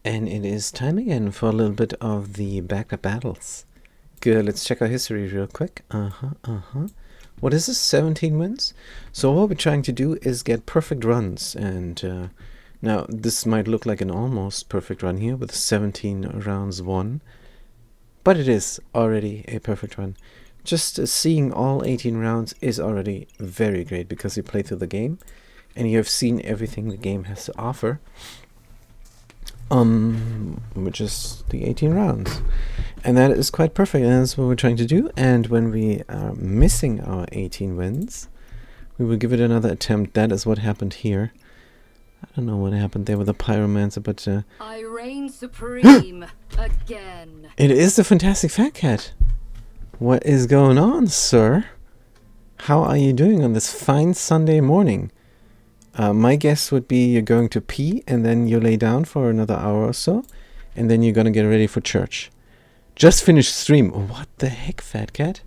And it is time again for a little bit of the backup battles. Good, let's check our history real quick. What is this? 17 wins? So what we're trying to do is get perfect runs. And now this might look like an almost perfect run here with 17 rounds won. But it is already a perfect run. Just seeing all 18 rounds is already very great because you play through the game and you have seen everything the game has to offer. Which is the 18 rounds. And that is quite perfect, and that's what we're trying to do. And when we are missing our 18 wins, we will give it another attempt. That is what happened here. I don't know what happened there with the Pyromancer, but I reign supreme again. It is the Fantastic Fat Cat. What is going on, sir? How are you doing on this fine Sunday morning? My guess would be you're going to pee and then you lay down for another hour or so, and then you're gonna get ready for church. Just finished stream. What the heck, Fat Cat?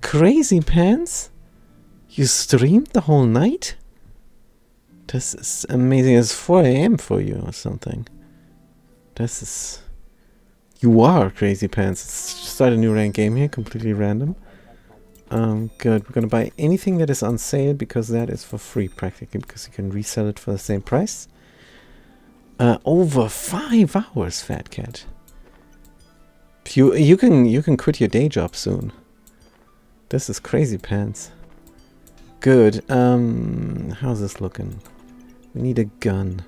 Crazy Pants? You streamed the whole night? This is amazing. It's 4 a.m. for you or something. This is... You are Crazy Pants. Let's start a new rank game here, completely random. Good. We're gonna buy anything that is on sale because that is for free practically, because you can resell it for the same price. Over 5 hours, Fat Cat. You can quit your day job soon. This is Crazy Pants. Good. How's this looking? We need a gun.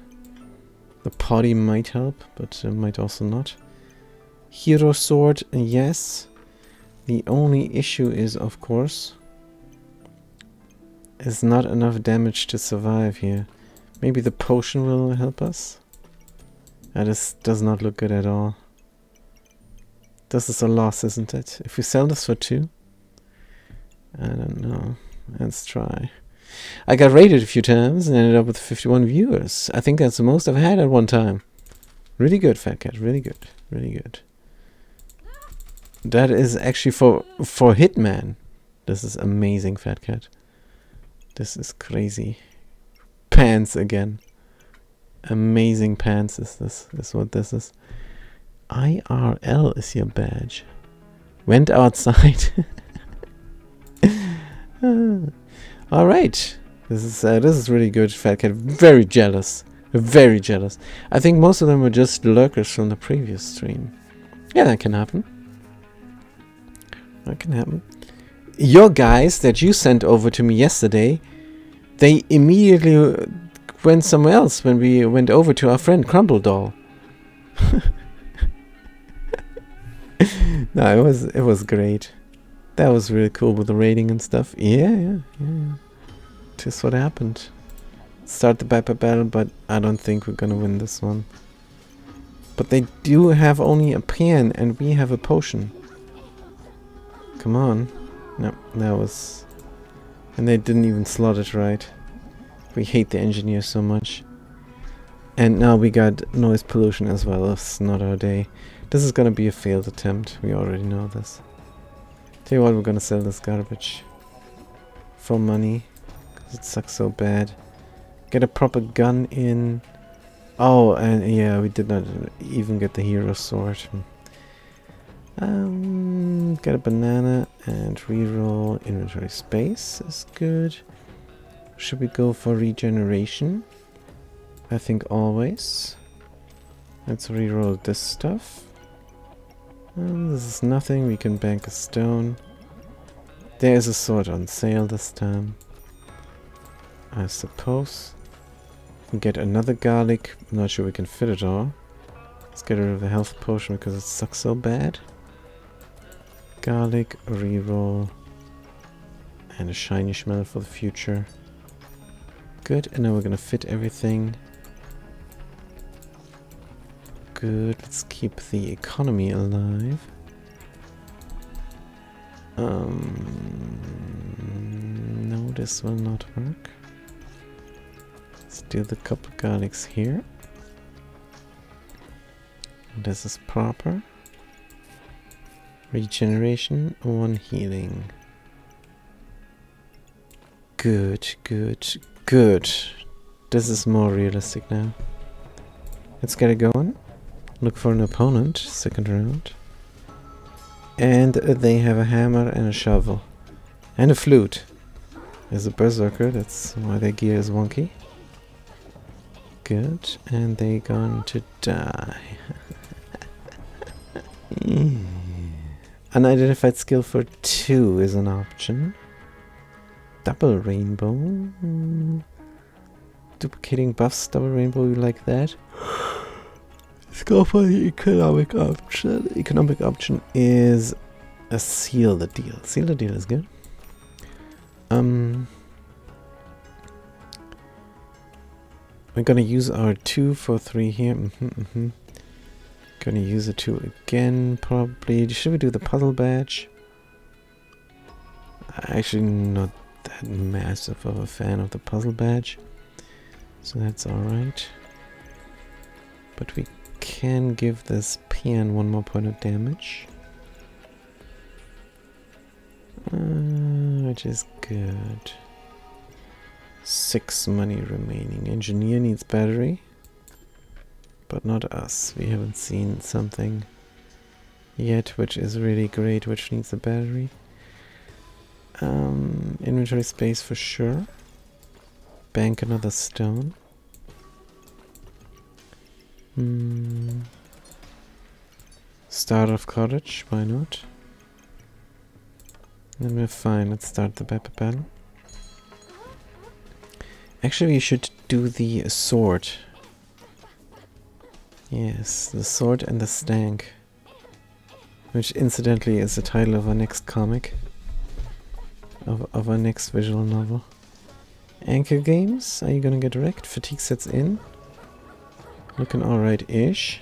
The potty might help, but might also not. Hero sword, yes. The only issue is, of course, is not enough damage to survive here. Maybe the potion will help us? That does not look good at all. This is a loss, isn't it? If we sell this for 2? I don't know. Let's try. I got rated a few times and ended up with 51 viewers. I think that's the most I've had at one time. Really good, Fat Cat. Really good. Really good. That is actually for Hitman. This is amazing, Fat Cat. This is crazy. Pants again. Amazing pants is this. Is what this is. IRL is your badge. Went outside. All right. This is really good, Fat Cat. Very jealous. Very jealous. I think most of them were just lurkers from the previous stream. Yeah, that can happen. That can happen. Your guys that you sent over to me yesterday, they immediately went somewhere else when we went over to our friend Crumble Doll. No, it was great. That was really cool with the rating and stuff. Yeah. Just what happened. Start the Viper battle, but I don't think we're gonna win this one. But they do have only a pen and we have a potion. Come on. No, that was... And they didn't even slot it right. We hate the engineer so much. And now we got noise pollution as well. It's not our day. This is gonna be a failed attempt. We already know this. Tell you what, we're gonna sell this garbage. For money. Because it sucks so bad. Get a proper gun in. Oh, and yeah, we did not even get the hero sword. Get a banana and reroll inventory space is good. Should we go for regeneration? I think always. Let's reroll this stuff. This is nothing. We can bank a stone. There is a sword on sale this time. I suppose. We get another garlic. I'm not sure we can fit it all. Let's get rid of the health potion because it sucks so bad. Garlic, reroll, and a shiny smell for the future. Good, and now we're gonna fit everything. Good, let's keep the economy alive. No, this will not work. Let's do the couple garlics here. This is proper. Regeneration, 1 healing. Good. This is more realistic now. Let's get it going. Look for an opponent. Second round. And they have a hammer and a shovel. And a flute. There's a berserker. That's why their gear is wonky. Good. And they going to die. Unidentified skill for 2 is an option. Double rainbow. Duplicating buffs, double rainbow, you like that? Let's go for the economic option. Economic option is a seal the deal. Seal the deal is good. We're gonna use our 2 for 3 here. Gonna use a 2 again, probably. Should we do the puzzle badge? Actually, not that massive of a fan of the puzzle badge, so that's alright. But we can give this peon 1 more point of damage. Which is good. 6 money remaining. Engineer needs battery. But not us. We haven't seen something yet which is really great, which needs a battery. Inventory space for sure. Bank another stone. Start of cottage, why not? Then we're fine. Let's start the battle. Actually, we should do the sword. Yes, the sword and the stank. Which incidentally is the title of our next comic. Of our next visual novel. Anchor games, are you gonna get wrecked? Fatigue sets in. Looking alright-ish.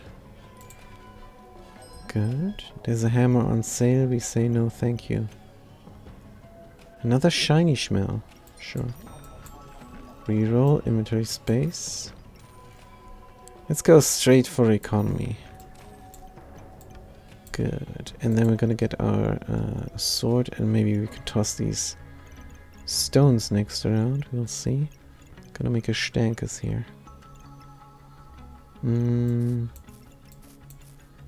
Good. There's a hammer on sale, we say no thank you. Another shiny smell. Sure. Reroll, inventory space. Let's go straight for economy. Good. And then we're gonna get our sword, and maybe we could toss these stones next round. We'll see. Gonna make a stankus here. Gonna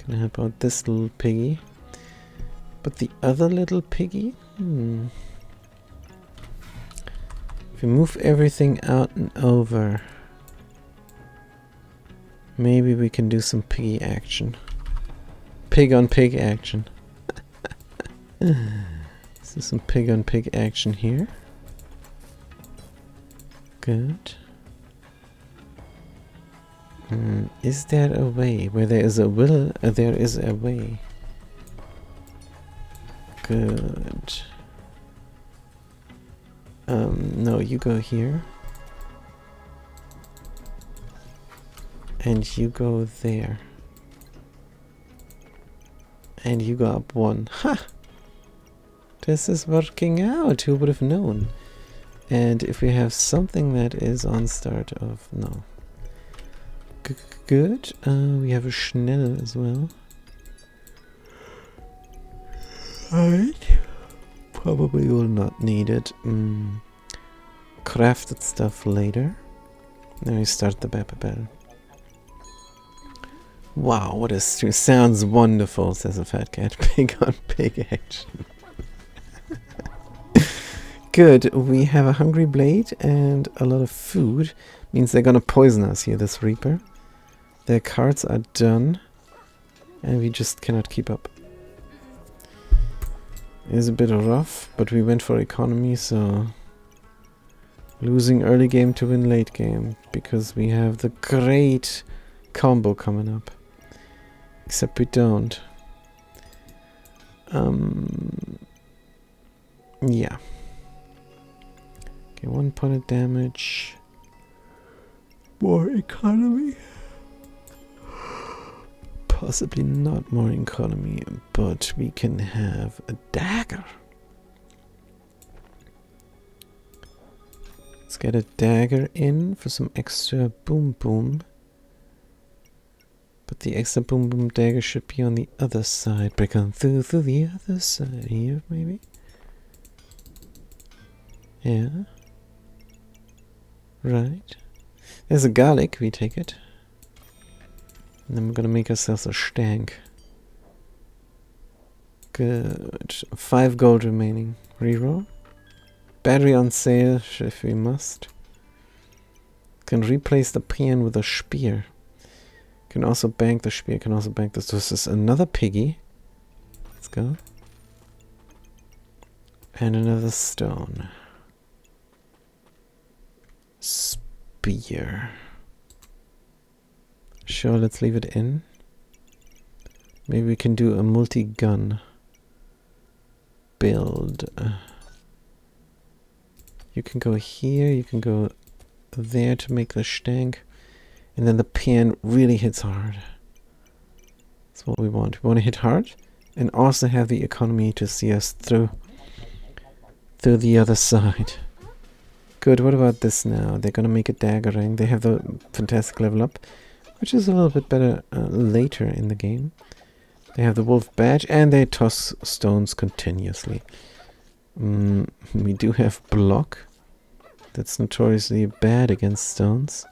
help out this little piggy. But the other little piggy? If we move everything out and over, maybe we can do some piggy action. Pig on pig action. Let's do some pig on pig action here. Good. Is there a way? Where there is a will, there is a way. Good. No, you go here. And you go there. And you go up 1. Ha! This is working out. Who would have known? And if we have something that is on start of... No. Good. We have a Schnell as well. Alright. Probably will not need it. Crafted stuff later. Then we start the battle. Wow, what a stream. Sounds wonderful, says a fat cat. Pig on pig action. Good. We have a hungry blade and a lot of food. Means they're gonna poison us here, this Reaper. Their cards are done. And we just cannot keep up. It is a bit rough, but we went for economy, so... Losing early game to win late game. Because we have the great combo coming up. Except we don't. Yeah. Okay, 1 point of damage. More economy. Possibly not more economy, but we can have a dagger. Let's get a dagger in for some extra boom boom. But the extra boom boom dagger should be on the other side. Break on through the other side here, maybe? Yeah. Right. There's a garlic, we take it. And then we're gonna make ourselves a stank. Good. 5 gold remaining. Reroll. Battery on sale if we must. Can replace the peon with a spear. Can also bank the spear. Can also bank this. This is another piggy. Let's go. And another stone. Spear. Sure, let's leave it in. Maybe we can do a multi-gun build. You can go here, you can go there to make the stank. And then the pen really hits hard. That's what we want. We want to hit hard and also have the economy to see us through the other side. Good, what about this now? They're gonna make a dagger ring. They have the fantastic level up, which is a little bit better later in the game. They have the wolf badge and they toss stones continuously. We do have block. That's notoriously bad against stones.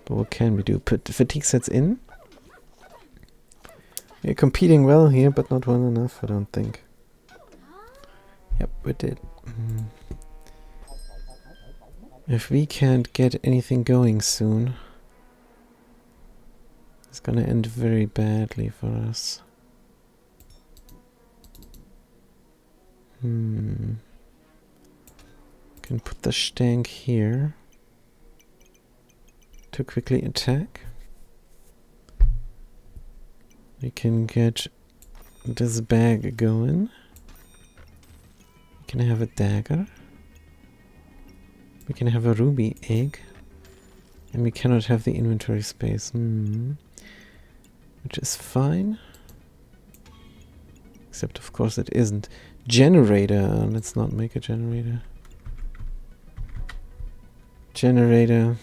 But what can we do? Put fatigue sets in. We're competing well here, but not well enough, I don't think. Yep, we did. If we can't get anything going soon, it's gonna end very badly for us. Can put the stank here to quickly attack. We can get this bag going. We can have a dagger. We can have a ruby egg. And we cannot have the inventory space. Which is fine. Except of course it isn't. Generator. Let's not make a generator. Generator.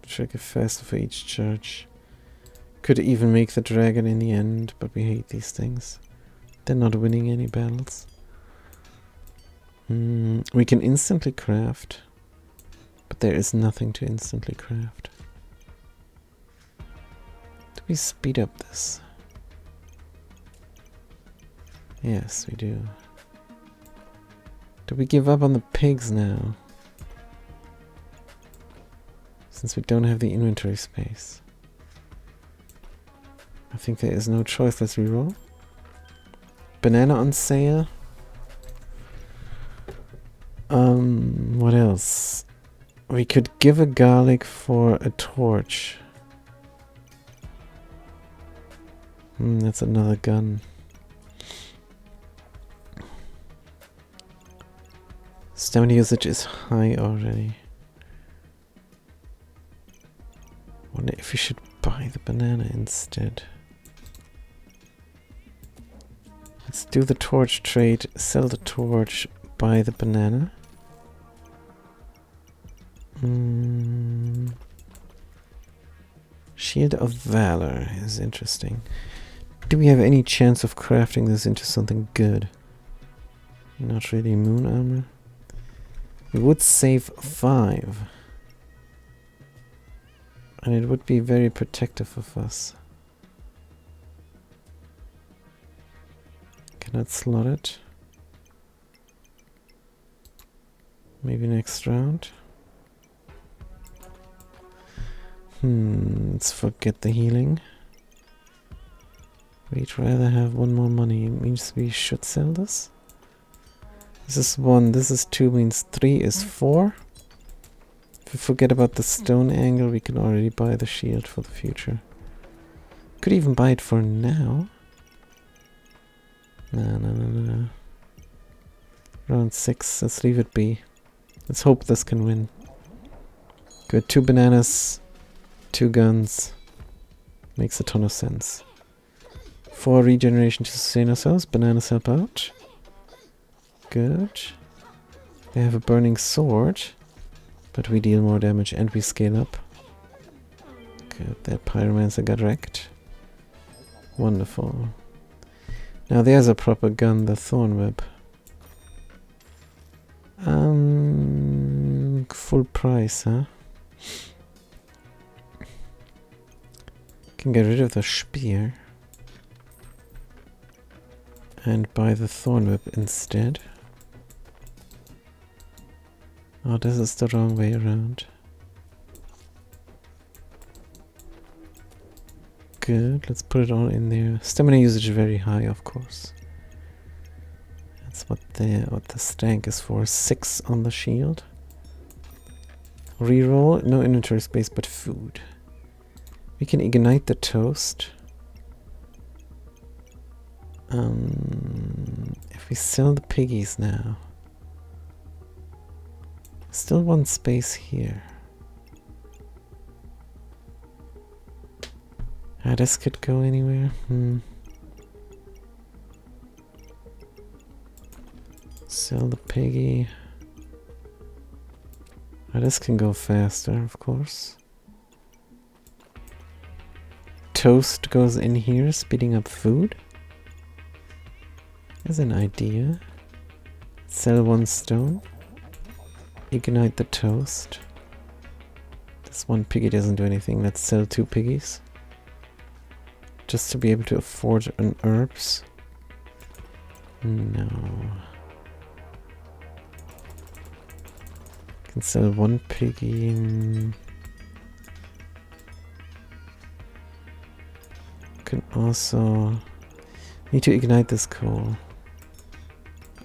Trigger faster for each charge. Could even make the dragon in the end, but we hate these things. They're not winning any battles. We can instantly craft, but there is nothing to instantly craft. Do we speed up this? Yes, we do. Do we give up on the pigs now? Since we don't have the inventory space. I think there is no choice. Let's reroll. Banana on sale. What else? We could give a garlic for a torch. That's another gun. Stamina usage is high already. Wonder if we should buy the banana instead. Let's do the torch trade, sell the torch, buy the banana. Shield of Valor is interesting. Do we have any chance of crafting this into something good? Not really. Moon armor. We would save 5. And it would be very protective of us. Cannot slot it. Maybe next round. Let's forget the healing. We'd rather have 1 more money. It means we should sell this. This is 1, this is 2, means 3 is 4. If we forget about the stone angle, we can already buy the shield for the future. Could even buy it for now. No. Round 6, let's leave it be. Let's hope this can win. Good, 2 bananas, 2 guns. Makes a ton of sense. 4 regeneration to sustain ourselves. Bananas help out. Good. They have a burning sword, but we deal more damage and we scale up. Good, that pyromancer got wrecked. Wonderful. Now there's a proper gun, the Thornweb. Full price, huh? Can get rid of the spear and buy the thorn whip instead. Oh, this is the wrong way around. Good, let's put it all in there. Stamina usage very high, of course. That's what the stank is for. 6 on the shield. Reroll, no inventory space but food. We can ignite the toast. If we sell the piggies now. Still one space here. This could go anywhere. Sell the piggy. This can go faster, of course. Toast goes in here, speeding up food. There's an idea. Sell 1 stone. Ignite the toast. This 1 piggy doesn't do anything. Let's sell 2 piggies. Just to be able to afford an herbs. No. Can sell 1 piggy. Can also need to ignite this coal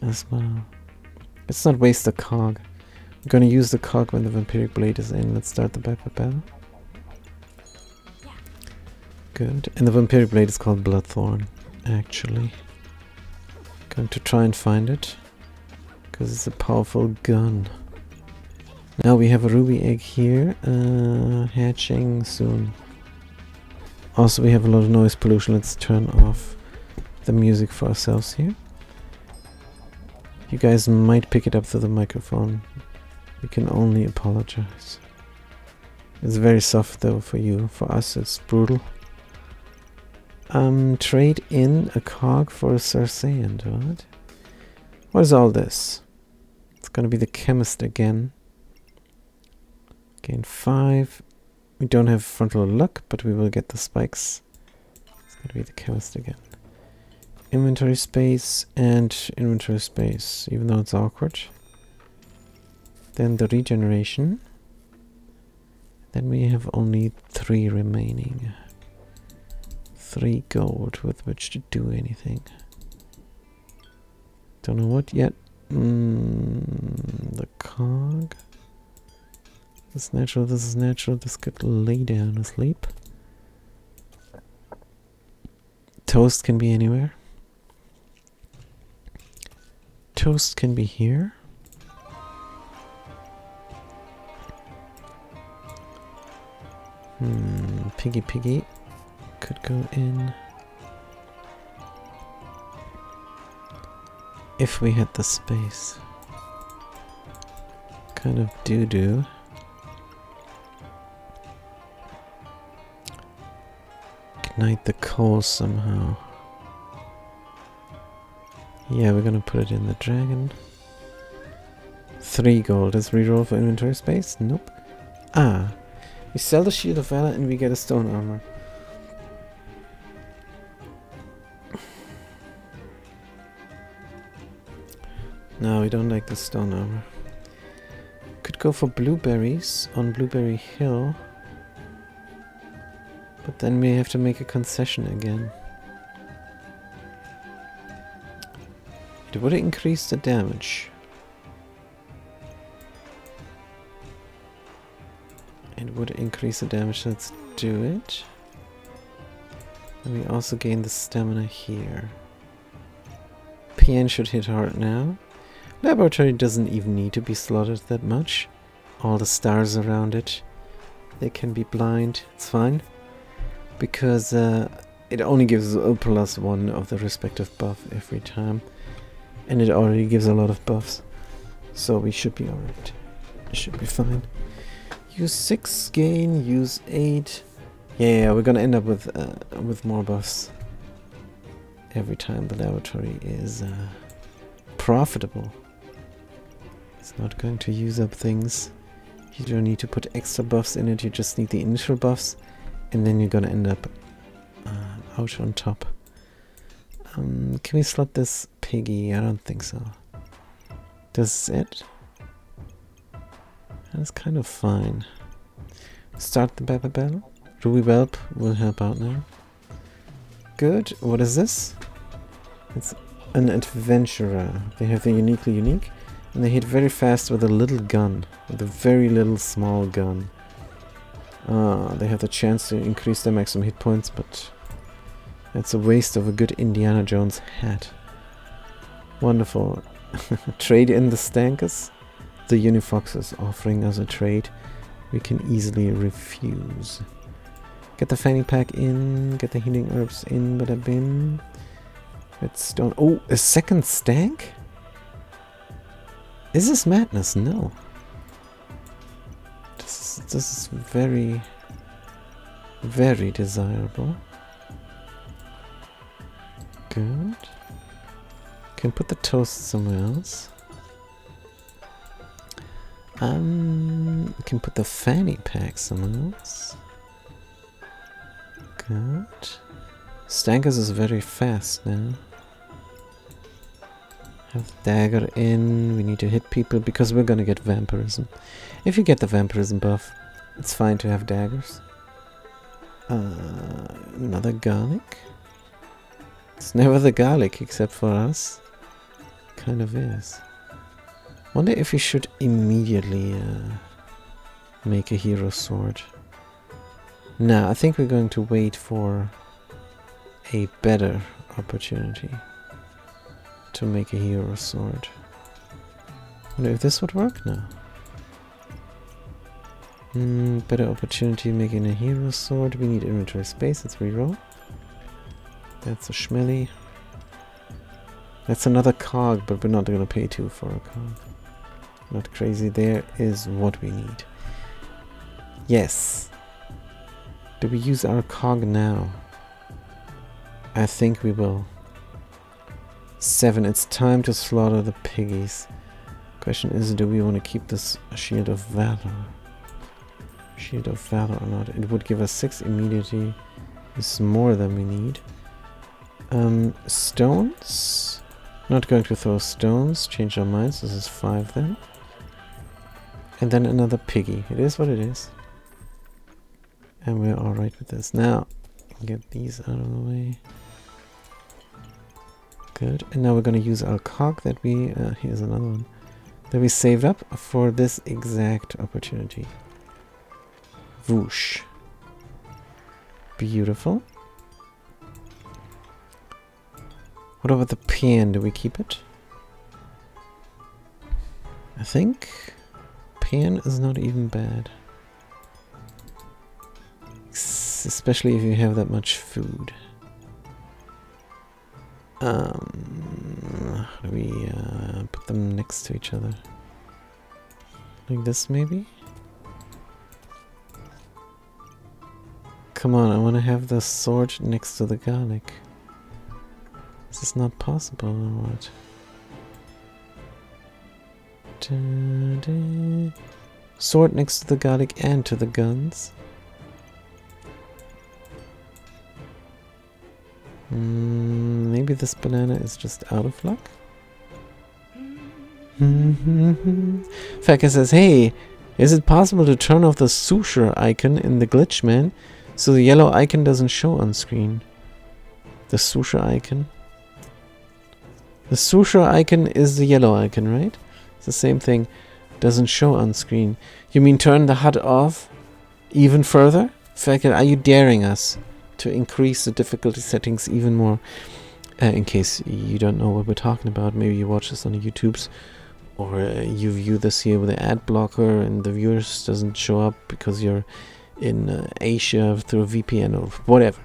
as well. Let's not waste the cog. I'm gonna use the cog when the vampiric blade is in. Let's start the battle. Good. And the vampiric blade is called Bloodthorn, actually. Going to try and find it, because it's a powerful gun. Now we have a ruby egg here, hatching soon. Also we have a lot of noise pollution. Let's turn off the music for ourselves here. You guys might pick it up through the microphone. We can only apologize. It's very soft though for you. For us it's brutal. Trade in a cog for a Circean, what? What is all this? It's gonna be the chemist again. Gain 5. We don't have frontal luck, but we will get the spikes. It's gonna be the chemist again. Inventory space and inventory space, even though it's awkward. Then the regeneration. Then we have only 3 remaining. 3 gold with which to do anything. Don't know what yet. The cog. This is natural, this is natural. This could lay down asleep. Toast can be anywhere. Toast can be here. Piggy could go in. If we had the space. Kind of doo-doo. Ignite the coal somehow. Yeah, we're gonna put it in the dragon. 3 gold. Is reroll for inventory space? Nope. Ah. We sell the Shield of Valor and we get a stone armor. No, we don't like the stone armor. Could go for blueberries on Blueberry Hill. But then we have to make a concession again. It would increase the damage. It would increase the damage, let's do it. And we also gain the stamina here. PN should hit hard now. Laboratory doesn't even need to be slaughtered that much. All the stars around it, they can be blind, it's fine. Because it only gives a +1 of the respective buff every time. And it already gives a lot of buffs. So we should be alright. It should be fine. Use 6 gain, use 8. Yeah, we're gonna end up with more buffs. Every time the laboratory is profitable. It's not going to use up things. You don't need to put extra buffs in it, you just need the initial buffs. And then you're gonna end up out on top. Can we slot this piggy? I don't think so. This is it? That's kind of fine. Start the battle. Ruby Whelp will help out now. Good. What is this? It's an adventurer. They have the uniquely unique. And they hit very fast with a little gun. With a very little small gun. They have the chance to increase their maximum hit points, but that's a waste of a good Indiana Jones hat. Wonderful. Trade in the Stankus. The Unifox is offering us a trade we can easily refuse. Get the fanny pack in, get the healing herbs in, bada bim. Redstone. Oh, a second stank? Is this madness? No. This is very, very desirable. Good. Can put the toast somewhere else. Can put the fanny pack somewhere else. Good. Stankus is very fast now. Have dagger in. We need to hit people because we're gonna get vampirism. If you get the vampirism buff, it's fine to have daggers. Another garlic. It's never the garlic except for us. Kind of is. Wonder if we should immediately make a hero sword. No, I think we're going to wait for a better opportunity to make a hero sword. Wonder if this would work? No. Better opportunity making a hero sword. We need inventory space. Let's reroll. That's a schmelly. That's another cog, but we're not going to pay 2 for a cog. Not crazy. There is what we need. Yes. Do we use our cog now? I think we will. 7. It's time to slaughter the piggies. Question is, do we want to keep this Shield of Valor? Shield of Valor or not? It would give us 6 immediately. This is more than we need. Stones? Not going to throw stones. Change our minds. This is 5 then. And then another piggy. It is what it is. And we're alright with this. Now, get these out of the way. Good. And now we're going to use our cog that we... here's another one. That we saved up for this exact opportunity. Whoosh. Beautiful. What about the pen? Do we keep it? I think pen is not even bad. Especially if you have that much food. How do we put them next to each other? Like this maybe? Come on, I want to have the sword next to the garlic. Is this not possible or what? Sword next to the garlic and to the guns. Maybe this banana is just out of luck? Faka says, hey, is it possible to turn off the Susher icon in the glitch, man? So the yellow icon doesn't show on screen. The Susher icon. The Susher icon is the yellow icon, right? It's the same thing. Doesn't show on screen. You mean turn the HUD off even further? Faka, are you daring us to increase the difficulty settings even more? In case you don't know what we're talking about, maybe you watch this on the YouTubes, or you view this here with an ad blocker and the viewers doesn't show up because you're in Asia through a VPN or whatever.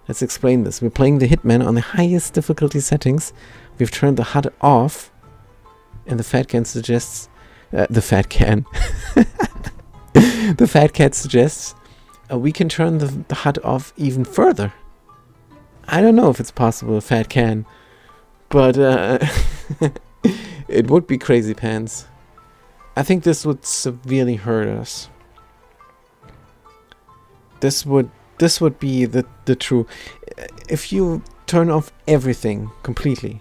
Let's explain this. We're playing the Hitman on the highest difficulty settings. We've turned the HUD off, and the Fat Can suggests... the Fat Can. The Fat Cat suggests we can turn the HUD off even further. I don't know if it's possible, Fat Can, but it would be crazy pants. I think this would severely hurt us. This would be the true... if you turn off everything completely,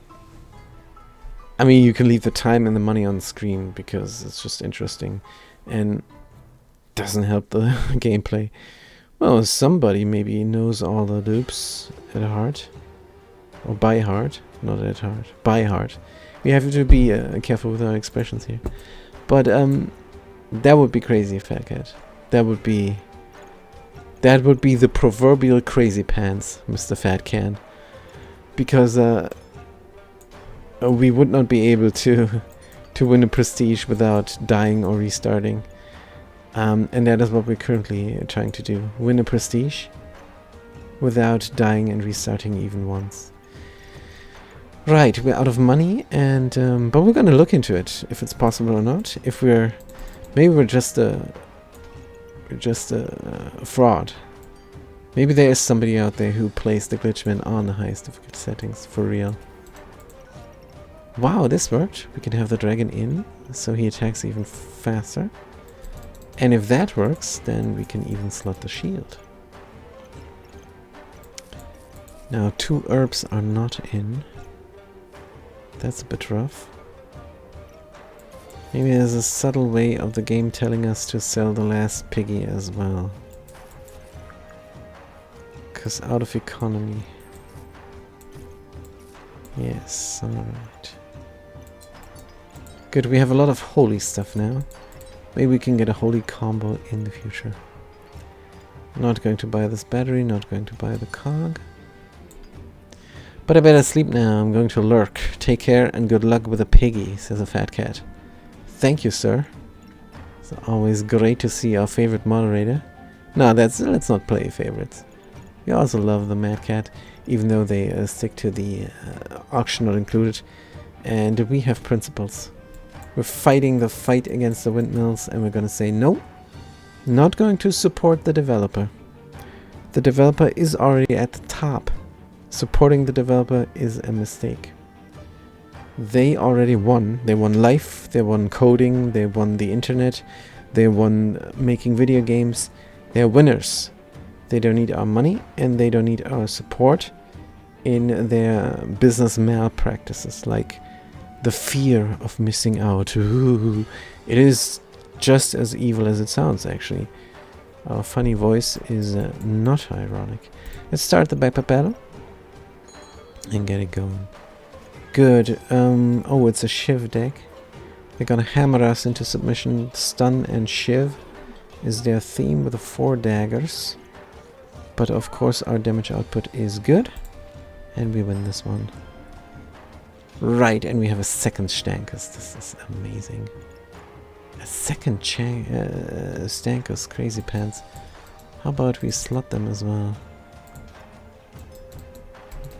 I mean, you can leave the time and the money on the screen because it's just interesting and doesn't help the gameplay. Well, somebody maybe knows all the loops at heart. Or by heart. Not at heart. By heart. We have to be careful with our expressions here. But that would be crazy, Fat Cat. That would be the proverbial crazy pants, Mr. Fat Can. Because we would not be able to win a prestige without dying or restarting. And that is what we're currently trying to do. Win a prestige without dying and restarting even once. Right, we're out of money, and but we're gonna look into it if it's possible or not. If maybe we're just a fraud. Maybe there is somebody out there who plays the Glitchman on the highest difficulty settings for real. Wow, this worked. We can have the dragon in, so he attacks even faster. And if that works, then we can even slot the shield. Now 2 herbs are not in. That's a bit rough. Maybe there's a subtle way of the game telling us to sell the last piggy as well. Because out of economy. Yes, alright. Good, we have a lot of holy stuff now. Maybe we can get a holy combo in the future. Not going to buy this battery, not going to buy the cog. But I better sleep now, I'm going to lurk. Take care and good luck with the piggy, says a Fat Cat. Thank you, sir. It's always great to see our favorite moderator. No, let's not play favorites. We also love the Mad Cat, even though they stick to the auction not included. And we have principles. We're fighting the fight against the windmills, and we're gonna say no. Not going to support the developer. The developer is already at the top. Supporting the developer is a mistake. They already won. They won life, they won coding, they won the internet, they won making video games. They're winners. They don't need our money, and they don't need our support in their business malpractices, like the fear of missing out. Ooh, it is just as evil as it sounds, actually. Our funny voice is not ironic. Let's start the backpack battle and get it going. Good. Oh, it's a Shiv deck. They're gonna hammer us into submission. Stun and Shiv is their theme with the 4 daggers. But of course our damage output is good. And we win this one. Right, and we have a second Stankus. This is amazing. A second Stankus, crazy pants. How about we slot them as well?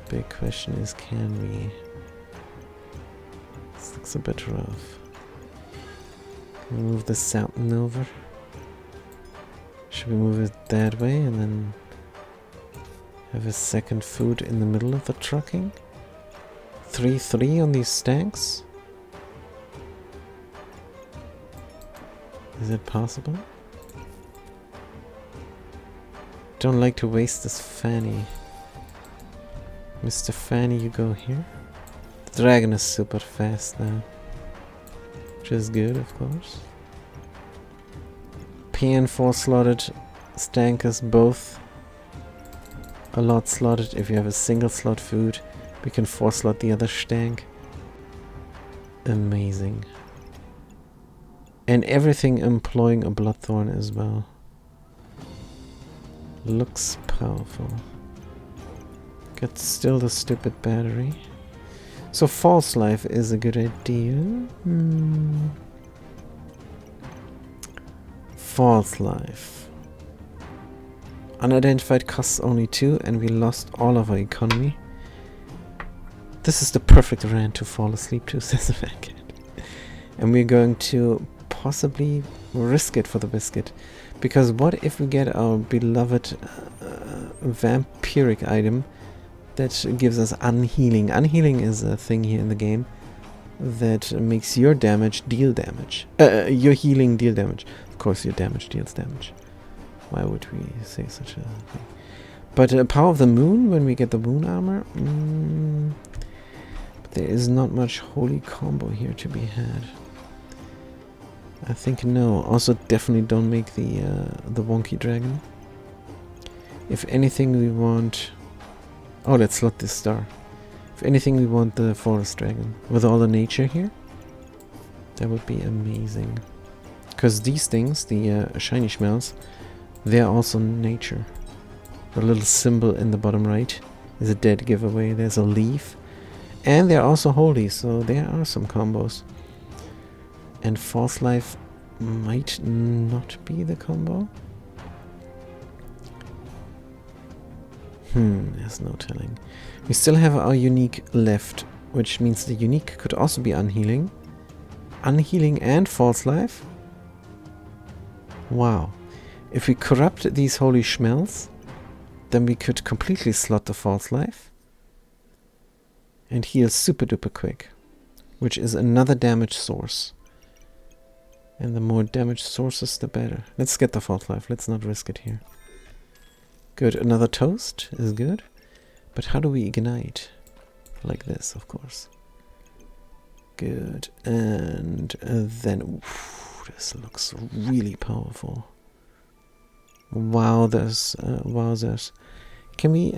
Big question is, can we? This looks a bit rough. Can we move this out and over? Should we move it that way and then have a second food in the middle of the trucking? 3-3 on these stanks? Is it possible? Don't like to waste this Fanny. Mr. Fanny, you go here. The dragon is super fast now. Which is good, of course. PN4 slotted, Stankus both a lot slotted. If you have a single slot food, we can 4 slot the other stank. Amazing. And everything employing a Bloodthorn as well. Looks powerful. Got still the stupid battery. So False Life is a good idea. False Life. Unidentified costs only 2 and we lost all of our economy. This is the perfect rant to fall asleep to, says the Fat Cat. And we're going to possibly risk it for the biscuit. Because what if we get our beloved vampiric item that gives us unhealing? Unhealing is a thing here in the game that makes your damage deal damage. Your healing deal damage. Of course your damage deals damage. Why would we say such a thing? But Power of the Moon, when we get the moon armor, but there is not much holy combo here to be had. I think no. Also, definitely don't make the wonky dragon. If anything, we want. Oh, let's slot this star. If anything, we want the forest dragon with all the nature here. That would be amazing. Because these things, the shiny schmells, they're also nature. The little symbol in the bottom right is a dead giveaway. There's a leaf. And they're also holy, so there are some combos. And False Life might not be the combo. There's no telling. We still have our unique left, which means the unique could also be unhealing. Unhealing and False Life. Wow. If we corrupt these holy schmells, then we could completely slot the False Life and heal super duper quick, which is another damage source. And the more damage sources, the better. Let's get the False Life. Let's not risk it here. Good. Another toast is good. But how do we ignite? Like this, of course. Good. And then... Oof, this looks really powerful. Wowzers. Wowzers. Can we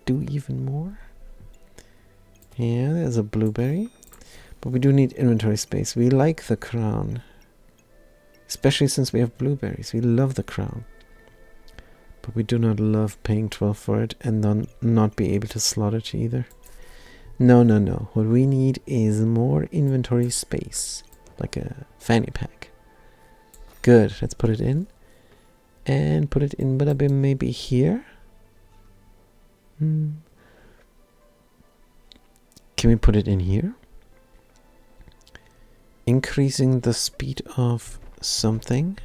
do even more? Yeah, there's a blueberry. But we do need inventory space. We like the crown. Especially since we have blueberries. We love the crown. But we do not love paying 12 for it and then not be able to slot it either. No, no, no. What we need is more inventory space. Like a fanny pack. Good. Let's put it in. And put it in maybe here. Can we put it in here? Increasing the speed of something.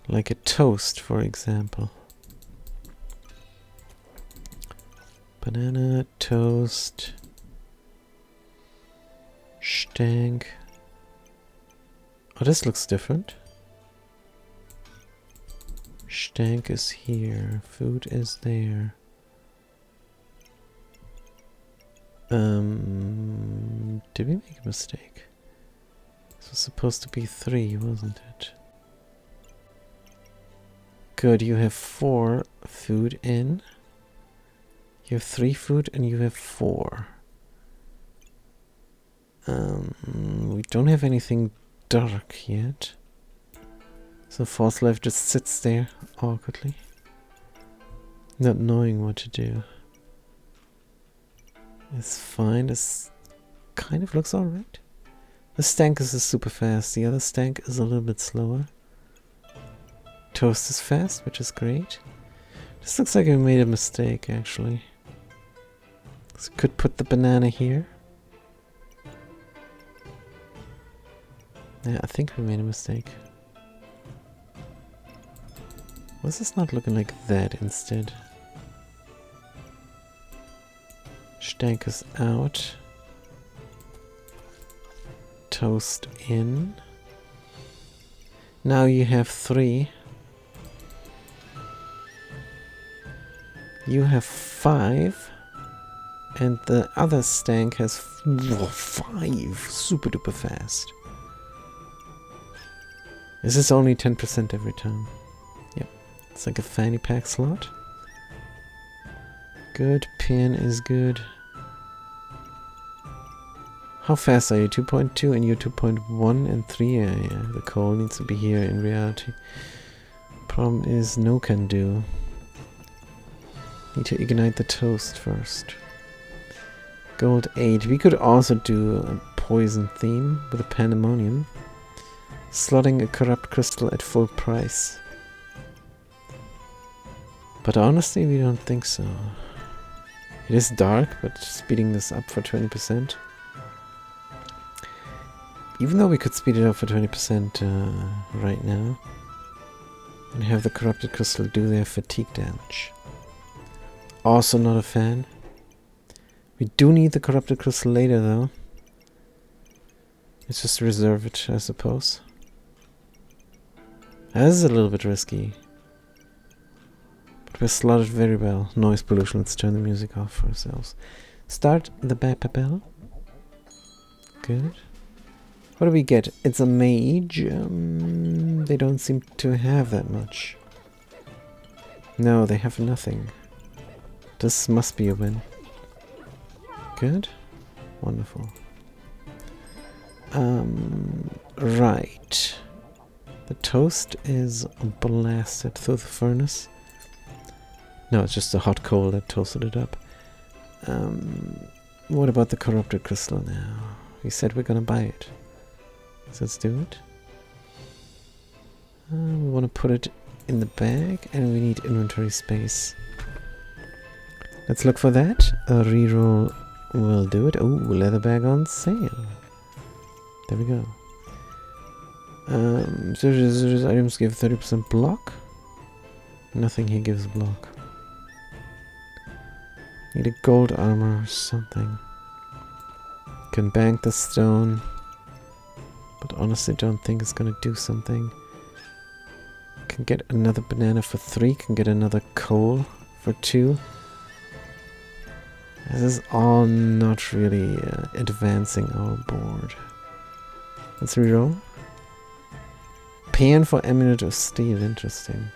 Like a toast, for example. Banana, toast, stank. Oh, this looks different. Stank is here. Food is there. Did we make a mistake? This was supposed to be 3, wasn't it? Good, you have 4 food in. You have 3 food and you have 4. We don't have anything dark yet. So False Life just sits there awkwardly. Not knowing what to do. It's fine, this kind of looks alright. The stank is super fast, the other stank is a little bit slower. Toast is fast, which is great. This looks like we made a mistake, actually. So could put the banana here. Yeah, I think we made a mistake. Was this not looking like that instead? Stank is out. Toast in. Now you have 3. You have 5. And the other stank has 5. Super duper fast. This is only 10% every time. Yep. It's like a fanny pack slot. Good. Pin is good. How fast are you? 2.2 and you're 2.1 and 3. Yeah, the coal needs to be here in reality. Problem is no can do. Need to ignite the toast first. Gold 8. We could also do a poison theme with a pandemonium. Slotting a corrupt crystal at full price. But honestly, we don't think so. It is dark, but speeding this up for 20%. Even though we could speed it up for 20% right now. And have the corrupted crystal do their fatigue damage. Also not a fan. We do need the corrupted crystal later though. Let's just reserve it, I suppose. That is a little bit risky. We're slotted very well. Noise pollution. Let's turn the music off for ourselves. Start the bell. Good. What do we get? It's a mage. They don't seem to have that much. No, they have nothing. This must be a win. Good. Wonderful. Right. The toast is blasted through the furnace. No, it's just a hot coal that toasted it up. What about the corrupted crystal now? We said we're gonna buy it. So let's do it. We want to put it in the bag, and we need inventory space. Let's look for that. A reroll will do it. Oh, leather bag on sale. There we go. Items give 30% block. Nothing here gives block. Need a gold armor or something. Can bank the stone. But honestly don't think it's gonna do something. Can get another banana for 3. Can get another coal for 2. This is all not really advancing our board. Let's reroll. Pan for Amulet of Steel, interesting.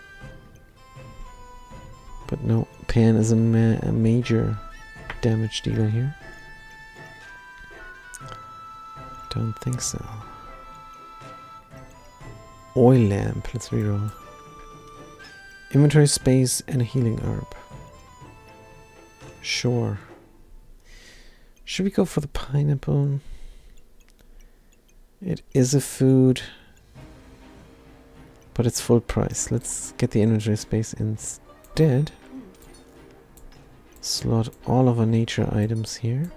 But no, Pan is a major damage dealer here. Don't think so. Oil lamp, let's reroll. Inventory space and a healing herb. Sure. Should we go for the pineapple? It is a food, but it's full price. Let's get the inventory space instead. Slot all of our nature items here.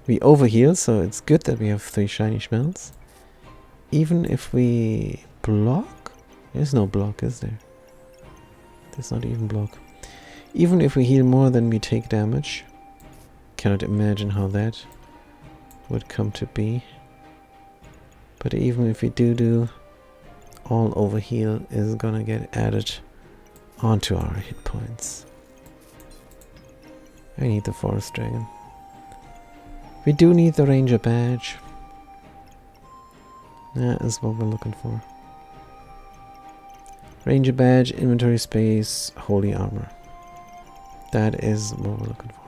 We overheal, so it's good that we have 3 shiny smells. Even if we block? There's no block, is there? There's not even block. Even if we heal more than we take damage. Cannot imagine how that would come to be. But even if we do, all overheal is gonna get added onto our hit points. I need the forest dragon. We do need the ranger badge. That is what we're looking for. Ranger badge, inventory space, holy armor. That is what we're looking for.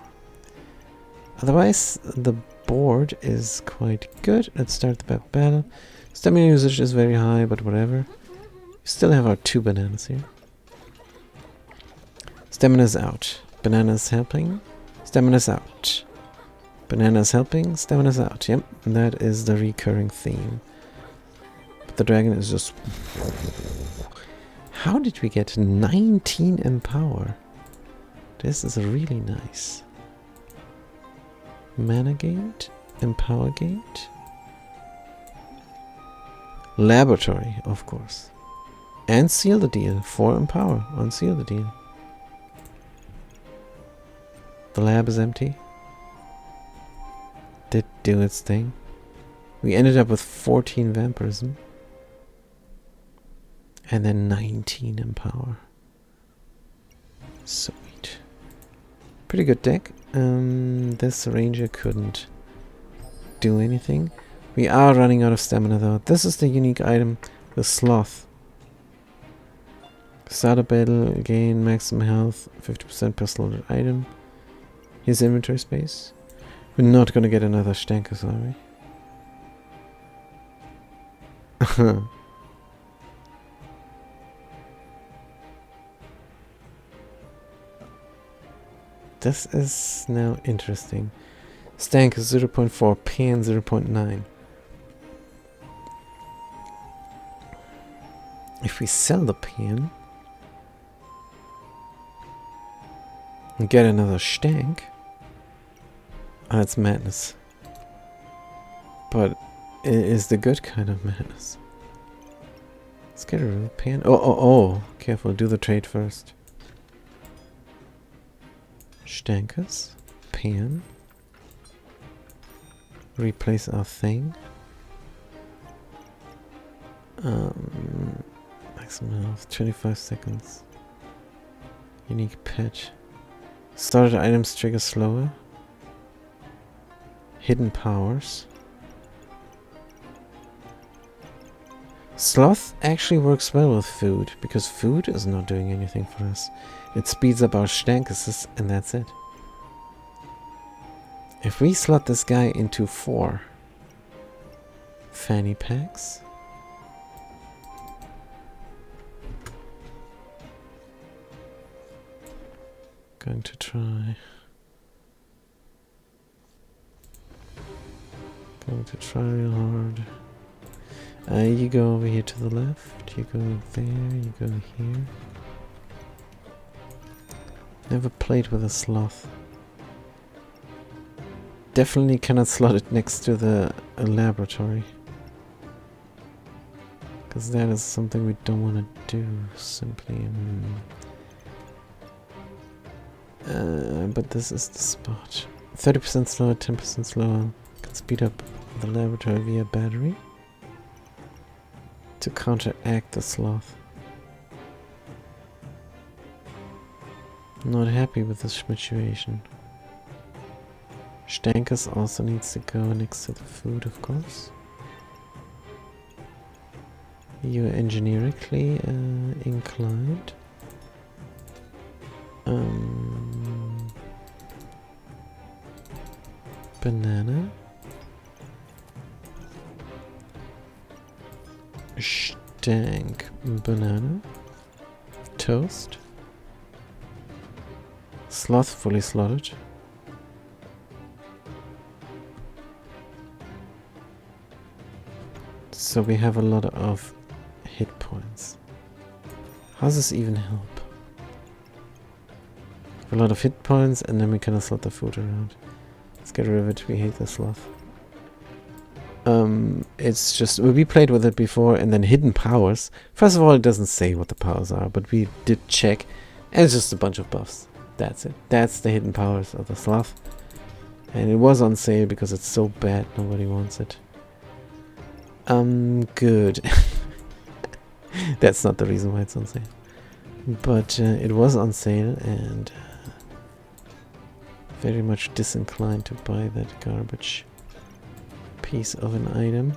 Otherwise, the board is quite good. Let's start the battle. Stamina usage is very high, but whatever. We still have our 2 bananas here. Stamina's out. Banana's helping. Stamina's out. Banana's helping. Stamina's out. Yep, that is the recurring theme. But the dragon is just... How did we get 19 empower? This is really nice. Mana gate, empower gate, laboratory, of course, and seal the deal. 4 empower on seal the deal. The lab is empty. Did do its thing. We ended up with 14 vampirism, and then 19 empower. Sweet. Pretty good deck. This ranger couldn't do anything. We are running out of stamina though. This is the unique item, the sloth. Start a battle, gain maximum health, 50% per slotted item. Here's inventory space. We're not gonna get another Stankus, are we? This is now interesting. Stank is 0.4, Pan 0.9. If we sell the Pan and get another Stank, that's madness. But it is the good kind of madness. Let's get rid of the Pan. Oh, careful, do the trade first. Stankus, Pan, replace our thing. Maximum health, 25 seconds. Unique pet. Started items trigger slower. Hidden powers. Sloth actually works well with food, because food is not doing anything for us. It speeds up our stankuses, and that's it. If we slot this guy into 4 fanny packs. Going to try. Going to try real hard. You go over here to the left, you go there, you go here. Never played with a sloth. Definitely cannot slot it next to the laboratory. Because that is something we don't want to do, simply. But this is the spot. 30% slower, 10% slower. Can speed up the laboratory via battery to counteract the sloth. Not happy with this situation. Stankus also needs to go next to the food, of course. You are engineerically inclined. Banana. Stank banana. Toast. Sloth fully slotted. So we have a lot of hit points. How does this even help? A lot of hit points, and then we kind of slot the food around. Let's get rid of it. We hate the sloth. It's just, we played with it before, and then hidden powers. First of all, it doesn't say what the powers are, but we did check, and it's just a bunch of buffs. That's it. That's the hidden powers of the sloth. And it was on sale because it's so bad nobody wants it. Good. That's not the reason why it's on sale. But it was on sale, and very much disinclined to buy that garbage piece of an item.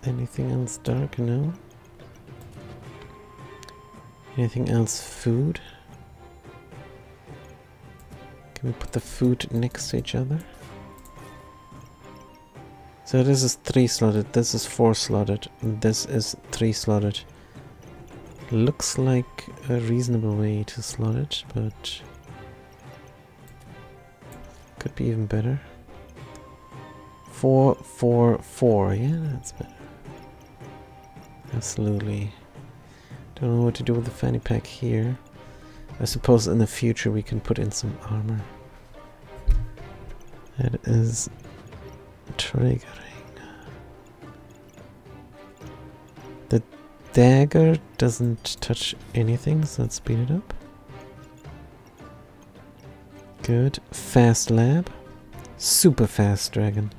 Anything else dark? No. Anything else food? Can we put the food next to each other? So this is 3 slotted, this is 4 slotted, and this is 3 slotted. Looks like a reasonable way to slot it, but could be even better. 4, 4, 4, yeah, that's better. Absolutely. Don't know what to do with the fanny pack here. I suppose in the future we can put in some armor. That is triggering. The dagger doesn't touch anything, so let's speed it up. Good. Fast lab. Super fast dragon.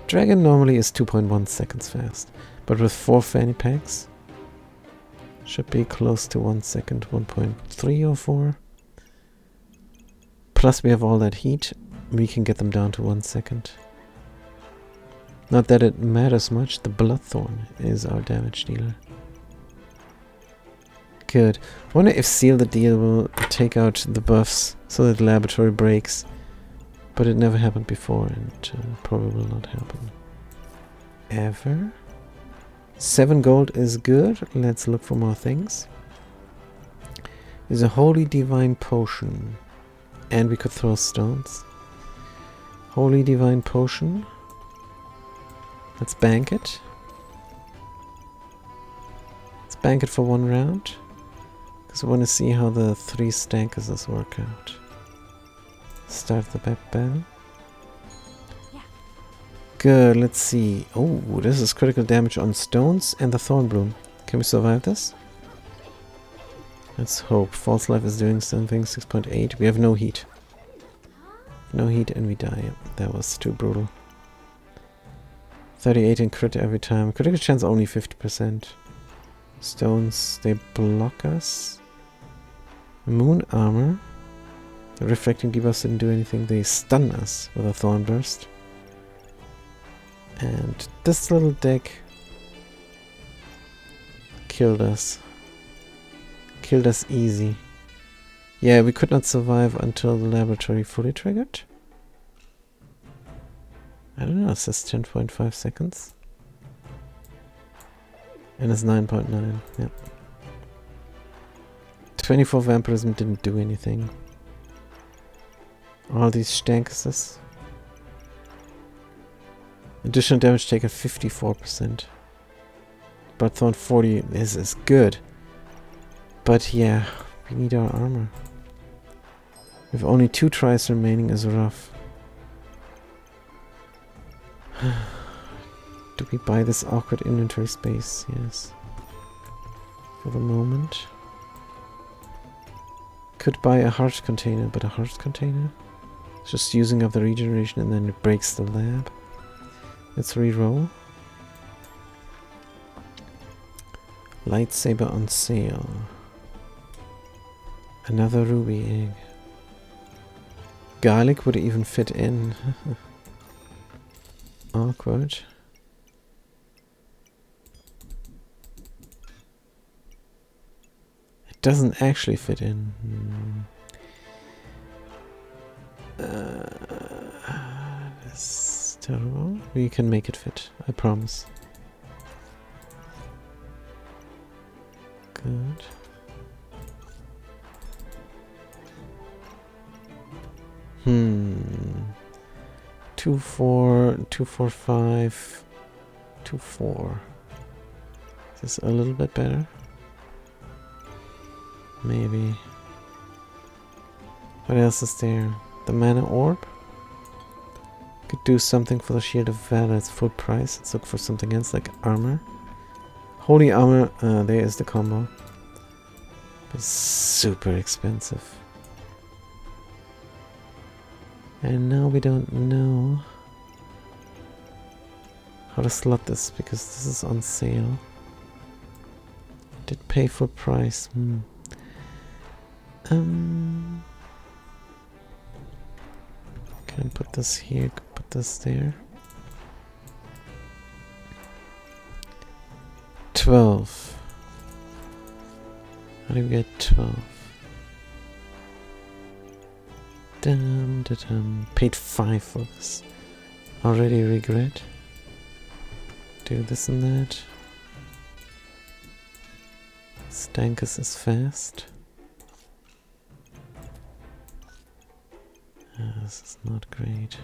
Dragon normally is 2.1 seconds fast, but with 4 fanny packs should be close to 1 second, 1.3 or 4. Plus we have all that heat, we can get them down to 1 second. Not that it matters much, the Bloodthorn is our damage dealer. Good. Wonder if Seal the Deal will take out the buffs so that the laboratory breaks. But it never happened before, and probably will not happen ever. 7 gold is good. Let's look for more things. There's a Holy Divine Potion. And we could throw stones. Holy Divine Potion. Let's bank it. Let's bank it for 1 round. Because I want to see how the 3 stankuses work out. Start the battle. Yeah. Good, let's see. Oh, this is critical damage on stones and the Thorn Bloom. Can we survive this? Let's hope. False Life is doing something. 6.8. We have no heat. No heat and we die. That was too brutal. 38 in crit every time. Critical chance only 50%. Stones, they block us. Moon armor. The refracting debuffs didn't do anything. They stun us with a thorn burst. And this little deck killed us. Killed us easy. Yeah, we could not survive until the laboratory fully triggered. I don't know, it says 10.5 seconds. And it's 9.9, yeah. 24 vampirism didn't do anything. All these stankuses. Additional damage taken 54%. Bloodthorn 40 is good. But yeah, we need our armor. With only 2 tries remaining is rough. Do we buy this awkward inventory space? Yes. For the moment. Could buy a heart container, but a heart container? It's just using up the regeneration and then it breaks the lab. Let's re-roll. Lightsaber on sale. Another ruby egg. Garlic would even fit in. Awkward. It doesn't actually fit in. That's terrible. We can make it fit, I promise. Good. Hmm. 2, 4, 2, 4, 5, 2, 4. Is this a little bit better? Maybe. What else is there? The mana orb? Could do something for the Shield of Valor. It's full price. Let's look for something else like armor. Holy armor. There is the combo. It's super expensive. And now we don't know how to slot this because this is on sale. Did pay full price. Can I put this here? Put this there. 12. How do we get 12? Paid 5 for this. Already regret. Do this and that. Stankus is fast. This is not great.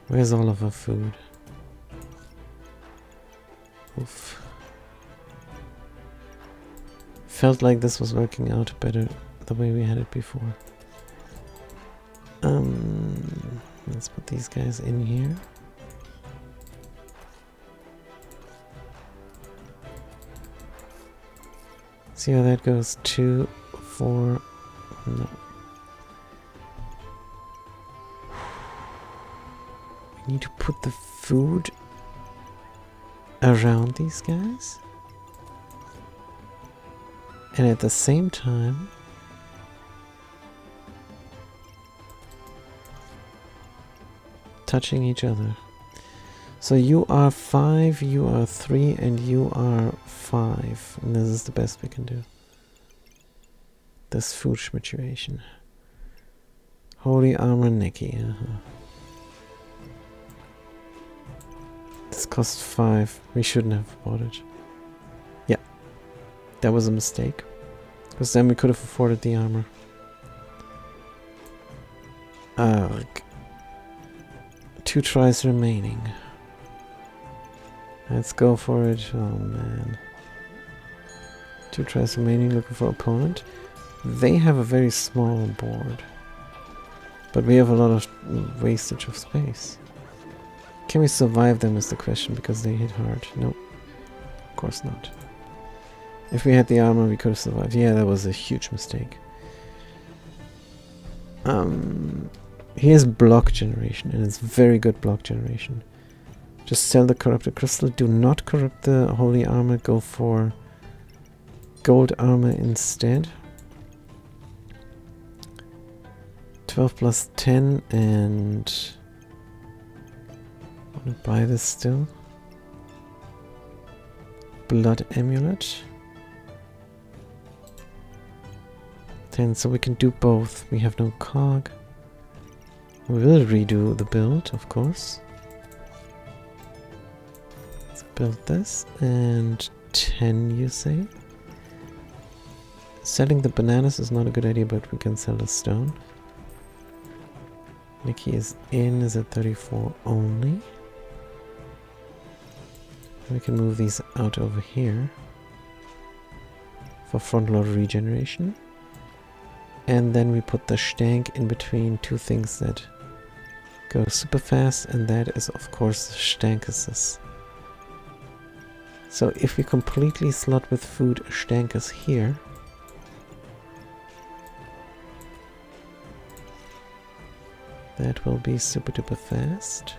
Where's all of our food? Oof. Felt like this was working out better the way we had it before. Let's put these guys in here. See how that goes. 2, 4. No. We need to put the food around these guys. And at the same time, touching each other. So you are 5, you are 3, and you are 5. And this is the best we can do. This food situation. Holy armor Nikki. This cost 5. We shouldn't have bought it. Yeah. That was a mistake. Because then we could have afforded the armor. Ugh. 2 tries remaining. Let's go for it. Oh man. 2 tries remaining, looking for opponent. They have a very small board. But we have a lot of wastage of space. Can we survive them is the question, because they hit hard. Nope. Of course not. If we had the armor, we could have survived. Yeah, that was a huge mistake. He has block generation, and it's very good block generation. Just sell the corrupted crystal. Do not corrupt the holy armor. Go for gold armor instead. 12 plus 10 and... I want to buy this still. Blood amulet. 10, so we can do both. We have no cog. We will redo the build, of course. Let's build this. And 10, you say? Selling the bananas is not a good idea, but we can sell the stone. Nikki is at 34 only. We can move these out over here for front load regeneration. And then we put the Stank in between two things that go super fast, and that is of course the Stankuses. So if we completely slot with food Stankus here, that will be super duper fast.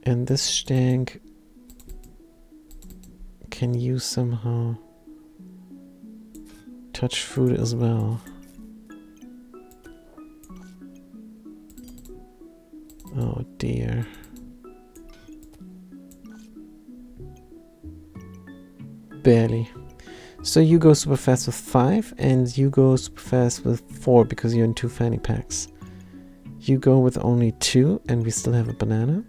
And this Stank can you somehow touch food as well. Oh dear. Barely. So you go super fast with 5 and you go super fast with 4 because you're in 2 fanny packs. You go with only 2 and we still have a banana.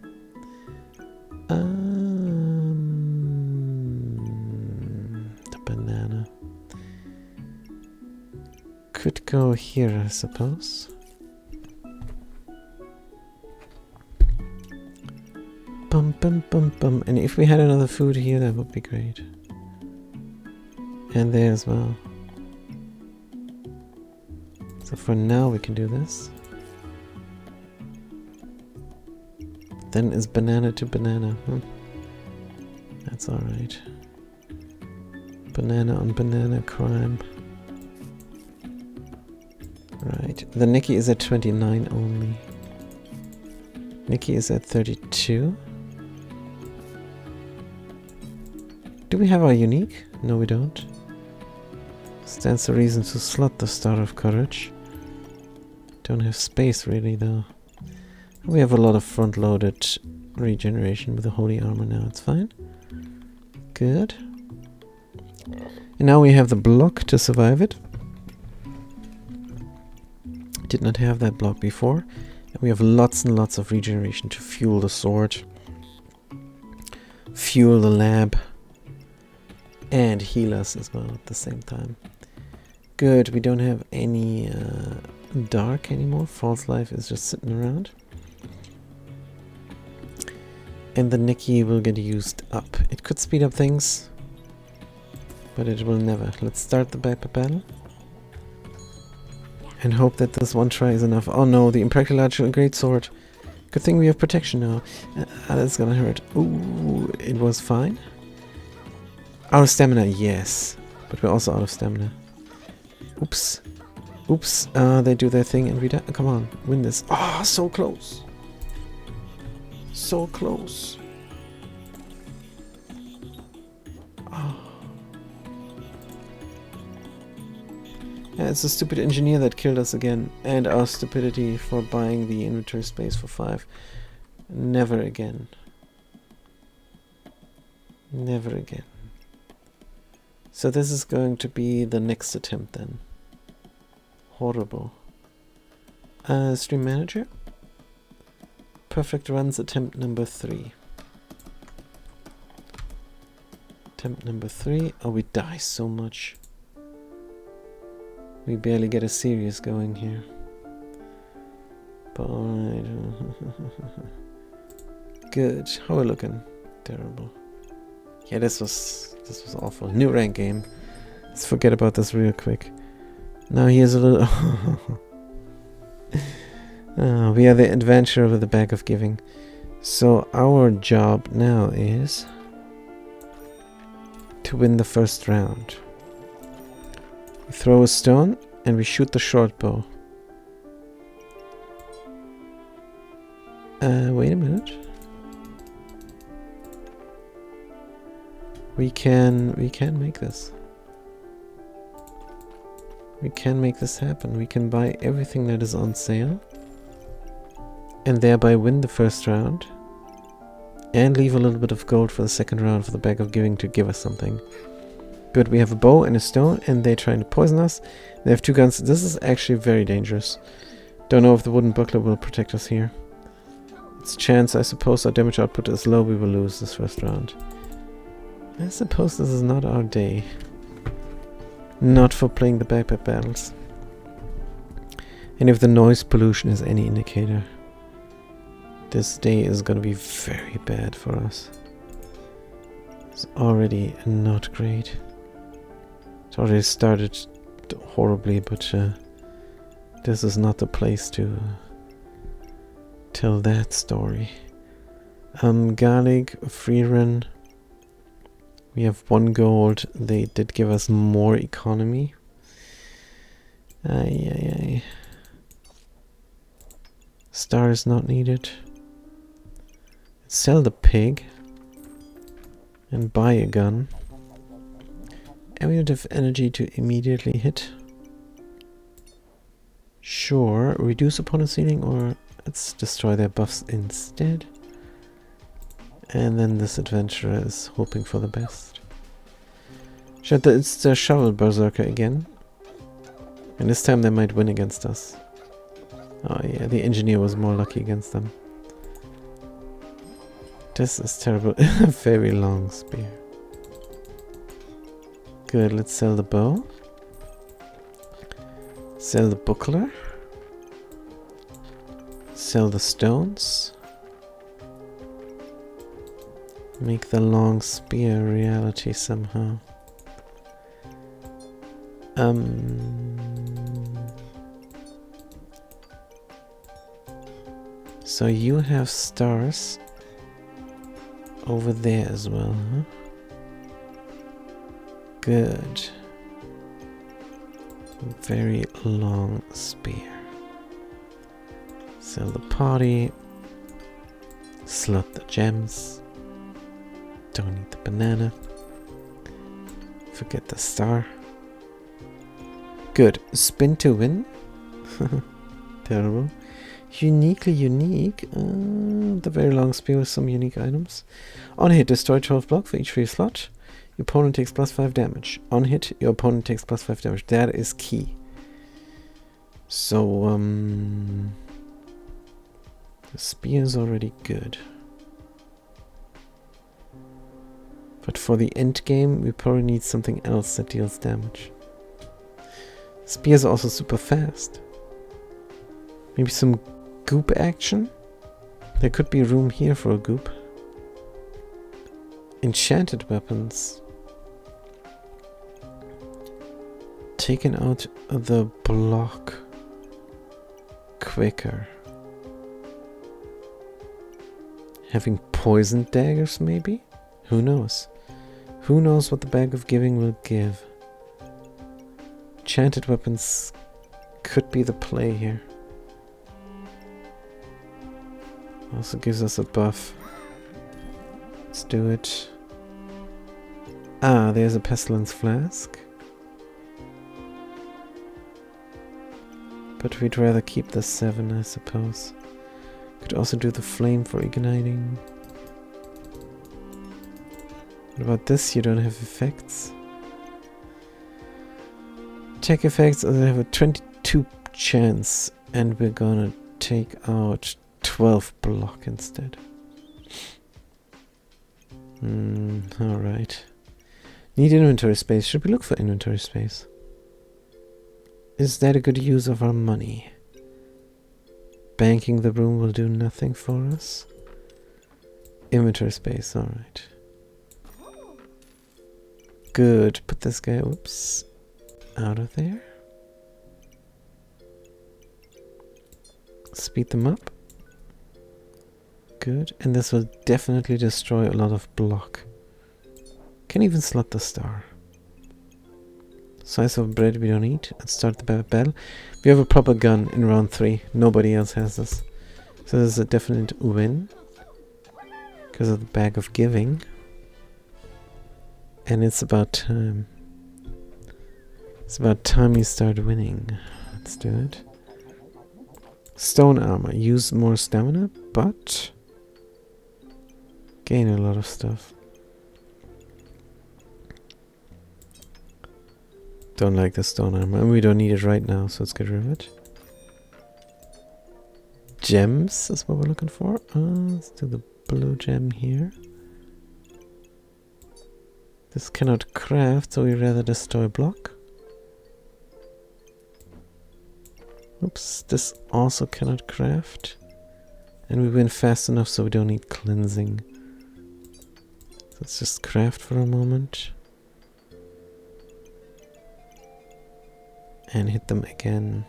The banana could go here, I suppose. Bum bum bum bum. And if we had another food here, that would be great. And there as well. So for now we can do this. Then is banana to banana. That's alright. Banana on banana crime. Right. The Nikki is at 29 only. Nikki is at 32. Do we have our unique? No, we don't. Stands to reason to slot the Star of Courage. Don't have space really though. We have a lot of front-loaded regeneration with the Holy Armor now, it's fine. Good. And now we have the block to survive it. Did not have that block before. And we have lots and lots of regeneration to fuel the sword. Fuel the lab. And heal us as well at the same time. Good, we don't have any dark anymore. False life is just sitting around. And the Nikki will get used up. It could speed up things, but it will never. Let's start the battle. And hope that this one try is enough. Oh no, the Impractical Greatsword. Good thing we have protection now. That's gonna hurt. Ooh, it was fine. Out of stamina, yes. But we're also out of stamina. Oops. Oops. They do their thing and we die. Come on, win this. Oh, so close. So close. Oh. Yeah, it's a stupid engineer that killed us again. And our stupidity for buying the inventory space for 5. Never again. Never again. So this is going to be the next attempt then. Horrible. Stream manager. Perfect runs attempt number 3. Attempt number 3. Oh, we die so much. We barely get a series going here. But alright. Good. How are we looking? Terrible. Yeah, this was awful. New rank game. Let's forget about this real quick. Now here's a little... we are the adventurer with the bag of giving. So our job now is to win the first round. We throw a stone and we shoot the short bow. Wait a minute. We can make this. We can make this happen. We can buy everything that is on sale and thereby win the first round and leave a little bit of gold for the second round for the Bag of Giving to give us something. Good, we have a bow and a stone and they're trying to poison us. They have 2 guns. This is actually very dangerous. Don't know if the wooden buckler will protect us here. It's a chance, I suppose. Our damage output is low. We will lose this first round. I suppose this is not our day. Not for playing the backpack battles. And if the noise pollution is any indicator, this day is gonna be very bad for us. It's already not great. It already started horribly, but this is not the place to tell that story. Garlic, free run. We have 1 gold. They did give us more economy. Ay. Star is not needed. Sell the pig. And buy a gun. And we don't have energy to immediately hit. Sure. Reduce opponent's healing, or let's destroy their buffs instead. And then this adventurer is hoping for the best. It's the Shovel Berserker again. And this time they might win against us. Oh yeah, the engineer was more lucky against them. This is terrible. A very long spear. Good, let's sell the bow. Sell the buckler. Sell the stones. Make the long spear a reality somehow. So you have stars over there as well, huh? Good. Very long spear. Sell the party. Slot the gems. Don't need the banana. Forget the star. Good. Spin to win. Terrible. Uniquely unique. The very long spear with some unique items. On hit, destroy 12 block for each free slot. Your opponent takes +5 damage. On hit, your opponent takes +5 damage. That is key. So, the spear is already good. But for the end game, we probably need something else that deals damage. Spears are also super fast. Maybe some goop action? There could be room here for a goop. Enchanted weapons. Taking out the block quicker. Having poisoned daggers maybe? Who knows? Who knows what the Bag of Giving will give? Enchanted weapons could be the play here. Also gives us a buff. Let's do it. Ah, there's a pestilence flask. But we'd rather keep the 7, I suppose. Could also do the flame for igniting. What about this? You don't have effects. Tech effects, I have a 22 chance, and we're gonna take out 12 block instead. Alright. Need inventory space. Should we look for inventory space? Is that a good use of our money? Banking the room will do nothing for us. Inventory space, alright. Good. Put this guy, oops, out of there. Speed them up. Good. And this will definitely destroy a lot of block. Can even slot the star. Slice of bread we don't eat. Let's start the battle. We have a proper gun in round 3. Nobody else has this. So this is a definite win. Because of the bag of giving. And it's about time. It's about time you start winning. Let's do it. Stone armor. Use more stamina, but gain a lot of stuff. Don't like the stone armor. And we don't need it right now, so let's get rid of it. Gems is what we're looking for. Let's do the blue gem here. This cannot craft, so we rather destroy block. Oops, this also cannot craft. And we win fast enough so we don't need cleansing. Let's just craft for a moment. And hit them again.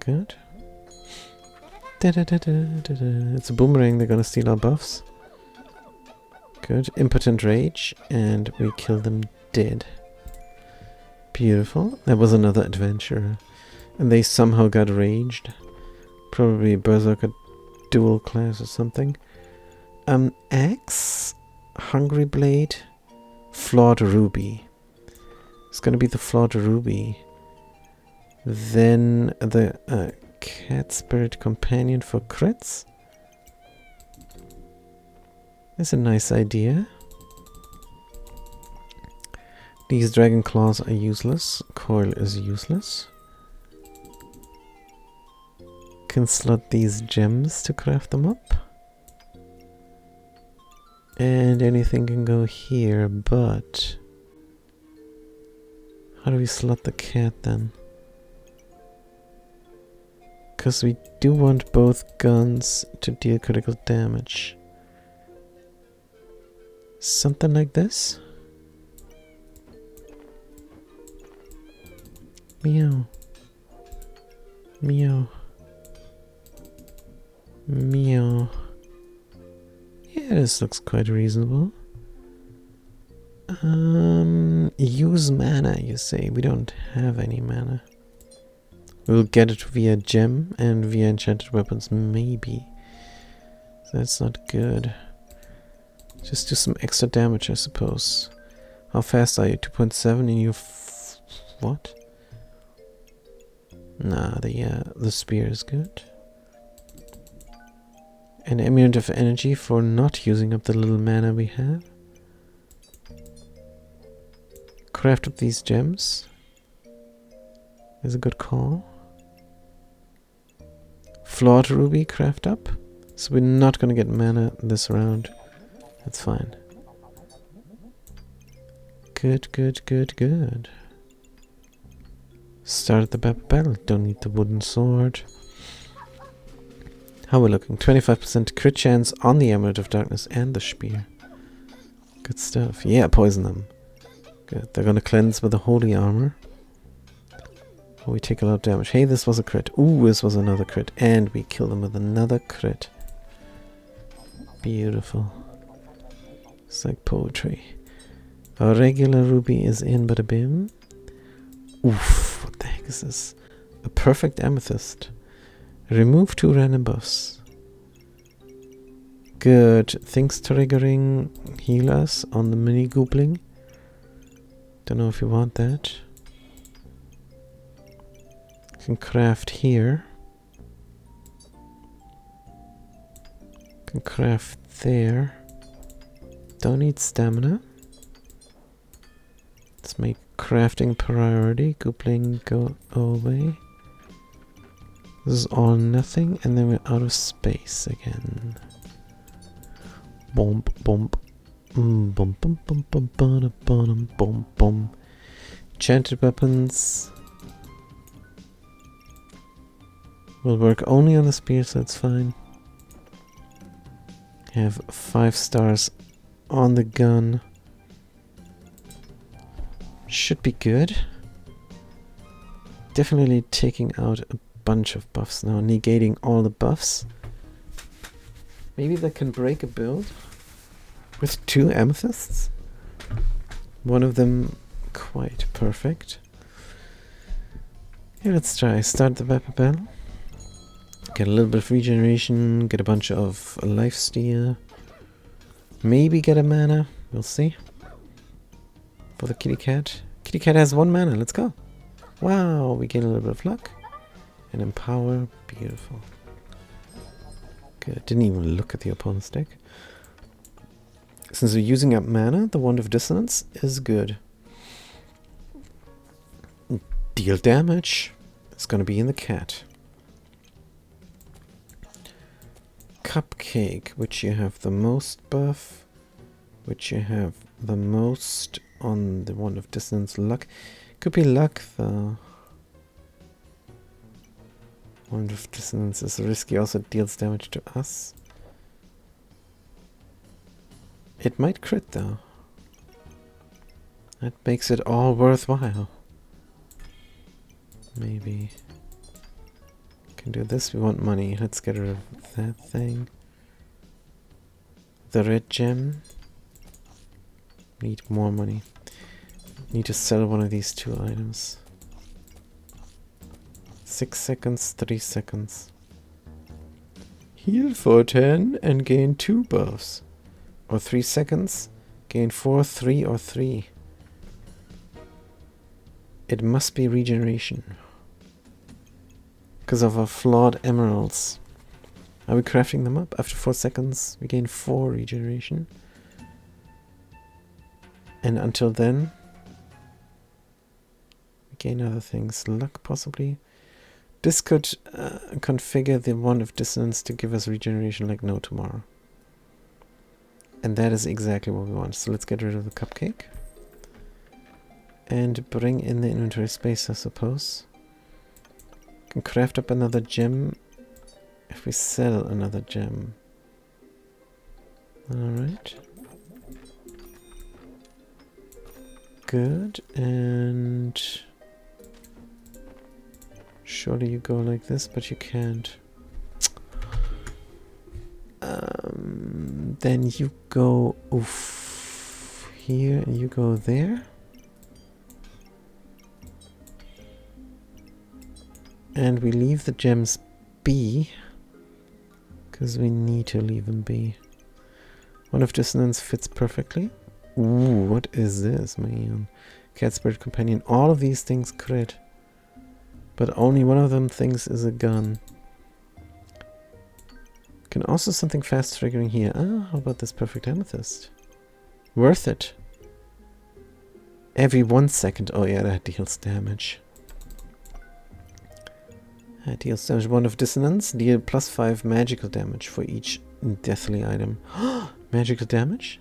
Good. It's a boomerang, they're gonna steal our buffs. Good. Impotent rage, and we kill them dead. Beautiful. That was another adventurer. And they somehow got raged. Probably Berserker dual class or something. Axe, Hungry Blade, Flawed Ruby. It's gonna be the Flawed Ruby. Then the Cat Spirit Companion for crits. That's a nice idea. These Dragon Claws are useless. Coil is useless. Can slot these gems to craft them up. And anything can go here, but how do we slot the cat then? Because we do want both guns to deal critical damage. Something like this? Meow. Meow. Meow. Yeah, this looks quite reasonable. Use mana, you say. We don't have any mana. We'll get it via gem and via enchanted weapons, maybe. So that's not good. Just do some extra damage, I suppose. How fast are you? 2.7 and you what? Nah, the spear is good. An amulet of energy for not using up the little mana we have. Craft up these gems. Is a good call. Flawed Ruby, craft up. So we're not gonna get mana this round. That's fine. Good, good, good, good. Start the battle. Don't need the wooden sword. How we're looking? 25% crit chance on the Amulet of Darkness and the Spear. Good stuff. Yeah, poison them. Good. They're gonna cleanse with the Holy Armor. Oh, we take a lot of damage. Hey, this was a crit. Ooh, this was another crit. And we kill them with another crit. Beautiful. It's like poetry. Our regular ruby is in, bada bim. Oof, what the heck is this? A perfect amethyst. Remove 2 random buffs. Good. Things triggering heal us on the mini goobling. Don't know if you want that. Can craft here. Can craft there. Don't need stamina. Let's make crafting priority. Goopling go away. This is all nothing, and then we're out of space again. Bump, bump. Bump, bump, bump, bump, bump, bump, bump, bump. Enchanted weapons will work only on the spear, so it's fine. Have 5 stars on the gun. Should be good. Definitely taking out a bunch of buffs now, negating all the buffs. Maybe they can break a build with 2 amethysts. One of them quite perfect. Yeah, let's try. Start the battle. Get a little bit of regeneration, get a bunch of lifesteal. Maybe get a mana. We'll see. For the kitty cat. Kitty cat has 1 mana. Let's go. Wow, we gain a little bit of luck. And empower. Beautiful. Good. Didn't even look at the opponent's deck. Since we're using up mana, the Wand of Dissonance is good. Deal damage. It's gonna be in the cat. Cupcake, which you have the most buff, which you have the most on the Wand of Dissonance. Luck. Could be luck though. Wand of Dissonance is risky, also deals damage to us. It might crit though. That makes it all worthwhile. Maybe. Can do this, we want money. Let's get rid of that thing. The red gem. Need more money. Need to sell one of these 2 items. 6 seconds, 3 seconds. Heal for 10 and gain 2 buffs. Or 3 seconds, gain 4, 3, or 3. It must be regeneration. Because of our flawed emeralds. Are we crafting them up? After 4 seconds, we gain 4 regeneration. And until then, we gain other things. Luck, possibly. This could configure the Wand of Dissonance to give us regeneration like no tomorrow. And that is exactly what we want. So let's get rid of the cupcake. And bring in the inventory space, I suppose. Can craft up another gem if we sell another gem. Alright. Good. And surely you go like this, but you can't. Then you go here and you go there. And we leave the gems be, because we need to leave them be. Wand of Dissonance fits perfectly. Ooh, what is this, man? Cat Spirit Companion. All of these things crit. But only one of them thinks is a gun. Can also something fast triggering here. Ah, how about this Perfect Amethyst? Worth it. Every 1 second. Oh yeah, that deals damage. That deals damage. Wand of Dissonance. Deal +5 magical damage for each deathly item. Magical damage?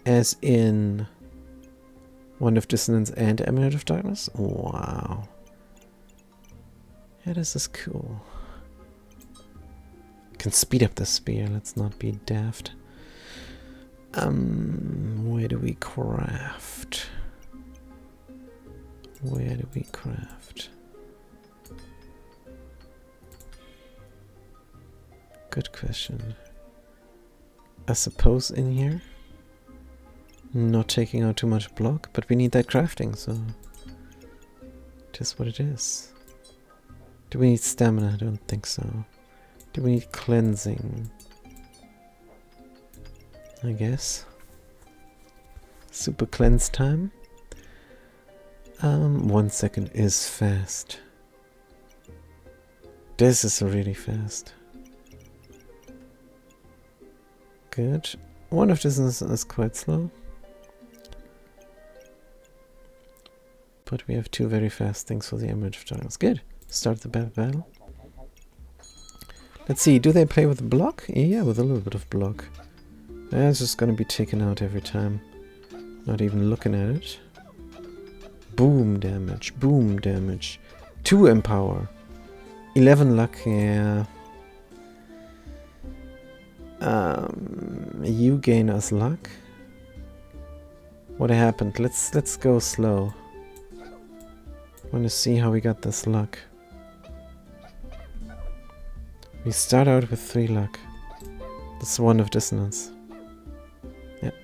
As in Wand of Dissonance and Amulet of Darkness? Wow. Yeah, this is cool. Can speed up the spear, let's not be daft. Where do we craft? Where do we craft? Good question. I suppose in here? Not taking out too much block, but we need that crafting, so it is what it is. Do we need stamina? I don't think so. Do we need cleansing? I guess. Super cleanse time. 1 second is fast. This is really fast. Good. One of this is quite slow. But we have 2 very fast things for the Amulet of Darkness. Good. Start the battle. Let's see, do they play with block? Yeah, with a little bit of block. That's just gonna be taken out every time. Not even looking at it. Boom damage, boom damage. 2 empower. 11 luck, yeah. You gain us luck. What happened? Let's go slow. Want to see how we got this luck. We start out with 3 luck. That's Wand of Dissonance. Yep.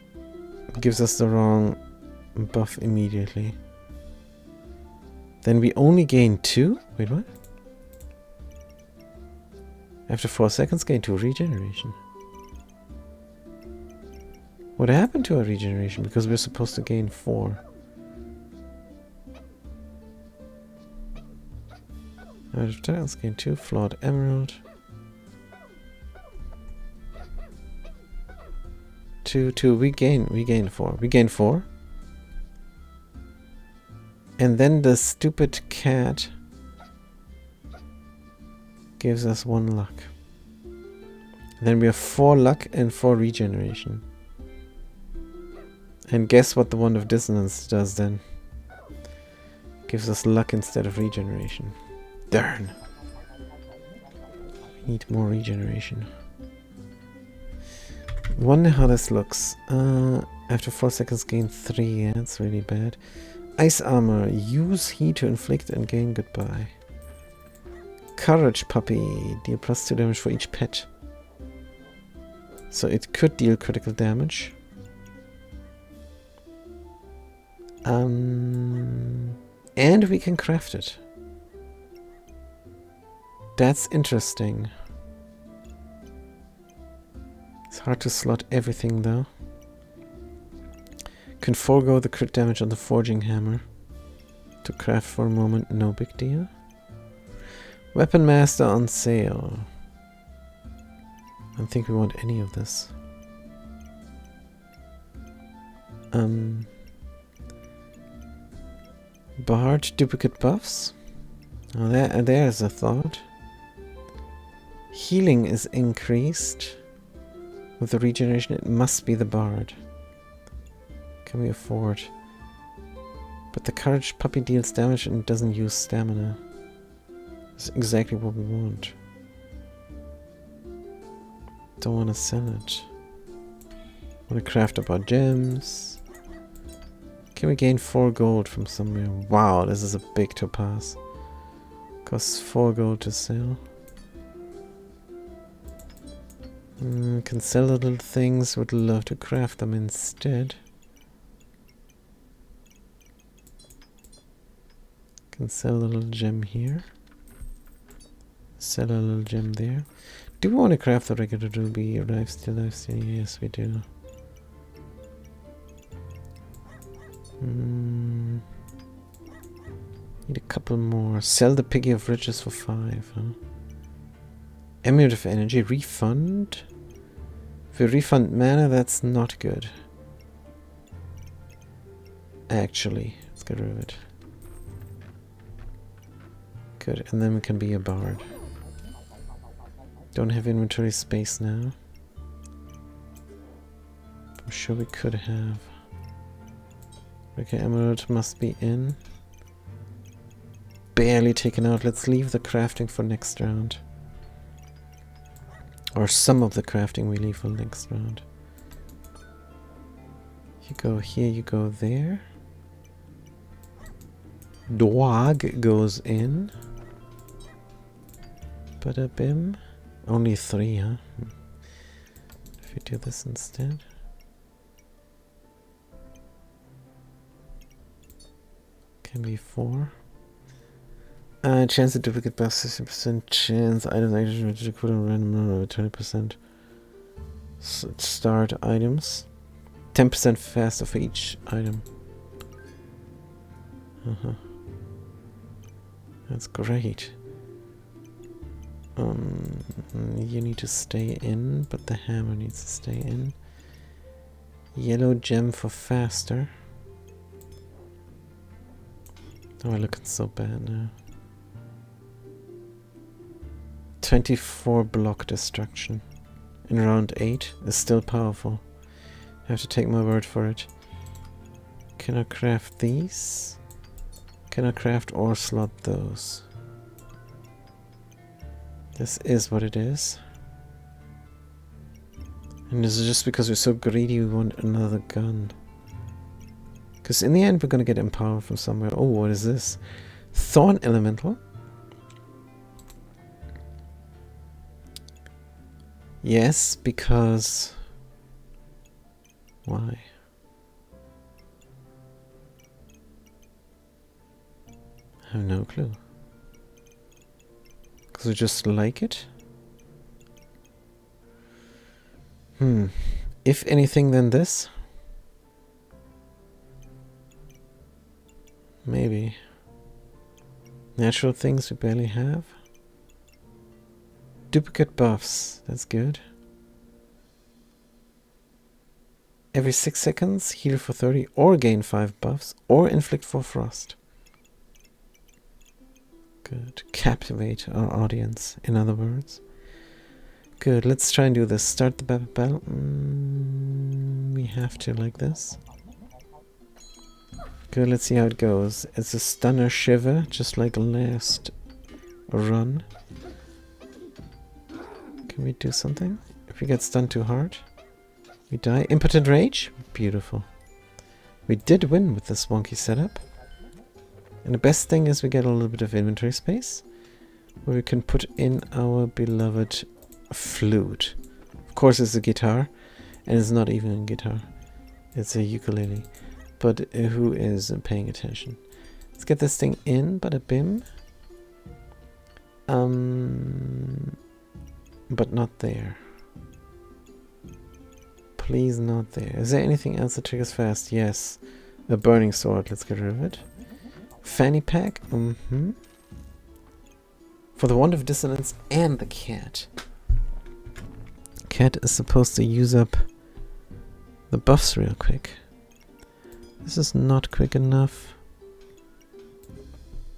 Gives us the wrong buff immediately. Then we only gain 2? Wait, what? After 4 seconds, gain 2 regeneration. What happened to our regeneration? Because we're supposed to gain 4. Out of tiles, gain 2. Flawed emerald. 2, 2. We gain 4. We gain 4. And then the stupid cat gives us 1 luck. Then we have 4 luck and 4 regeneration. And guess what the Wand of Dissonance does then? Gives us luck instead of regeneration. Darn. We need more regeneration. Wonder how this looks. After 4 seconds gain 3. Yeah, that's really bad. Ice armor. Use heat to inflict and gain goodbye. Courage puppy. Deal +2 damage for each pet. So it could deal critical damage. And we can craft it. That's interesting. It's hard to slot everything though. Can forego the crit damage on the forging hammer. To craft for a moment, no big deal. Weapon Master on sale. I don't think we want any of this. Bard duplicate buffs. Oh, there's a thought. Healing is increased. With the regeneration, it must be the Bard. Can we afford? But the Courage puppy deals damage and doesn't use stamina. That's exactly what we want. Don't want to sell it. Want to craft up our gems. Can we gain 4 gold from somewhere? Wow, this is a big topaz. Costs 4 gold to sell. Can sell the little things. Would love to craft them instead. Can sell a little gem here. Sell a little gem there. Do we want to craft the regular ruby? Lifesteal? Yes, we do. Need a couple more. Sell the Piggy of Riches for 5, huh? Amulet of Energy. Refund. If we refund mana, that's not good. Actually, let's get rid of it. Good, and then we can be a bard. Don't have inventory space now. I'm sure we could have. Okay, emerald must be in. Barely taken out. Let's leave the crafting for next round. Or some of the crafting we leave for next round. You go here, you go there. Dog goes in. Bada bim. Only 3, huh? If we do this instead. Can be 4. Chance to duplicate buff, 60% chance. Items actually put on random number, 20%. Start items. 10% faster for each item. That's great. You need to stay in, but the hammer needs to stay in. Yellow gem for faster. Oh, I'm looking so bad now. 24 block destruction in round 8 is still powerful. I have to take my word for it. Can I craft these? Can I craft or slot those? This is what it is. And this is just because we're so greedy we want another gun. Because in the end we're gonna get empowered from somewhere. Oh, what is this? Thorn Elemental? Yes, because... Why? I have no clue. Because I just like it? If anything, then this? Maybe. Natural things we barely have. Duplicate buffs. That's good. Every 6 seconds, heal for 30 or gain 5 buffs or inflict 4 frost. Good. Captivate our audience, in other words. Good. Let's try and do this. Start the battle. We have to like this. Good. Let's see how it goes. It's a stunner shiver, just like last run. Can we do something? If we get stunned too hard, we die. Impotent rage? Beautiful. We did win with this wonky setup. And the best thing is we get a little bit of inventory space where we can put in our beloved flute. Of course it's a guitar, and it's not even a guitar. It's a ukulele. But who is paying attention? Let's get this thing in, bada bim. But not there. Please not there. Is there anything else that triggers fast? Yes. A burning sword. Let's get rid of it. Fanny pack. For the wand of dissonance and the cat. Cat is supposed to use up the buffs real quick. This is not quick enough.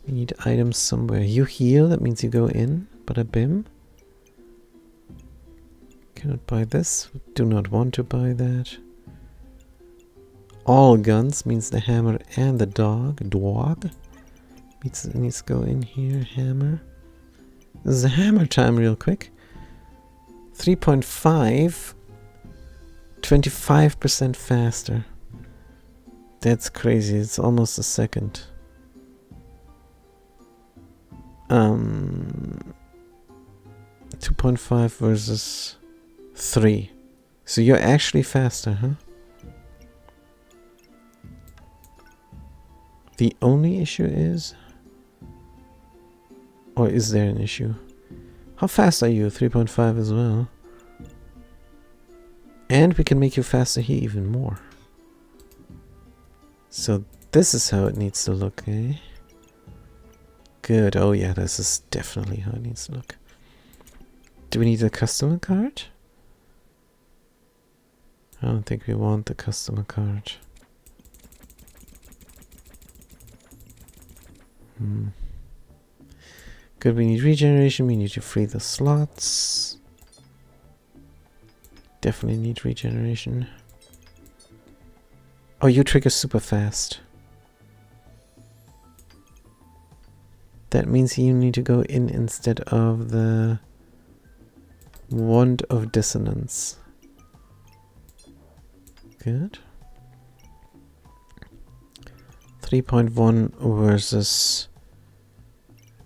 We need items somewhere. You heal. That means you go in. Bada bim. Cannot buy this. Do not want to buy that. All guns means the hammer and the dog. Needs to go in here. Hammer. This is a hammer time real quick. 3.5. 25% faster. That's crazy. It's almost a second. 2.5 versus 3. So you're actually faster, huh? The only issue is... Or is there an issue? How fast are you? 3.5 as well. And we can make you faster here even more. So this is how it needs to look, eh? Good. Oh yeah, this is definitely how it needs to look. Do we need a customer card? I don't think we want the customer card. Good, we need regeneration. We need to free the slots. Definitely need regeneration. Oh, you trigger super fast. That means you need to go in instead of the wand of dissonance. Good. 3.1 versus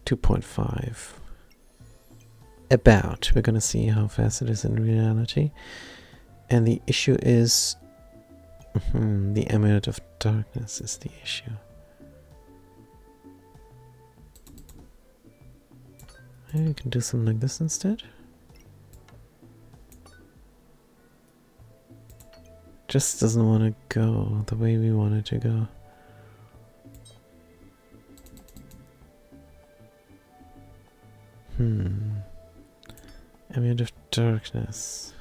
2.5. About. We're gonna see how fast it is in reality. And the issue is... the Amulet of Darkness is the issue. Maybe we can do something like this instead. Just doesn't want to go the way we want it to go. Amulet of Darkness.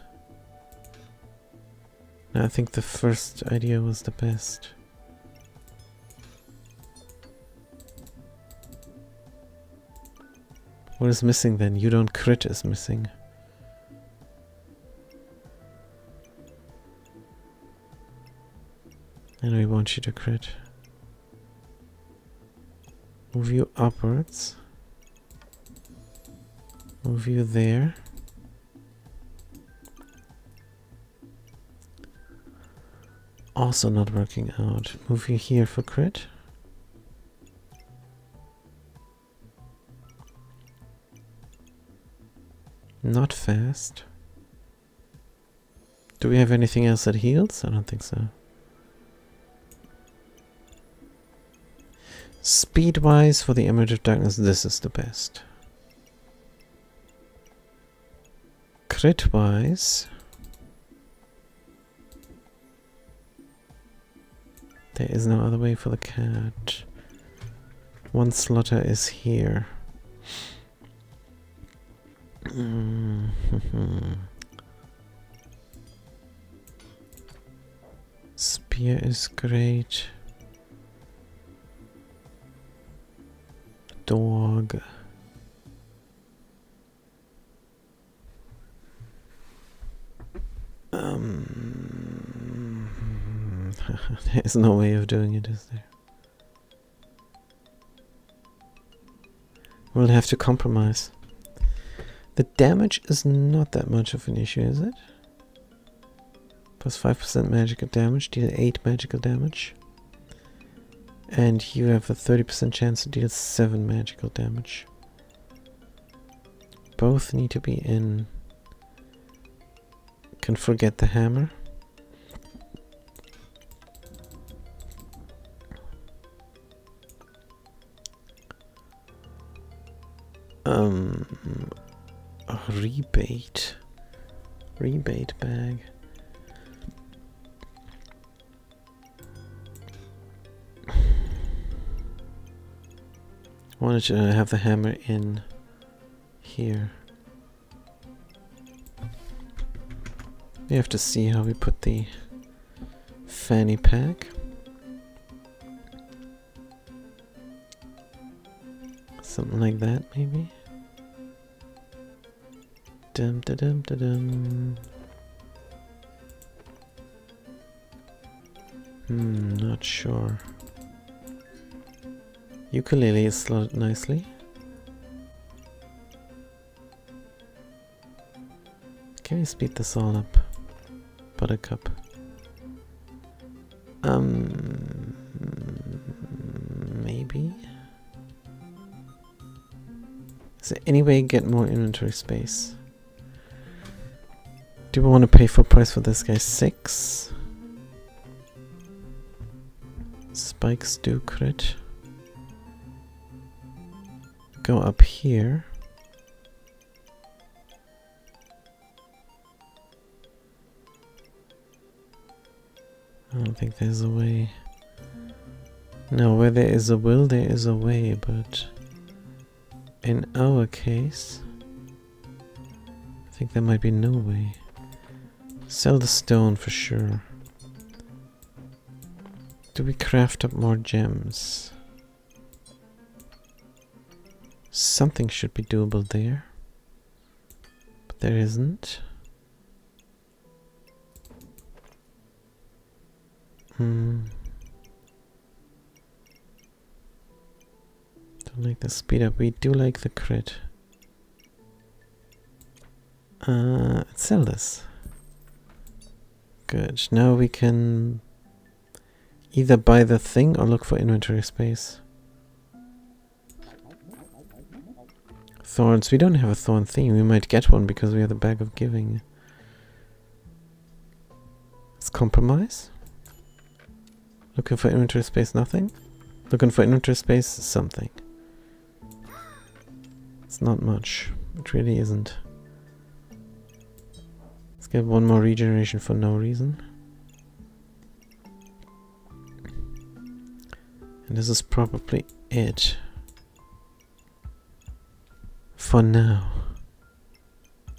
No, I think the first idea was the best. What is missing then? You don't crit is missing. And we want you to crit. Move you upwards. Move you there. Also not working out. Move you here for crit. Not fast. Do we have anything else that heals? I don't think so. Speed-wise, for the Emerald of Darkness, this is the best. Crit-wise, there is no other way for the cat. One slaughter is here. Spear is great. Dog. There's no way of doing it, is there? We'll have to compromise. The damage is not that much of an issue, is it? Plus 5% magical damage, deal 8 magical damage. And you have a 30% chance to deal 7 magical damage. Both need to be in. Can forget the hammer. A rebate bag. Wanted to have the hammer in here. We have to see how we put the fanny pack. Something like that, maybe. Dum da dum da dum. Not sure. Ukulele is slotted nicely. Can we speed this all up? Buttercup. Maybe. Is there any way to get more inventory space? Do we want to pay full price for this guy? 6. Spikes do crit. Go up here. I don't think there's a way. No, where there is a will, there is a way, but in our case, I think there might be no way. Sell the stone for sure. Do we craft up more gems? Something should be doable there, but there isn't. Don't like the speed up. We do like the crit. Sell this. Good. Now we can either buy the thing or look for inventory space. Thorns. We don't have a thorn theme. We might get one because we have the bag of giving. Let's compromise. Looking for inventory space, nothing. Looking for inventory space, something. It's not much. It really isn't. Let's get one more regeneration for no reason. And this is probably it. For now.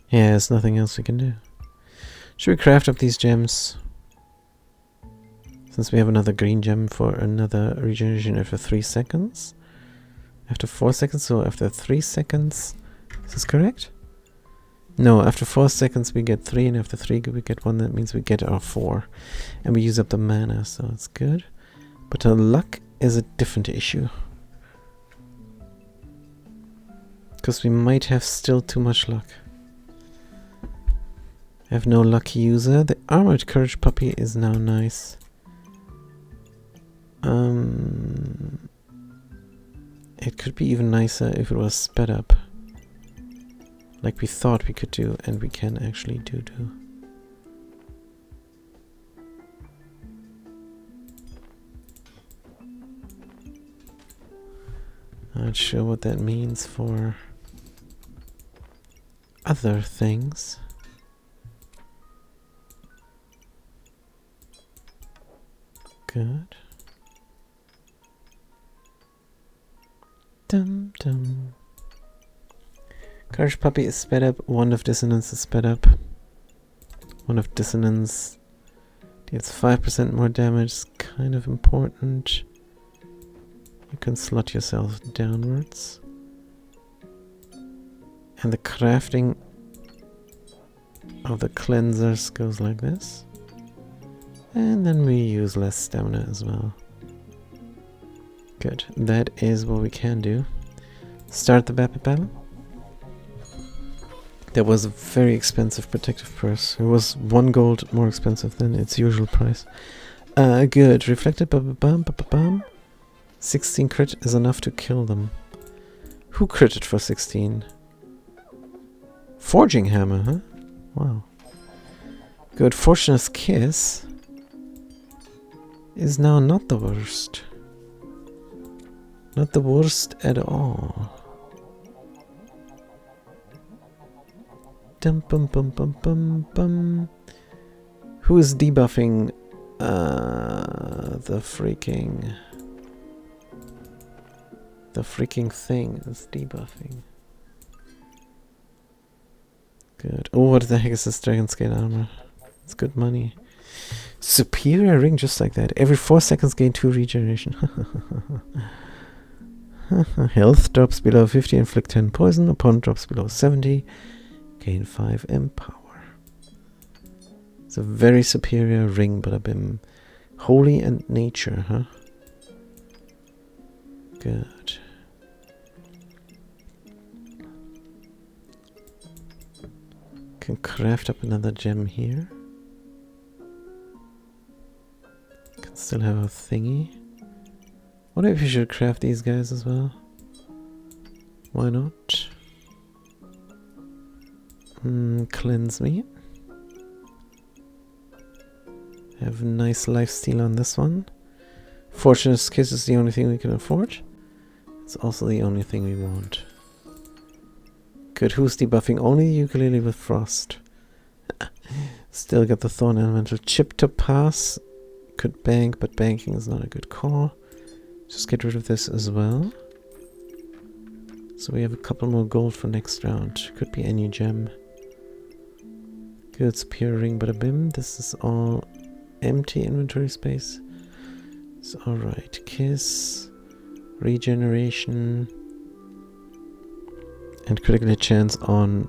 Yeah, there's nothing else we can do. Should we craft up these gems? Since we have another green gem for another regeneration after 3 seconds. After 4 seconds, so after 3 seconds. Is this correct? No, after 4 seconds we get 3, and after 3 we get 1. That means we get our 4. And we use up the mana, so it's good. But the luck is a different issue. Because we might have still too much luck. I have no lucky user. The Armored Courage Puppy is now nice. It could be even nicer if it was sped up. Like we thought we could do, and we can actually do. Not sure what that means for other things. Good. Dum dum. Courage Puppy is sped up. Wand of Dissonance is sped up. Wand of Dissonance deals 5% more damage. It's kind of important. You can slot yourself downwards. And the crafting of the cleansers goes like this. And then we use less stamina as well. Good. That is what we can do. Start the battle. There was a very expensive protective purse. It was 1 gold more expensive than its usual price. Good. Reflected. 16 crit is enough to kill them. Who critted for 16? Forging Hammer, huh? Wow. Good. Fortunate's Kiss is now not the worst. Not the worst at all. Dum bum bum bum bum bum. Who is debuffing the freaking thing is debuffing. Good. Oh, what the heck is this Dragon Scale armor? It's good money. Superior ring just like that. Every 4 seconds gain 2 regeneration. Health drops below 50, inflict 10 poison. Opponent drops below 70, gain 5 empower. It's a very superior ring, bada bim. Holy and nature, huh? Good. Can craft up another gem here. Can still have a thingy. Wonder if you should craft these guys as well. Why not? Cleanse me. Have nice lifesteal on this one. Fortunate's Kiss is the only thing we can afford. It's also the only thing we want. Good. Who's debuffing? Only the ukulele with frost. Still got the Thorn Elemental. Chip to pass. Could bank, but banking is not a good call. Just get rid of this as well. So we have a couple more gold for next round. Could be any gem. Good. Superior ring, bada bim. This is all empty inventory space. It's alright. Kiss. Regeneration. And critical hit chance on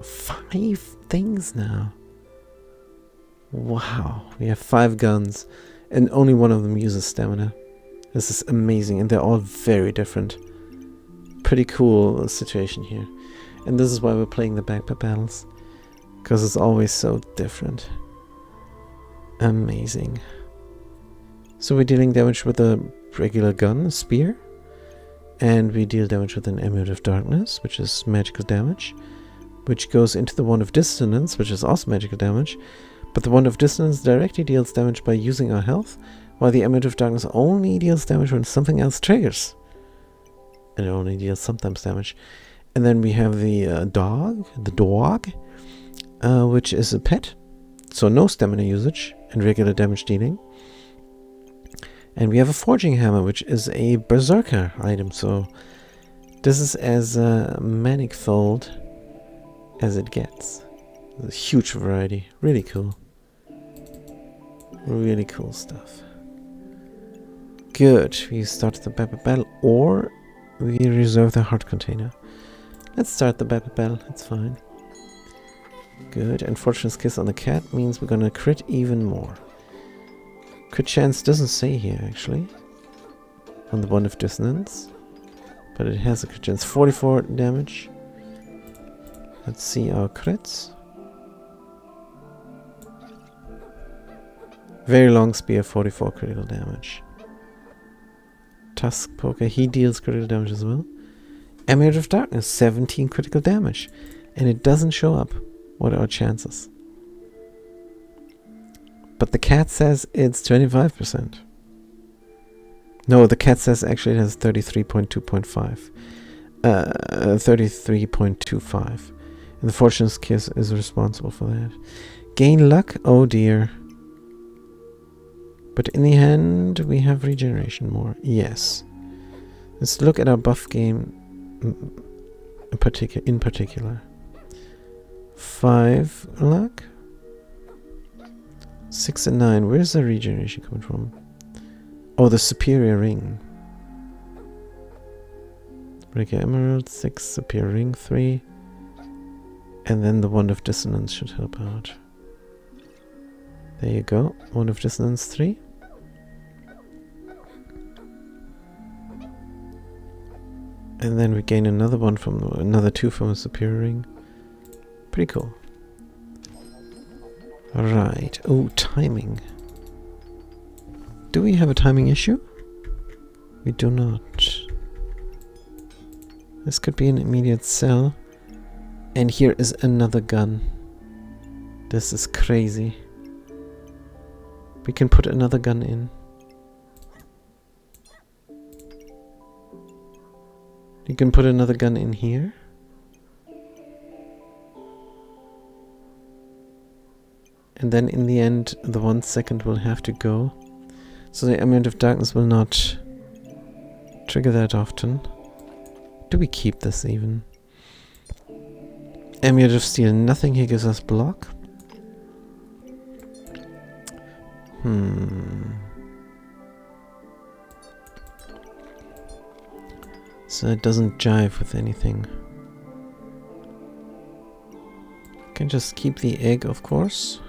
5 things now. Wow. We have 5 guns. And only one of them uses stamina. This is amazing. And they're all very different. Pretty cool situation here. And this is why we're playing the backpack battles. Because it's always so different. Amazing. So we're dealing damage with a regular gun, a spear. And we deal damage with an Amulet of Darkness, which is magical damage. Which goes into the Wand of Dissonance, which is also magical damage. But the Wand of Dissonance directly deals damage by using our health. While the Amulet of Darkness only deals damage when something else triggers. And it only deals sometimes damage. And then we have the dog, which is a pet. So no stamina usage and regular damage dealing. And we have a Forging Hammer, which is a Berserker item. So this is as manifold as it gets. A huge variety. Really cool. Really cool stuff. Good. We start the battle, or we reserve the heart container. Let's start the battle. It's fine. Good. And Fortunate's Kiss on the cat means we're gonna crit even more. Crit chance doesn't say here, actually. On the Wand of Dissonance. But it has a crit chance. 44 damage. Let's see our crits. Very long spear, 44 critical damage. Tusk Poker, he deals critical damage as well. Amulet of Darkness, 17 critical damage. And it doesn't show up. What are our chances? But the cat says it's 25%. No, the cat says actually it has 33.2.5. 33.25. And the Fortune's Kiss is responsible for that. Gain luck? Oh dear. But in the end, we have regeneration more. Yes. Let's look at our buff game in particular. 5 luck. 6 and 9. Where's the regeneration coming from? Oh, the superior ring. Breaker Emerald 6, superior ring 3. And then the Wand of Dissonance should help out. There you go. Wand of Dissonance 3. And then we gain another one from another 2 from a superior ring. Pretty cool. Alright. Oh, timing. Do we have a timing issue? We do not. This could be an immediate sell. And here is another gun. This is crazy. We can put another gun in. You can put another gun in here. And then in the end, the 1 second will have to go. So the Amulet of Darkness will not trigger that often. Do we keep this even? Amulet of Steel, nothing here gives us block. So it doesn't jive with anything. Can just keep the egg, of course.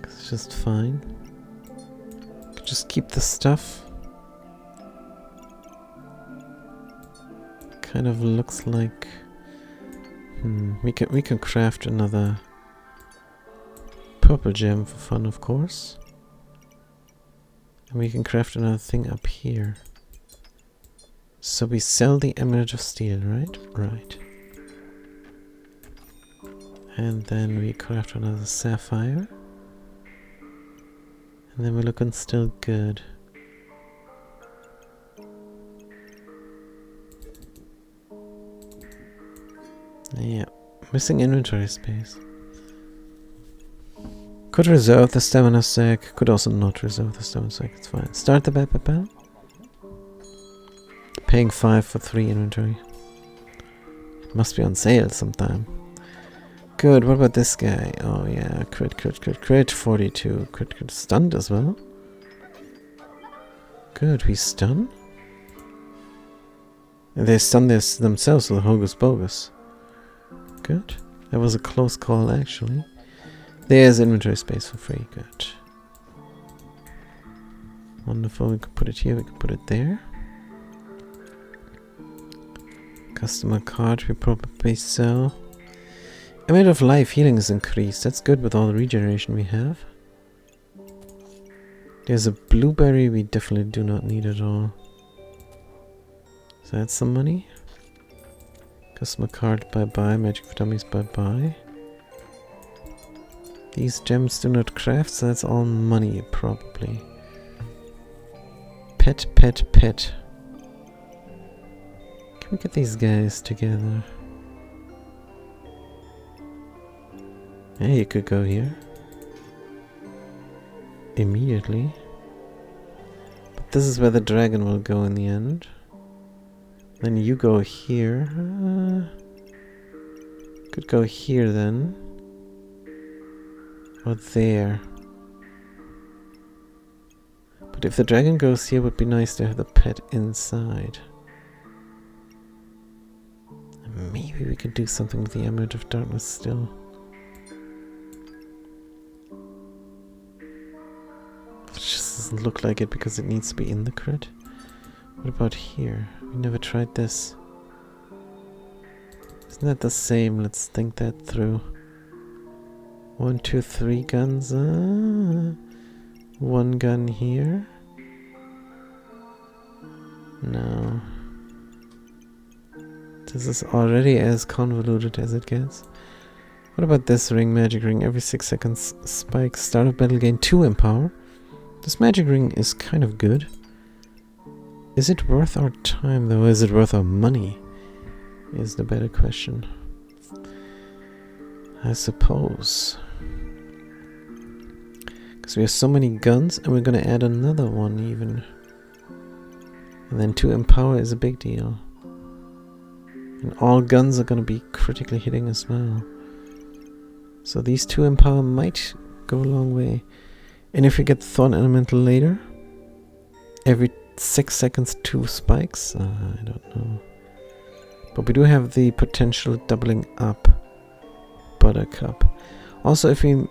It's just fine. Can just keep the stuff. Kind of looks like we can craft another purple gem for fun, of course. And we can craft another thing up here. So we sell the Amulet of Steel, right? Right. And then we craft another sapphire. And then we're looking still good. Yeah, missing inventory space. Could reserve the stamina sack, could also not reserve the stamina sack, it's fine. Start the battle. Paying 5 for 3 inventory. It must be on sale sometime. Good, what about this guy? Oh yeah, crit, 42. Crit, stunned as well. Good, we stun? And they stun themselves with the Hocus Pocus. Good. That was a close call, actually. There's inventory space for free. Good. Wonderful. We could put it here. We could put it there. Customer card we probably sell. Amulet of Life healing is increased. That's good with all the regeneration we have. There's a blueberry we definitely do not need at all. So that's some money. Customer card, bye-bye. Magic for Dummies, bye-bye. These gems do not craft, so that's all money, probably. Pet. Can we get these guys together? Yeah, you could go here. Immediately. But this is where the dragon will go in the end. Then you go here. Could go here then. Or there. But if the dragon goes here, it would be nice to have the pet inside. And maybe we could do something with the Amulet of Darkness still. It just doesn't look like it because it needs to be in the crit. What about here? We never tried this. Isn't that the same? Let's think that through. 1, 2, 3 guns. 1 gun here. No. This is already as convoluted as it gets. What about this ring? Magic ring. Every 6 seconds spike. Start of battle gain 2 empower. This magic ring is kind of good. Is it worth our time though? Is it worth our money? Is the better question. I suppose. Because we have so many guns and we're gonna add another one even. And then 2 empower is a big deal. And all guns are gonna be critically hitting as well. So these 2 empower might go a long way. And if we get Thorn Elemental later, every 6 seconds 2 spikes? I don't know. But we do have the potential doubling up Buttercup. Also, if we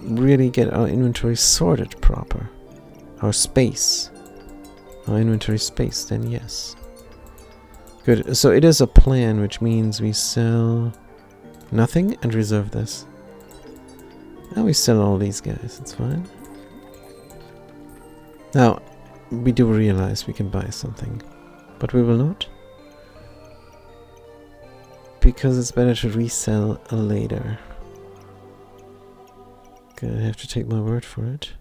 really get our inventory sorted proper, our inventory space, then yes. Good, so it is a plan, which means we sell nothing and reserve this. Now we sell all these guys, it's fine. Now, we do realize we can buy something, but we will not. Because it's better to resell later. Good, I have to take my word for it.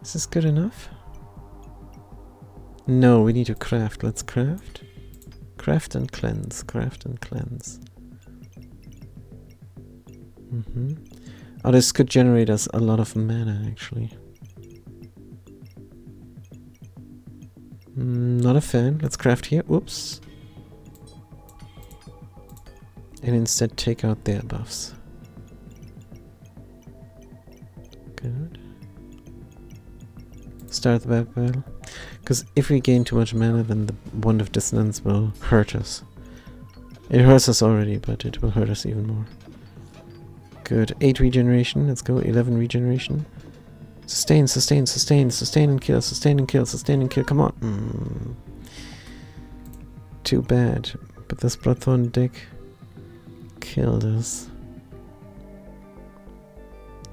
Is this good enough? No, we need to craft. Let's craft. Craft and cleanse. Craft and cleanse. Oh, this could generate us a lot of mana, actually. Not a fan. Let's craft here. Oops. And instead take out their buffs. Good. Start the battle. Because if we gain too much mana, then the Wand of Dissonance will hurt us. It hurts us already, but it will hurt us even more. Good. 8 regeneration. Let's go. 11 regeneration. Sustain, sustain, sustain, sustain and kill, sustain and kill, sustain and kill. Come on. Too bad. But this Bloodthorn deck killed us.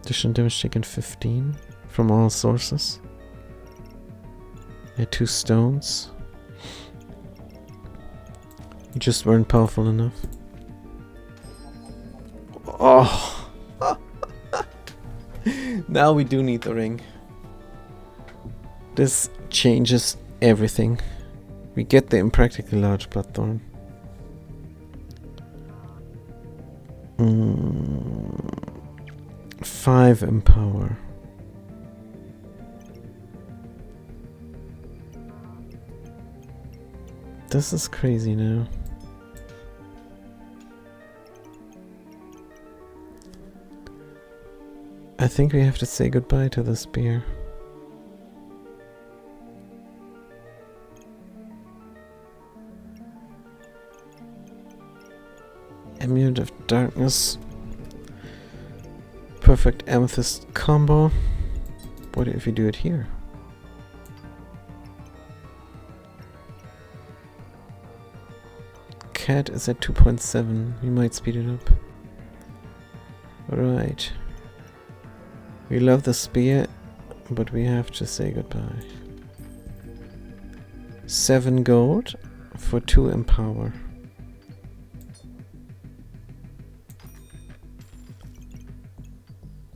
Additional damage taken 15 from all sources. I had 2 stones. You just weren't powerful enough. Oh! Now we do need the ring. This changes everything. We get the impractically large Bloodthorn. 5 empower. This is crazy now. I think we have to say goodbye to the spear. Amulet of Darkness. Perfect Amethyst combo. What if we do it here? Cat is at 2.7. We might speed it up. Right. We love the spear, but we have to say goodbye. 7 gold for 2 empower.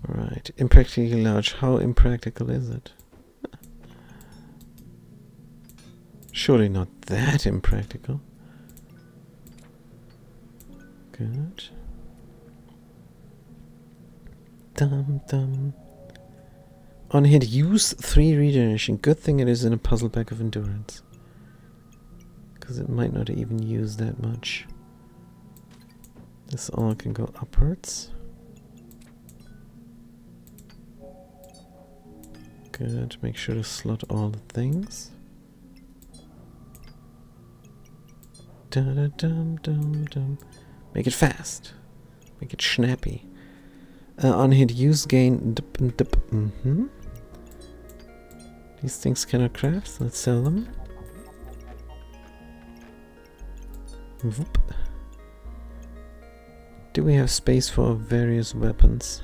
Right, impractically large. How impractical is it? Surely not that impractical. Good. Dum dum. On hit, use 3 regeneration. Good thing it is in a puzzle pack of endurance. Because it might not even use that much. This all can go upwards. Good. Make sure to slot all the things. Da da dum dum dum. Make it fast. Make it snappy. On hit, use gain. Dip, dip. These things cannot craft. Let's sell them. Whoop. Do we have space for various weapons?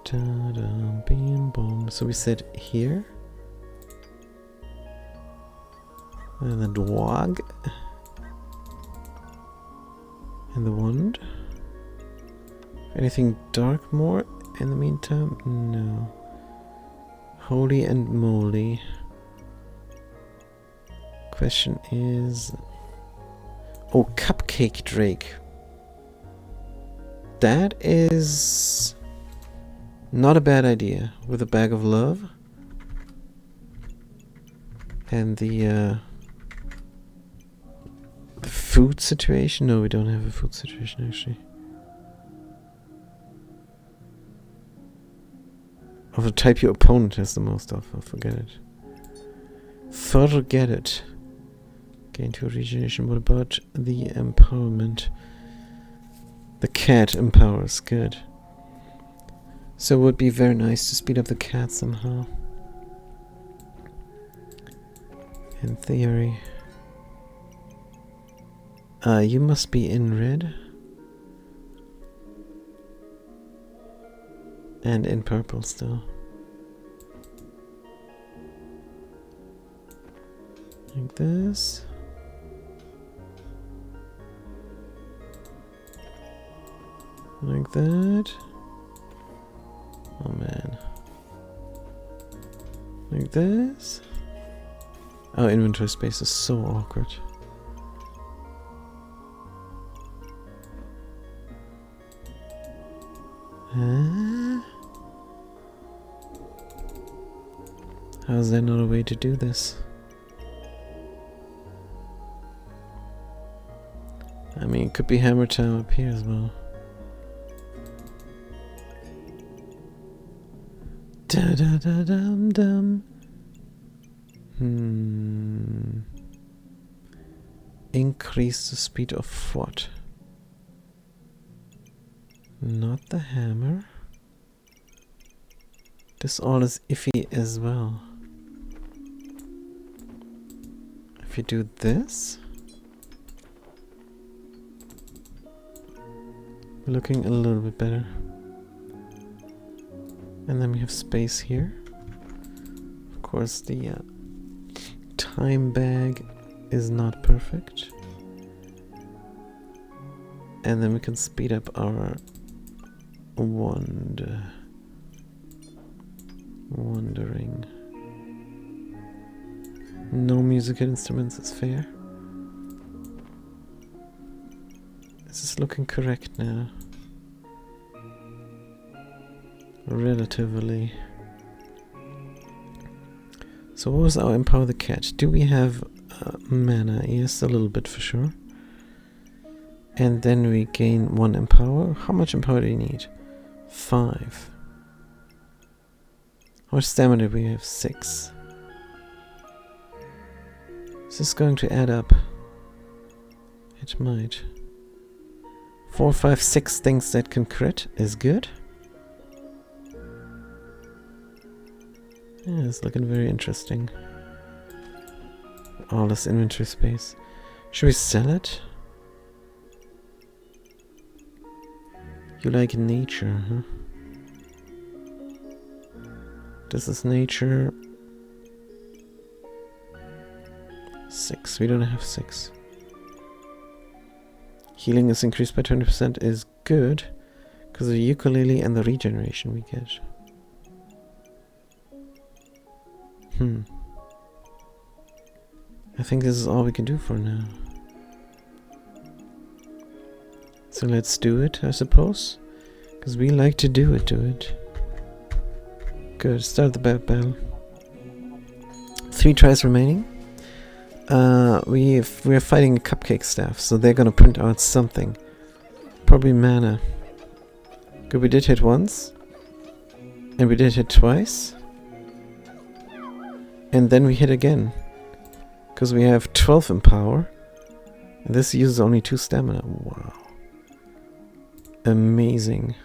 Ta-da, beam bomb. So we said here. And the dog. And the wand. Anything dark more in the meantime? No. Holy and moly. Question is... Oh, Cupcake Drake. That is... not a bad idea. With a bag of love. And the food situation? No, we don't have a food situation actually. Of the type your opponent has the most of. Oh, forget it. Forget it. Gain 2 regeneration. What about the empowerment? The cat empowers. Good. So it would be very nice to speed up the cat somehow. In theory. You must be in red. And in purple still. Like this. Like that. Oh man. Like this. Oh, inventory space is so awkward. How's there not a way to do this? I mean, it could be hammer time up here as well. Da da da dum dum. Increase the speed of what? Not the hammer. This all is iffy as well. If you do this, we're looking a little bit better. And then we have space here. Of course, the time bag is not perfect. And then we can speed up our wandering. No musical instruments is fair. Is this looking correct now? Relatively. So what was our empower the cat? Do we have mana? Yes, a little bit for sure. And then we gain 1 empower. How much empower do we need? 5. How much stamina do we have? 6. Is this going to add up? It might. 4, 5, 6 things that can crit is good. Yeah, it's looking very interesting. All this inventory space. Should we sell it? You like nature, huh? This is nature. 6. We don't have 6. Healing is increased by 20% is good because of the ukulele and the regeneration we get. I think this is all we can do for now. So let's do it, I suppose. Because we like to do it. Good, start the battle. 3 tries remaining. We're fighting a cupcake staff, so they're gonna print out something. Probably mana. Good, we did hit once. And we did hit twice. And then we hit again. Because we have 12 in power. And this uses only 2 stamina. Wow. Amazing.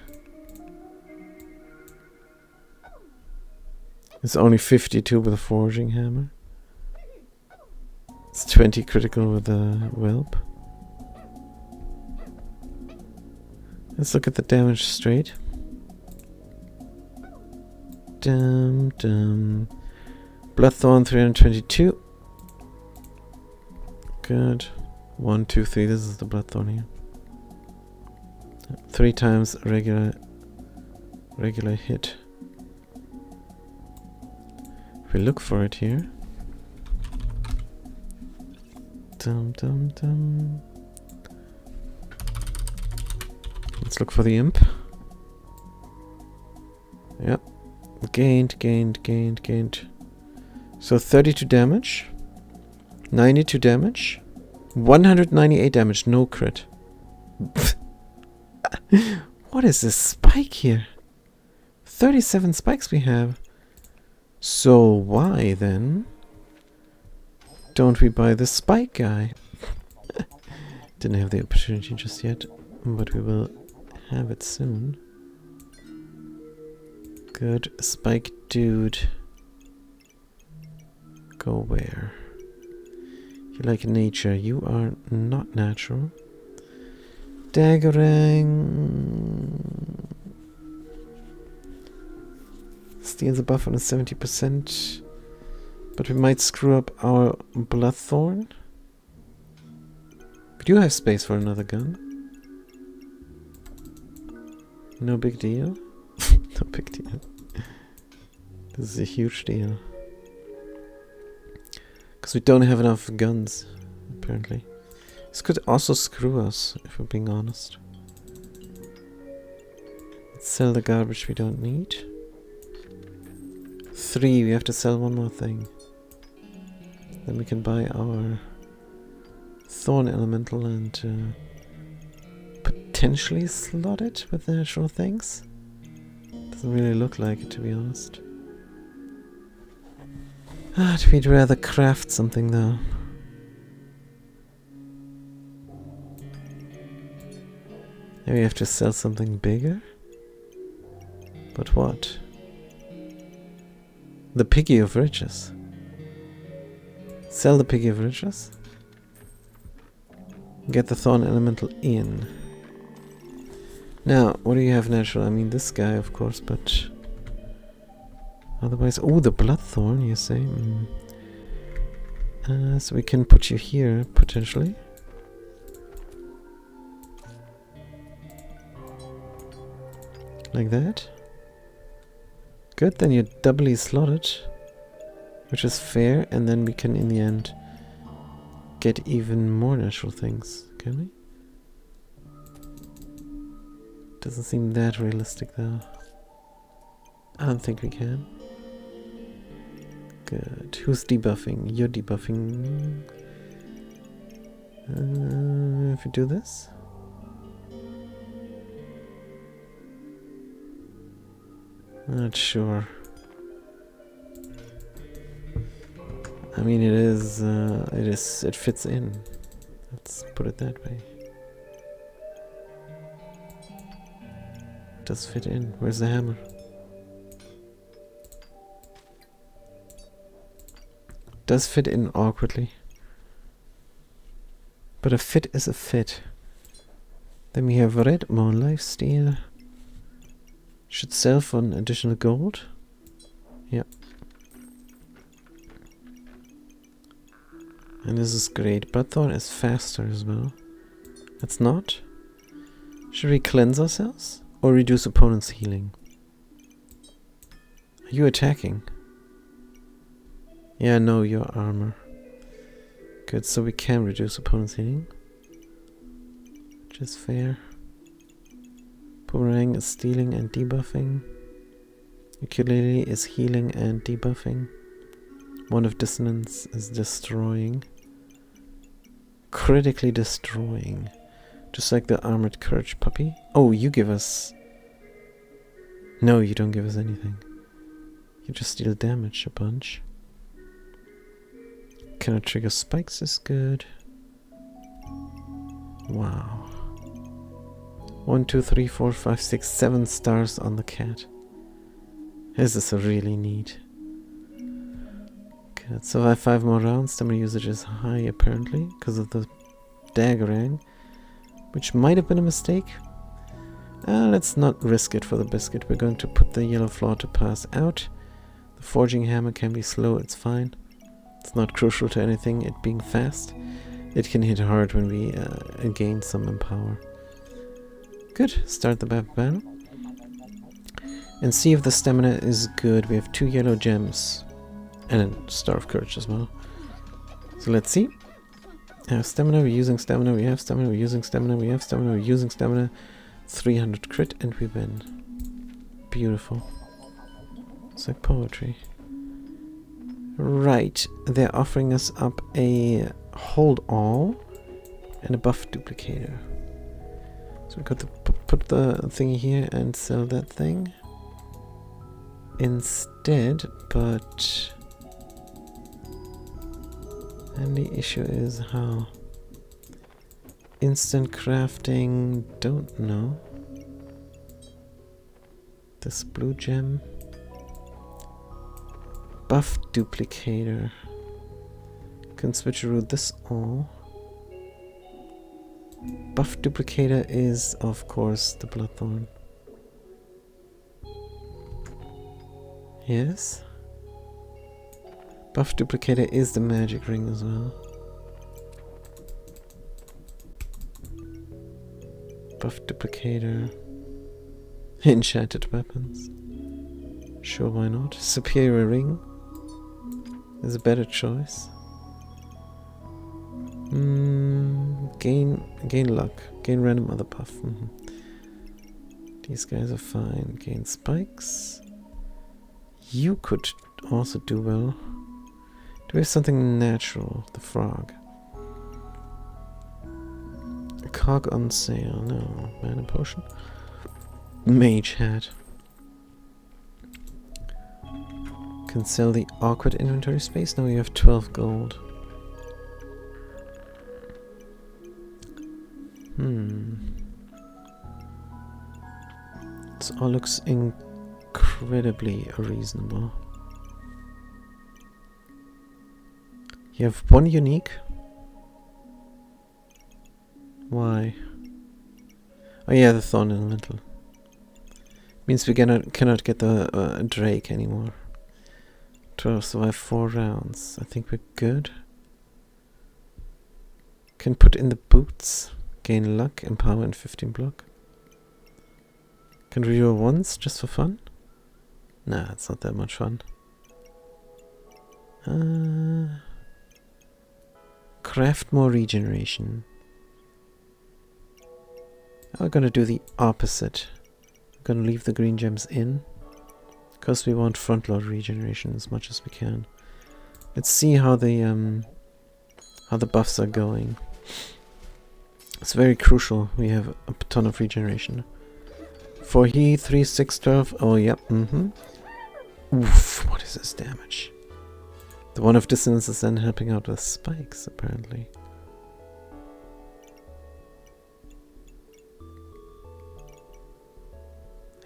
It's only 52 with a forging hammer. It's 20 critical with a whelp. Let's look at the damage straight. Bloodthorn 322. Good. 1, 2, 3. This is the Bloodthorn here. 3 times regular hit. If we look for it here. Dum dum dum. Let's look for the imp. Yep. Gained. So 32 damage. 92 damage. 198 damage, no crit. What is this spike here? 37 spikes we have. So why then don't we buy the spike guy? Didn't have the opportunity just yet, but we will have it soon. Good. Spike dude. Go where? You like nature. You are not natural. Daggerang. Steals a buff on a 70%. But we might screw up our Bloodthorn. We do have space for another gun. No big deal. No big deal. This is a huge deal. Because we don't have enough guns, apparently. This could also screw us, if we're being honest. Let's sell the garbage we don't need. 3, we have to sell one more thing. Then we can buy our Thorn Elemental and potentially slot it with the natural things. Doesn't really look like it, to be honest. We'd rather craft something though. Maybe we have to sell something bigger? But what? The Piggy of Riches. Sell the Piggy of Riches. Get the Thorn Elemental in. Now, what do you have natural? I mean, this guy, of course, but otherwise... Oh, the Bloodthorn, you say? So we can put you here, potentially. Like that. Good, then you're doubly slotted. Which is fair, and then we can, in the end, get even more natural things. Can we? Doesn't seem that realistic, though. I don't think we can. Good. Who's debuffing? You're debuffing. If we do this? Not sure. I mean, it fits in. Let's put it that way. It does fit in. Where's the hammer? Does fit in awkwardly. But a fit is a fit. Then we have red, more lifesteal. Should sell for an additional gold. Yep. And this is great. Bloodthorn is faster as well. Let's not. Should we cleanse ourselves? Or reduce opponent's healing? Are you attacking? Yeah, no, your armor. Good, so we can reduce opponent's healing. Which is fair. Boomerang is stealing and debuffing. Ukulele is healing and debuffing. One of Dissonance is destroying. Critically destroying. Just like the Armored Courage puppy. Oh, you give us... No, you don't give us anything. You just deal damage a bunch. Cannot trigger spikes is good. Wow. 1, 2, 3, 4, 5, 6, 7 stars on the cat. This is really neat. Good. Survive 5 more rounds. Stamina usage is high apparently because of the Daggerang, which might have been a mistake. Let's not risk it for the biscuit. We're going to put the yellow floor to pass out. The forging hammer can be slow, it's fine. It's not crucial to anything, it being fast. It can hit hard when we gain some empower. Good. Start the battle. And see if the stamina is good. We have 2 yellow gems. And a Star of Courage as well. So let's see. We have stamina, we're using stamina, we have stamina, we're using stamina, we have stamina, we're using stamina. 300 crit and we win. Beautiful. It's like poetry. Right. They're offering us up a hold all and a buff duplicator. So we got to put the thingy here and sell that thing instead, but and the issue is how. Instant crafting, don't know. This blue gem. Buff duplicator. Can switcheroo this all. Buff duplicator is, of course, the Bloodthorn. Yes. Buff duplicator is the magic ring as well. Buff duplicator. Enchanted weapons. Sure, why not? Superior ring is a better choice. Gain luck. Gain random other buff. These guys are fine. Gain spikes. You could also do well. Do we have something natural? The frog. A cog on sale. No. Mana potion. Mage hat. Can sell the awkward inventory space. Now we have 12 gold. This all looks incredibly reasonable. You have 1 unique. Why? Oh yeah, the Thorn Elemental. Means we cannot get the Drake anymore. 12 survive 4 rounds. I think we're good. Can put in the boots. Gain luck, empower, and 15 block. Can reroll once just for fun? Nah, it's not that much fun. Craft more regeneration. We're gonna do the opposite. We're gonna leave the green gems in, because we want front load regeneration as much as we can. Let's see how the buffs are going. It's very crucial. We have a ton of regeneration. For he 3, 6, 12. Oh yep. Oof, what is this damage? The one of dissonance is then helping out with spikes, apparently.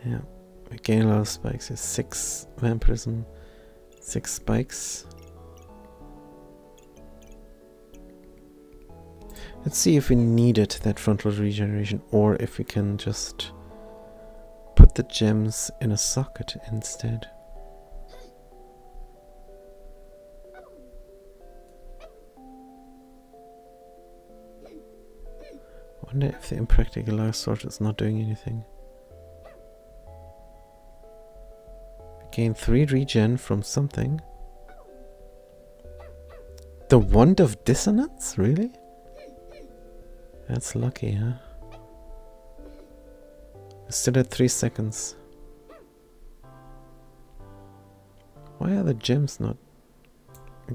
Yeah, we gain a lot of spikes. There's 6 vampirism, 6 spikes. Let's see if we needed that frontal regeneration or if we can just put the gems in a socket instead. Wonder if the impractical last sword is not doing anything. We gain 3 regen from something. The Wand of Dissonance? Really? That's lucky, huh? We're still at 3 seconds. Why are the gems not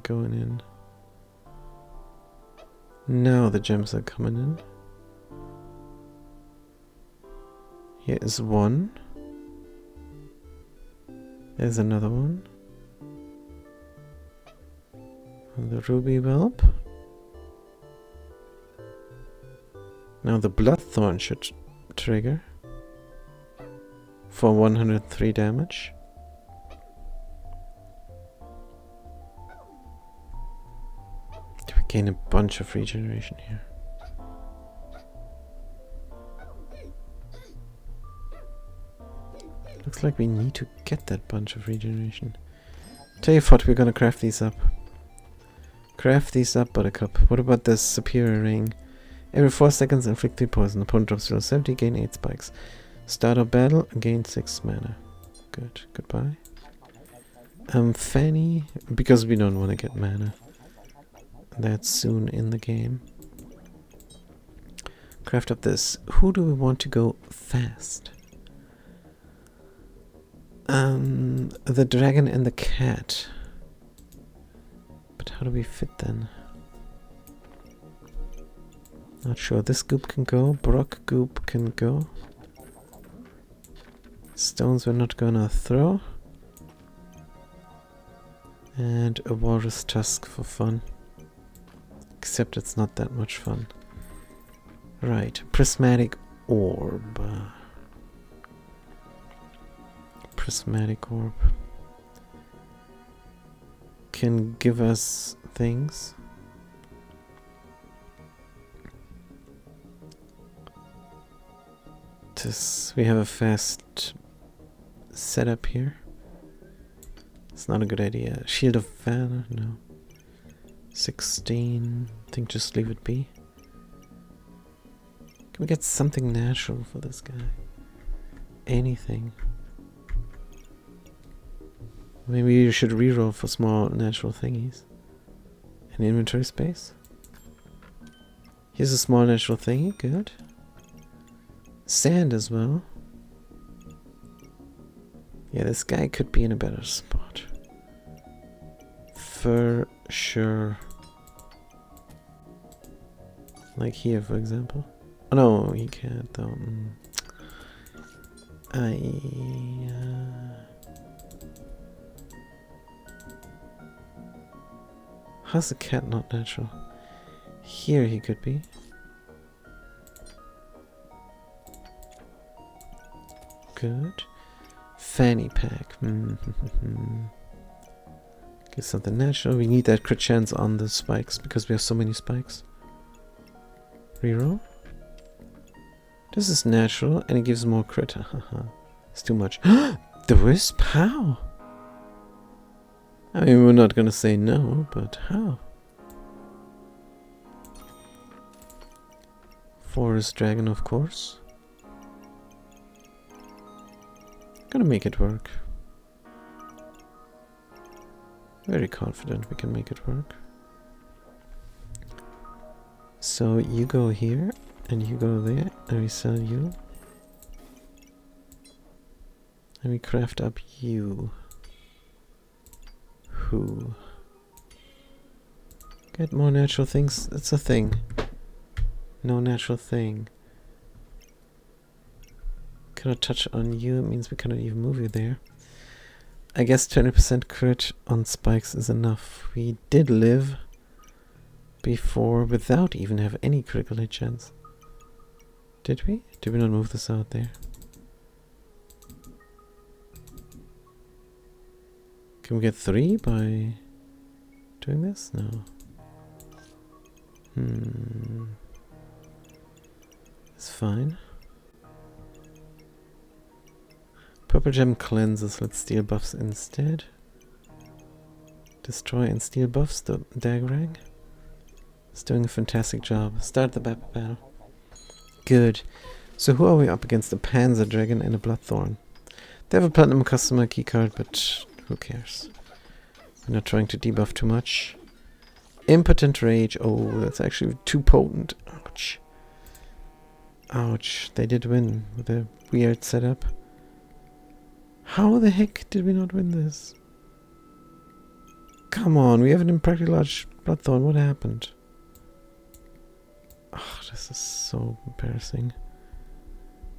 going in? Now the gems are coming in. Here is 1. There's another one. And the ruby whelp. Now the Bloodthorn should trigger for 103 damage. We gain a bunch of regeneration here. Looks like we need to get that bunch of regeneration. Tell you what, we're gonna craft these up. Craft these up, Buttercup. What about this superior ring? Every 4 seconds, inflict 3 poison. Opponent drops below 70, gain 8 spikes. Start of battle, gain 6 mana. Good. Goodbye. Fanny, because we don't want to get mana that soon in the game. Craft up this. Who do we want to go fast? The dragon and the cat. But how do we fit then? Not sure. This goop can go. Brock goop can go. Stones we're not gonna throw. And a walrus tusk for fun. Except it's not that much fun. Right. Prismatic orb. Prismatic orb. Can give us things. We have a fast setup here. It's not a good idea. Shield of Valor? No. 16. I think just leave it be. Can we get something natural for this guy? Anything. Maybe you should reroll for small natural thingies. An inventory space? Here's a small natural thingy. Good. Sand as well. Yeah, this guy could be in a better spot. For sure. Like here, for example. Oh no, he can't though. How's the cat not natural? Here he could be. Good. Fanny pack. Get something natural. We need that crit chance on the spikes because we have so many spikes. Reroll. This is natural and it gives more crit. It's too much. The wisp? How? I mean, we're not gonna say no, but how? Forest dragon, of course. Gonna make it work. Very confident we can make it work. So you go here and you go there and we sell you. And we craft up you. Who? Get more natural things. That's a thing. No natural thing. Cannot touch on you. It means we cannot even move you there. I guess 20% crit on spikes is enough. We did live before without even have any critical hit chance. Did we? Did we not move this out there? Can we get 3 by doing this? No. It's fine. Purple gem cleanses. Let's steal buffs instead. Destroy and steal buffs. The Dagrang. It's doing a fantastic job. Start the battle. Good. So who are we up against? A Panzer Dragon and a Bloodthorn. They have a Platinum Customer keycard, but who cares? We're not trying to debuff too much. Impotent Rage. Oh, that's actually too potent. Ouch. Ouch. They did win with a weird setup. How the heck did we not win this? Come on, we have an impractically large Bloodthorn. What happened? Oh, this is so embarrassing.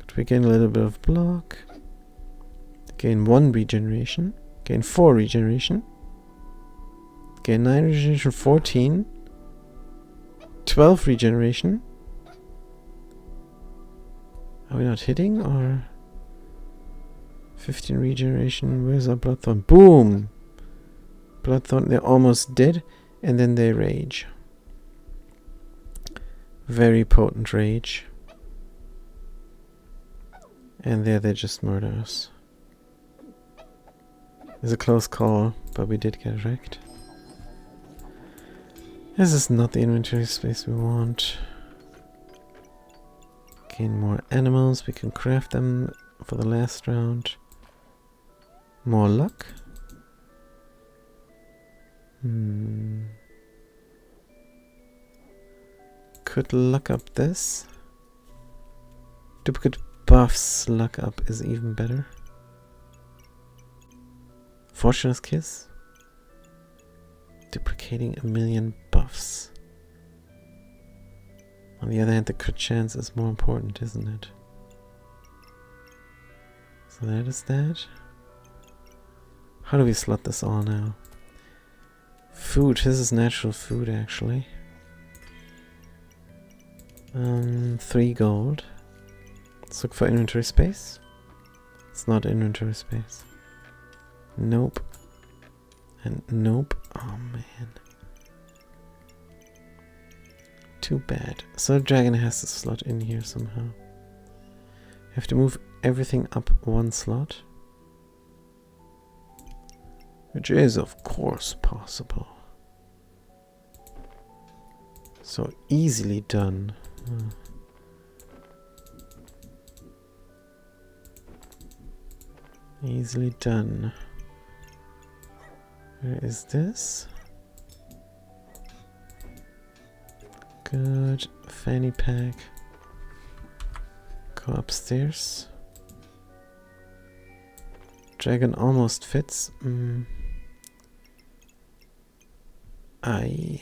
Could we gain a little bit of block? Gain 1 regeneration. Gain 4 regeneration. Gain 9 regeneration, 14. 12 regeneration. Are we not hitting or... 15 regeneration. Where's our Bloodthorn? Boom! Bloodthorn, they're almost dead. And then they rage. Very potent rage. And there they just murder us. It's a close call, but we did get wrecked. This is not the inventory space we want. Gain more animals. We can craft them for the last round. More luck. Could luck up this. Duplicate buffs luck up is even better. Fortune's Kiss. Duplicating 1,000,000 buffs. On the other hand, the crit chance is more important, isn't it? So that is that. How do we slot this all now? Food. This is natural food, actually. 3 gold. Let's look for inventory space. It's not inventory space. Nope. And nope. Oh man. Too bad. So the dragon has to slot in here somehow. Have to move everything up 1 slot. Which is of course possible. So easily done. Easily done. Where is this? Good. Fanny pack. Go upstairs. Dragon almost fits. Aye.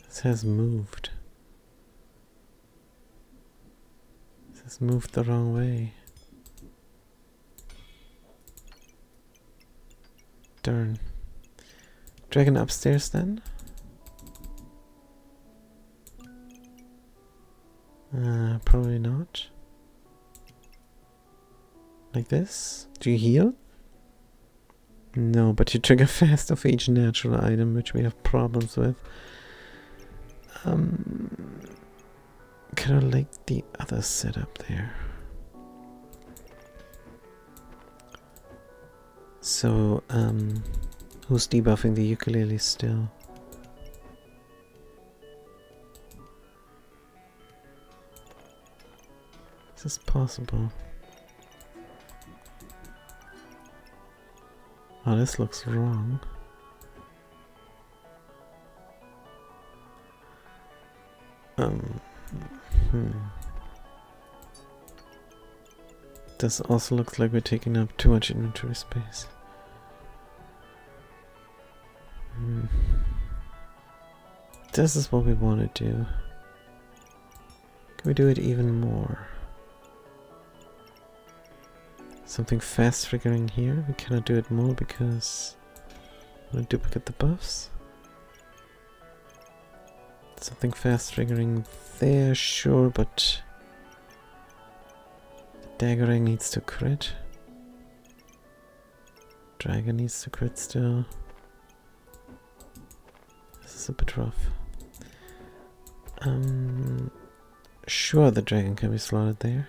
This has moved. This has moved the wrong way. Darn. Dragon upstairs then? Probably not. Like this? Do you heal? No, but you trigger fast of each natural item, which we have problems with. Kind of like the other setup there. So, who's debuffing the ukulele still? Is this possible? Oh, this looks wrong. This also looks like we're taking up too much inventory space. This is what we want to do. Can we do it even more? Something fast triggering here. We cannot do it more because I'm gonna duplicate the buffs. Something fast triggering there, sure, but daggering needs to crit. Dragon needs to crit still. This is a bit rough. Sure, the dragon can be slotted there.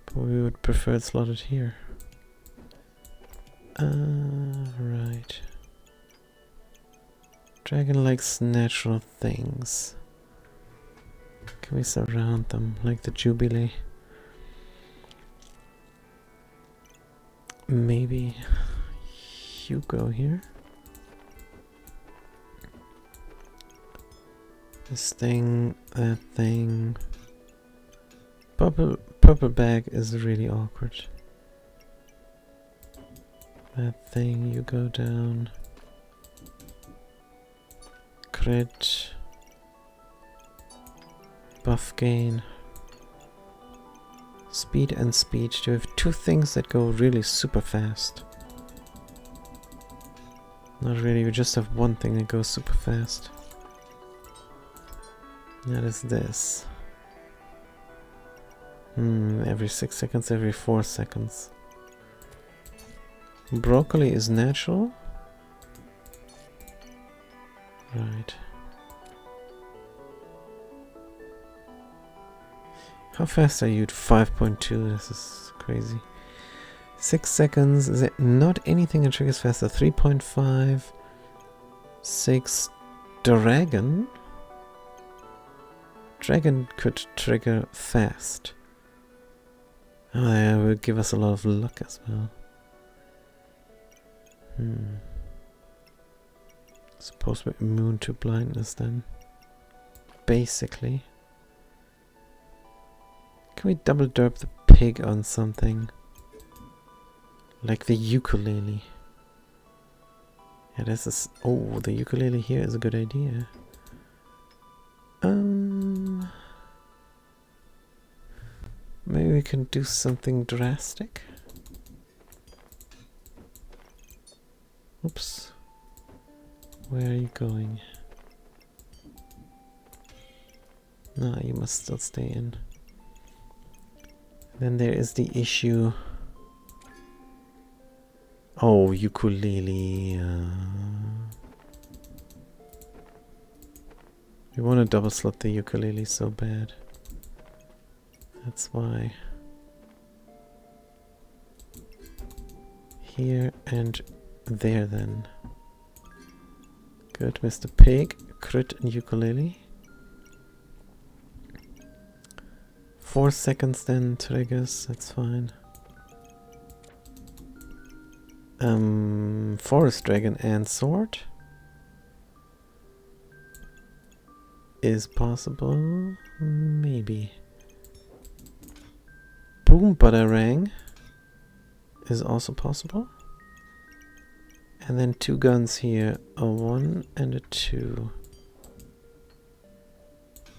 But we would prefer it slotted here. Right. Dragon likes natural things. Can we surround them like the Jubilee? Maybe you go here. This thing, that thing. Purple bag is really awkward. That thing, you go down. Crit. Buff gain. Speed and speed. You have 2 things that go really super fast. Not really, we just have 1 thing that goes super fast. That is this. Every 6 seconds, every 4 seconds. Broccoli is natural. Right. How fast are you? 5.2. This is crazy. 6 seconds. Is it not anything that triggers faster? 3.5. 6. Dragon? Dragon could trigger fast. Oh, yeah, will give us a lot of luck as well. Suppose we're immune to blindness then. Basically. Can we double derp the pig on something? Like the ukulele. Yeah, this is... Oh, the ukulele here is a good idea. Maybe we can do something drastic. Oops. Where are you going? No, you must still stay in. Then there is the issue. Oh, ukulele. We want to double slot the ukulele so bad. That's why. Here and there then. Good, Mr. Pig. Crit and ukulele. 4 seconds then triggers, that's fine. Forest Dragon and Sword is possible, maybe. Boom Batarang is also possible. And then 2 guns here, a 1 and a 2.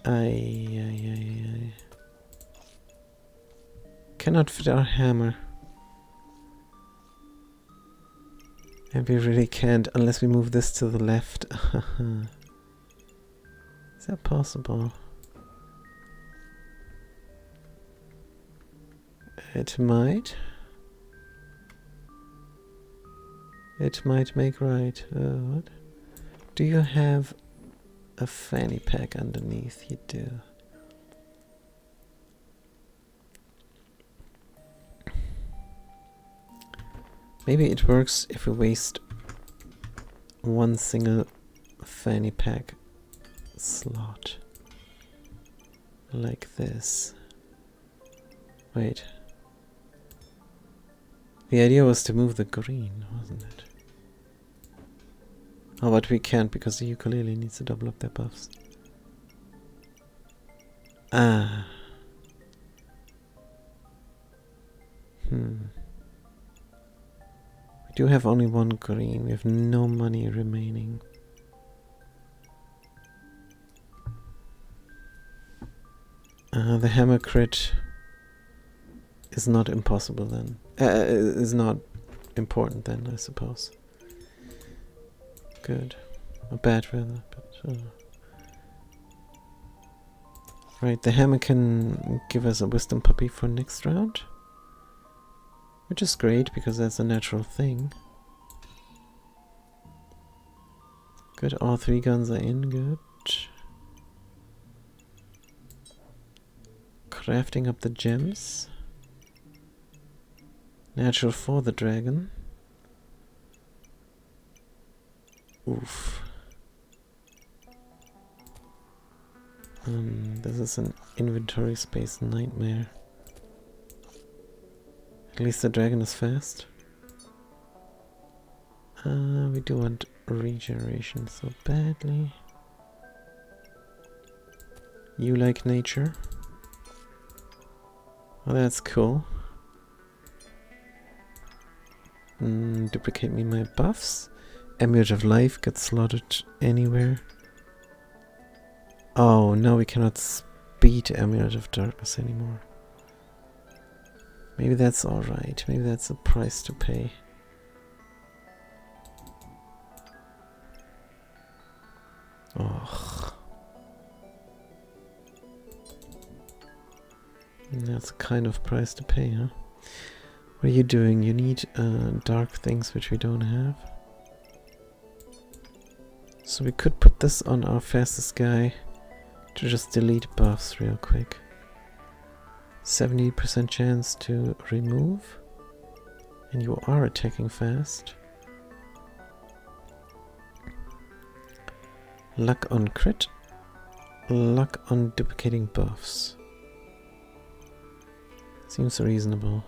Aye. Cannot fit our hammer. And we really can't unless we move this to the left. Is that possible? It might. It might make right. What? Do you have a fanny pack underneath? You do. Maybe it works if we waste one single fanny pack slot. Like this. Wait. The idea was to move the green, wasn't it? Oh, but we can't because the ukulele needs to double up their buffs. Ah. We do have only 1 green. We have no money remaining. The hammer crit is not impossible then. Is not important then, I suppose. Good. Or bad rather, but... Right, the hammer can give us a wisdom puppy for next round. Which is great, because that's a natural thing. Good, all 3 guns are in, good. Crafting up the gems. Natural for the dragon. Oof. This is an inventory space nightmare. At least the dragon is fast. We do want regeneration so badly. You like nature? Oh, that's cool. Duplicate me my buffs. Amulet of Life gets slotted anywhere. Oh, no, we cannot speed Amulet of Darkness anymore. Maybe that's alright. Maybe that's a price to pay. Oh. That's a kind of price to pay, huh? What are you doing? You need dark things which we don't have. So we could put this on our fastest guy to just delete buffs real quick. 70% chance to remove. And you are attacking fast. Luck on crit. Luck on duplicating buffs. Seems reasonable.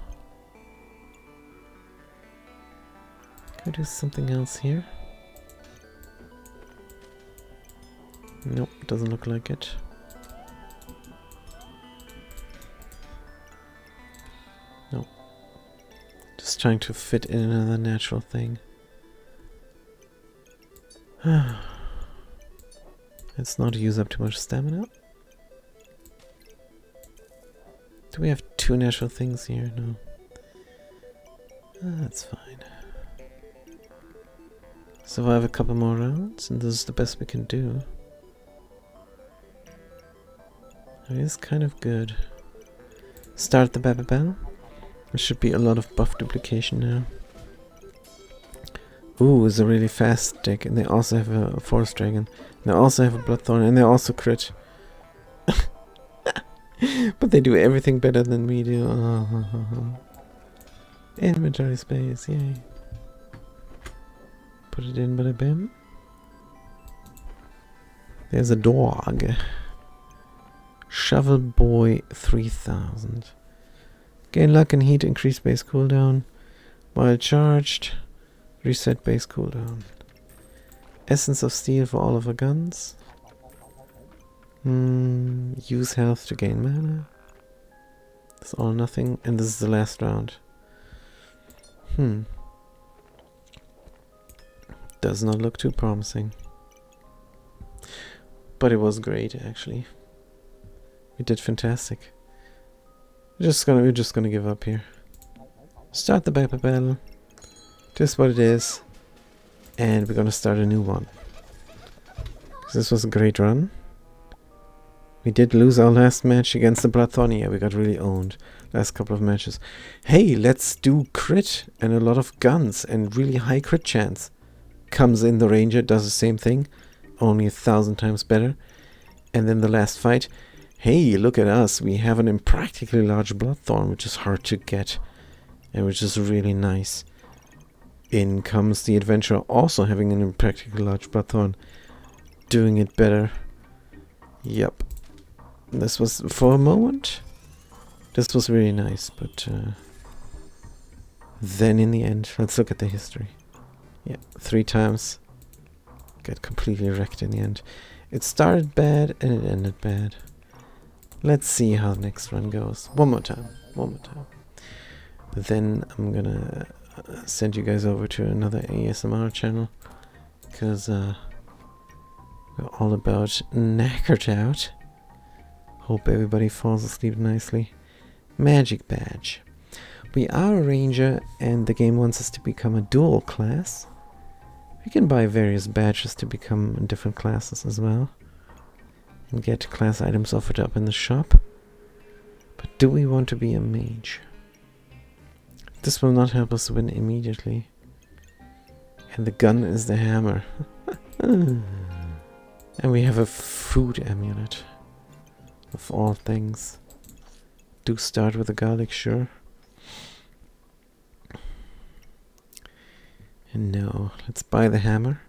Can I do something else here? Nope, doesn't look like it. Nope. Just trying to fit in another natural thing. Let's not use up too much stamina. Do we have 2 natural things here? No. That's fine. Survive a couple more rounds, and this is the best we can do. It is kind of good. Start the Bababel. There should be a lot of buff duplication now. Ooh, it's a really fast deck, and they also have a Forest Dragon. They also have a Bloodthorn, and they also crit. But they do everything better than we do. Inventory space, yay. Put it in, bada bim. There's a dog. Shovel Boy 3000. Gain luck and heat, increase base cooldown. While charged, reset base cooldown. Essence of Steel for all of our guns. Use health to gain mana. It's all or nothing, and this is the last round. Does not look too promising. But it was great, actually. We did fantastic. We're just gonna give up here. Start the Bababel. Just what it is. And we're gonna start a new one. This was a great run. We did lose our last match against the Bloodthorn. Yeah, we got really owned last couple of matches. Hey, let's do crit and a lot of guns and really high crit chance. Comes in the Ranger, does the same thing, only 1,000 times better. And then the last fight. Hey, look at us. We have an impractically large Bloodthorn, which is hard to get. And which is really nice. In comes the Adventurer, also having an impractically large Bloodthorn. Doing it better. Yep. This was, for a moment, this was really nice, but then in the end, let's look at the history. Yeah, 3 times. Got completely wrecked in the end. It started bad and it ended bad. Let's see how the next run goes. One more time. Then I'm gonna send you guys over to another ASMR channel, because we're all about knackered out. Hope everybody falls asleep nicely. Magic badge. We are a ranger, and the game wants us to become a dual class. We can buy various badges to become different classes as well, and get class items offered up in the shop. But do we want to be a mage? This will not help us win immediately. And the gun is the hammer. And we have a food amulet. Of all things. Do start with the garlic, sure. And no, let's buy the hammer.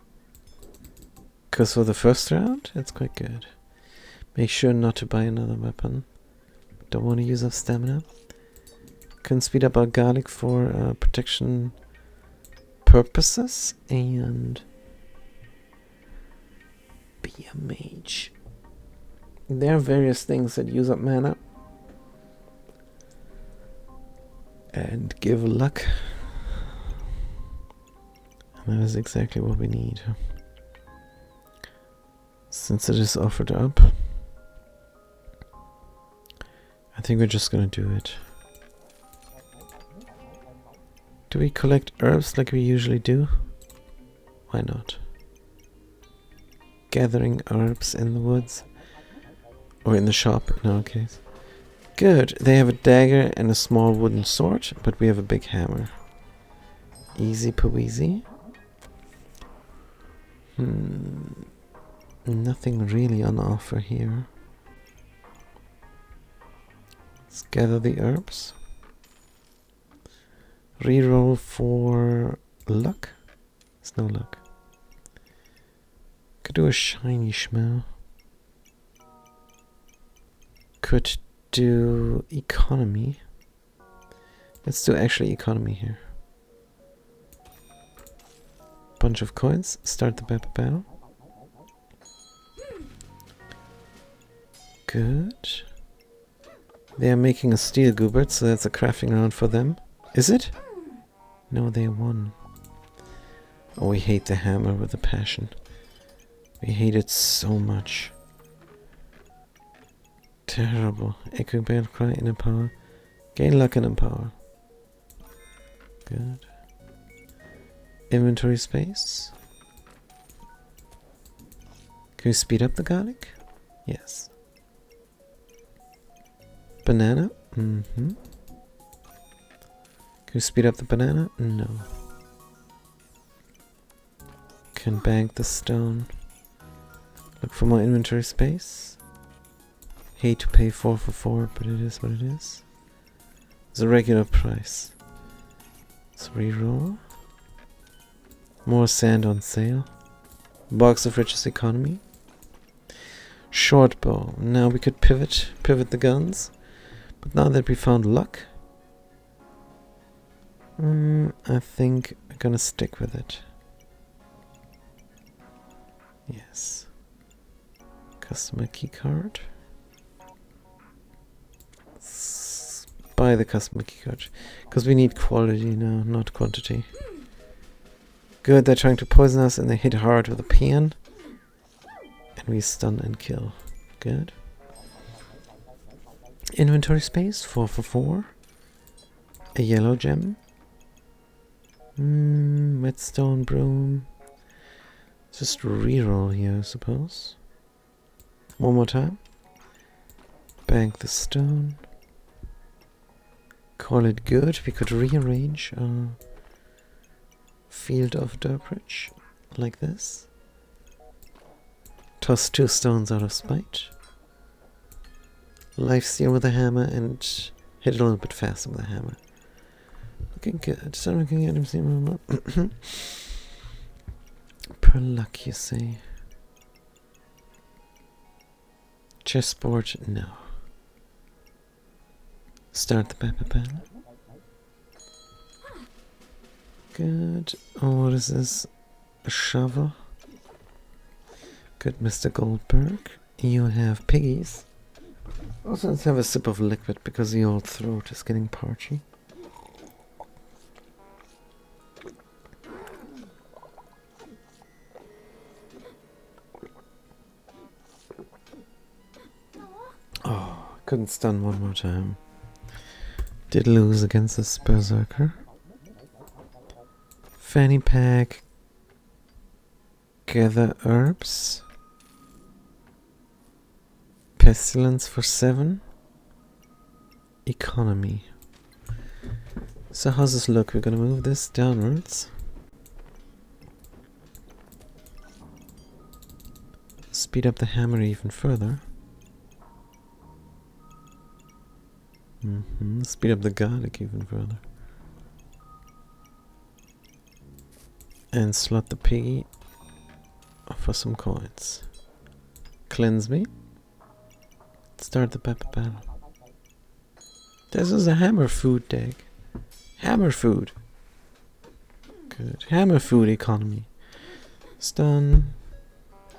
Because for the first round, it's quite good. Make sure not to buy another weapon. Don't want to use up stamina. Can speed up our garlic for protection purposes. And be a mage. There are various things that use up mana and give luck, and that is exactly what we need. Since it is offered up, I think we're just gonna do it. Do we collect herbs like we usually do? Why not? Gathering herbs in the woods. Or in the shop, in our case. Good. They have a dagger and a small wooden sword, but we have a big hammer. Easy peasy. Nothing really on offer here. Let's gather the herbs. Reroll for luck. There's no luck. Could do a shiny smell. Could do economy. Let's do actually economy here. Bunch of coins. Start the battle. Good. They are making a steel goobert, so that's a crafting round for them. Is it? No, they won. Oh, we hate the hammer with a passion. We hate it so much. Terrible. Echo Battle Cry in Empower. Gain luck and empower. Good. Inventory space. Can we speed up the garlic? Yes. Banana? Mm-hmm. Can we speed up the banana? No. Can bank the stone. Look for more inventory space. Hate to pay 4 for 4, but it is what it is. It's a regular price. Let's reroll. More sand on sale. Box of Riches economy. Short bow. Now we could pivot the guns. But now that we found luck, I think we're gonna stick with it. Yes. Customer keycard. Buy the customer keycard. Because we need quality now, not quantity. Good, they're trying to poison us and they hit hard with a pan. And we stun and kill. Good. Inventory space, 4 for 4. A yellow gem. Whetstone broom. Just reroll here, I suppose. One more time. Bank the stone. Call it good. We could rearrange our field of Durbridge like this. Toss 2 stones out of spite. Lifesteal with a hammer and hit it a little bit faster with a hammer. Looking good. Start looking at him. Per luck, you say. Chessboard, no. Start the battle. Good. Oh, what is this? A shovel. Good, Mr. Goldberg. You have piggies. Also, let's have a sip of liquid because the old throat is getting parchy. Oh, couldn't stun one more time. Did lose against this berserker. Fanny pack. Gather herbs. Pestilence for 7. Economy. So how's this look? We're gonna move this downwards. Speed up the hammer even further. Speed up the garlic even further. And slot the piggy for some coins. Cleanse me. Start the pepper battle. This is a hammer food deck. Hammer food. Good. Hammer food economy. Stun.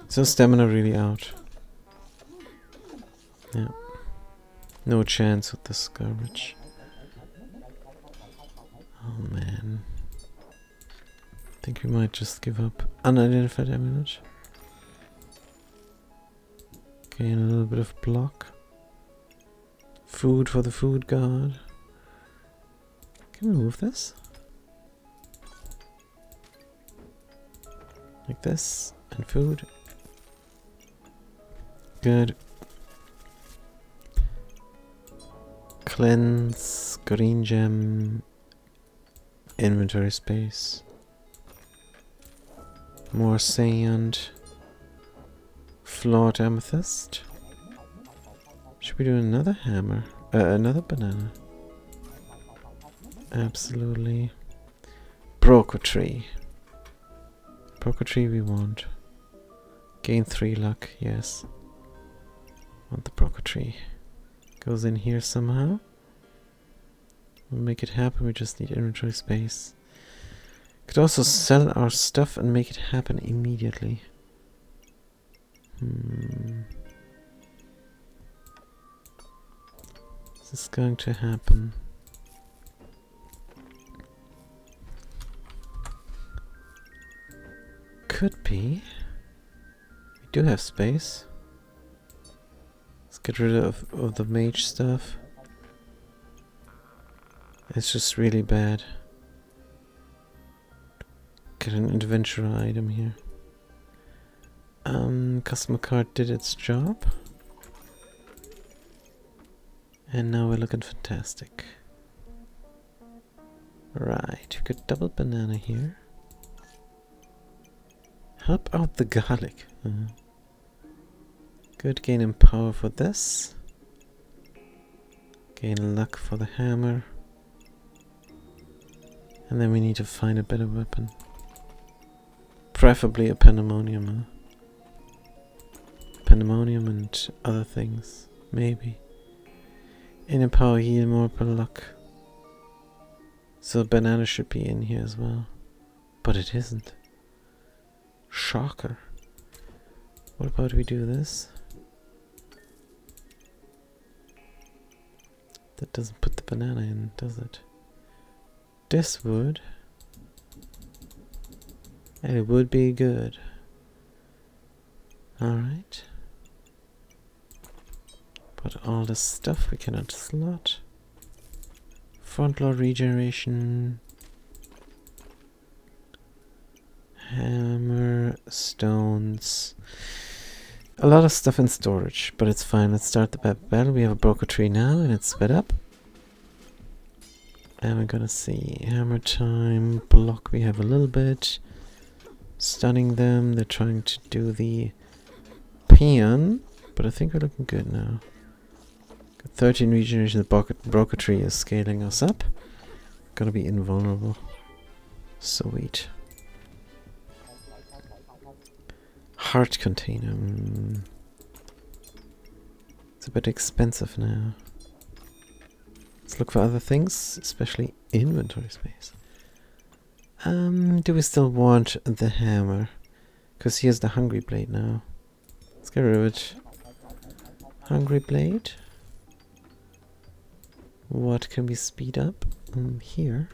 So stamina really out. Yeah. No chance with this garbage. Oh man. I think we might just give up. Unidentified amulet. Gain a little bit of block. Food for the food god. Can we move this? Like this. And food. Good. Cleanse. Green gem. Inventory space. More sand. Flawed amethyst. Should we do another hammer? Another banana. Absolutely. Broco tree. Broco tree we want. Gain 3 luck, yes. Want the broco tree. Goes in here somehow. We'll make it happen, we just need inventory space. Could also sell our stuff and make it happen immediately. Is this going to happen? Could be. We do have space. Let's get rid of the mage stuff. It's just really bad. Get an adventurer item here. Customer card did its job. And now we're looking fantastic. Right, we got double banana here. Help out the garlic. Good, gain in power for this. Gain luck for the hammer. And then we need to find a better weapon. Preferably a pandemonium. Pandemonium and other things. Maybe. In power heal, more per luck. So banana should be in here as well. But it isn't. Shocker. What about we do this? That doesn't put the banana in, does it? This would. And it would be good. Alright. But all this stuff we cannot slot. Front load regeneration. Hammer, stones. A lot of stuff in storage, but it's fine. Let's start the battle. We have a broker tree now and it's sped up. And we're gonna see hammer time, block we have a little bit. Stunning them, they're trying to do the peon, but I think we're looking good now. Got 13 regeneration, the broker tree is scaling us up. Gonna be invulnerable. Sweet. Heart container. It's a bit expensive now. Let's look for other things, especially inventory space. Do we still want the hammer? Because here's the hungry blade now. Let's get rid of it. Hungry blade. What can we speed up? Here.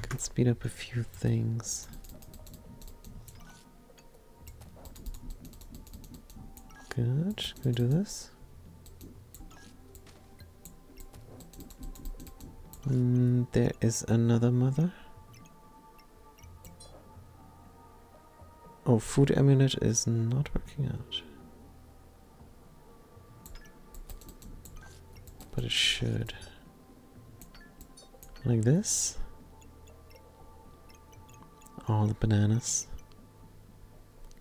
Can speed up a few things. Good. Can we do this? There is another mother. Oh, food amulet is not working out. But it should. Like this. All the bananas.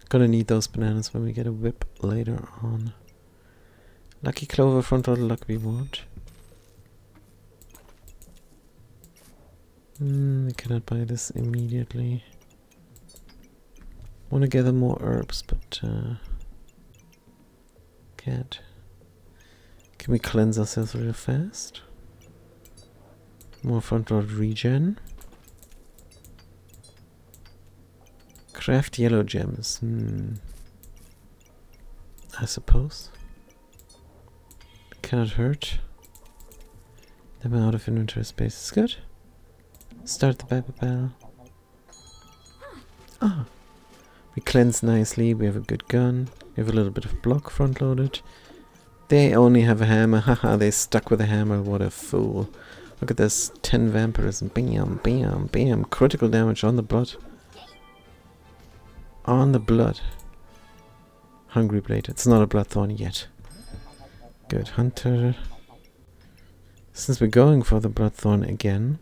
Gonna need those bananas when we get a whip later on. Lucky clover, front load luck we want. We cannot buy this immediately. Want to gather more herbs, but can't. Can we cleanse ourselves real fast? More front load regen. Craft yellow gems. I suppose. Cannot hurt. Then we're out of inventory space. It's good. Start the battle. Ah. We cleanse nicely. We have a good gun. We have a little bit of block front loaded. They only have a hammer. Haha, they stuck with a hammer. What a fool. Look at this. 10 vampirism. Bam, bam, bam. Critical damage on the blood. On the blood. Hungry blade. It's not a bloodthorn yet. Good. Hunter. Since we're going for the bloodthorn again,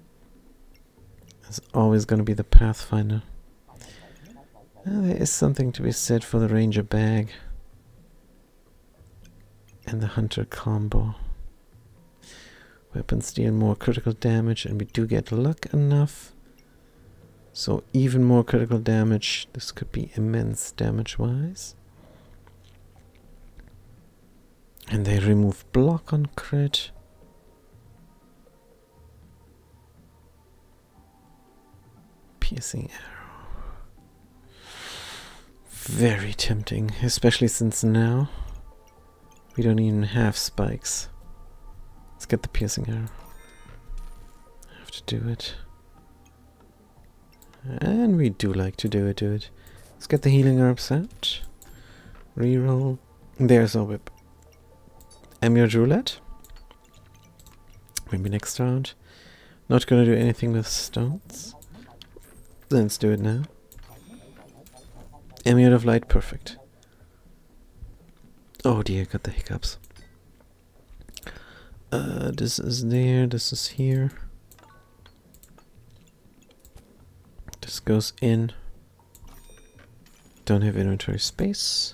it's always going to be the pathfinder. There is something to be said for the ranger bag. And the hunter combo. Weapons deal more critical damage, and we do get luck enough. So even more critical damage. This could be immense damage-wise. And they remove block on crit. Piercing arrow. Very tempting, especially since now we don't even have spikes. Let's get the piercing arrow. I have to do it. And we do like to do it. Let's get the healing herbs out. Reroll. There's our whip. Amulet roulette. Maybe next round. Not gonna do anything with stones. Let's do it now. Amulet of light, perfect. Oh dear, got the hiccups. This is there, this is here. This goes in. Don't have inventory space.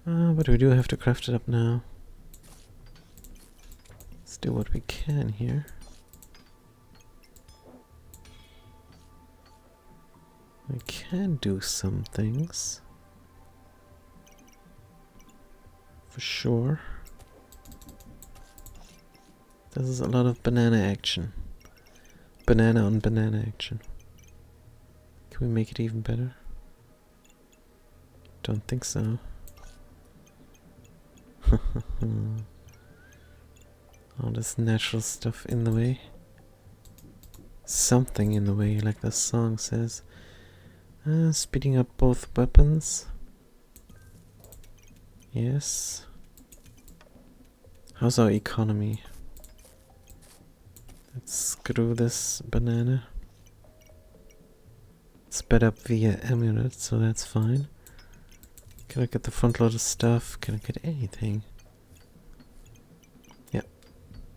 But we do have to craft it up now. Let's do what we can here. We can do some things. For sure. This is a lot of banana action. Banana on banana action. Can we make it even better? Don't think so. All this natural stuff in the way. Something in the way, like the song says. Speeding up both weapons. Yes. How's our economy? Let's screw this banana. Sped up via amulet, so that's fine. Can I get the front load of stuff? Can I get anything? Yep.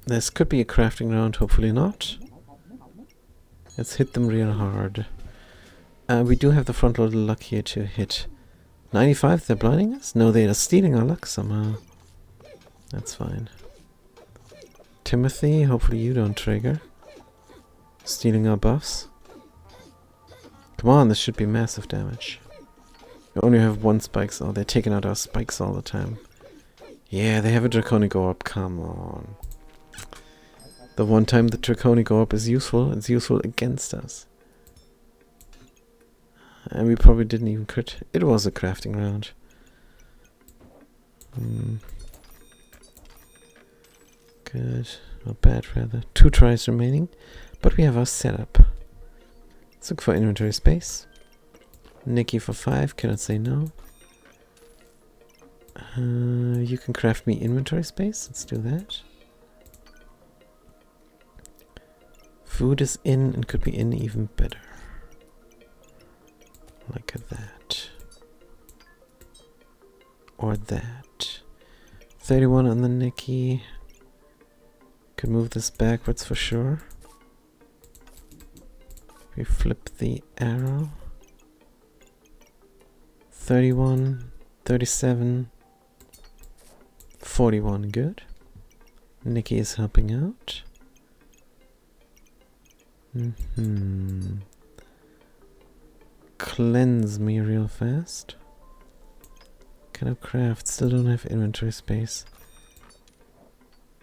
This could be a crafting round, hopefully not. Let's hit them real hard. We do have the front load of luck here to hit 95. They're blinding us? No, they are stealing our luck somehow. That's fine. Timothy, hopefully you don't trigger. Stealing our buffs. Come on, this should be massive damage. We only have one spike, so they're taking out our spikes all the time. Yeah, they have a Draconic Orb, come on. The one time the Draconic Orb is useful, it's useful against us. And we probably didn't even crit. It was a crafting round. Good. Not bad, rather. 2 tries remaining. But we have our setup. Let's look for inventory space. Nikki for 5. Cannot say no. You can craft me inventory space. Let's do that. Food is in and could be in even better. Like that. Or that. 31 on the Nikki. Could move this backwards for sure. We flip the arrow. 31, 37, 41, good. Nikki is helping out. Cleanse me real fast. Can I craft? Still don't have inventory space.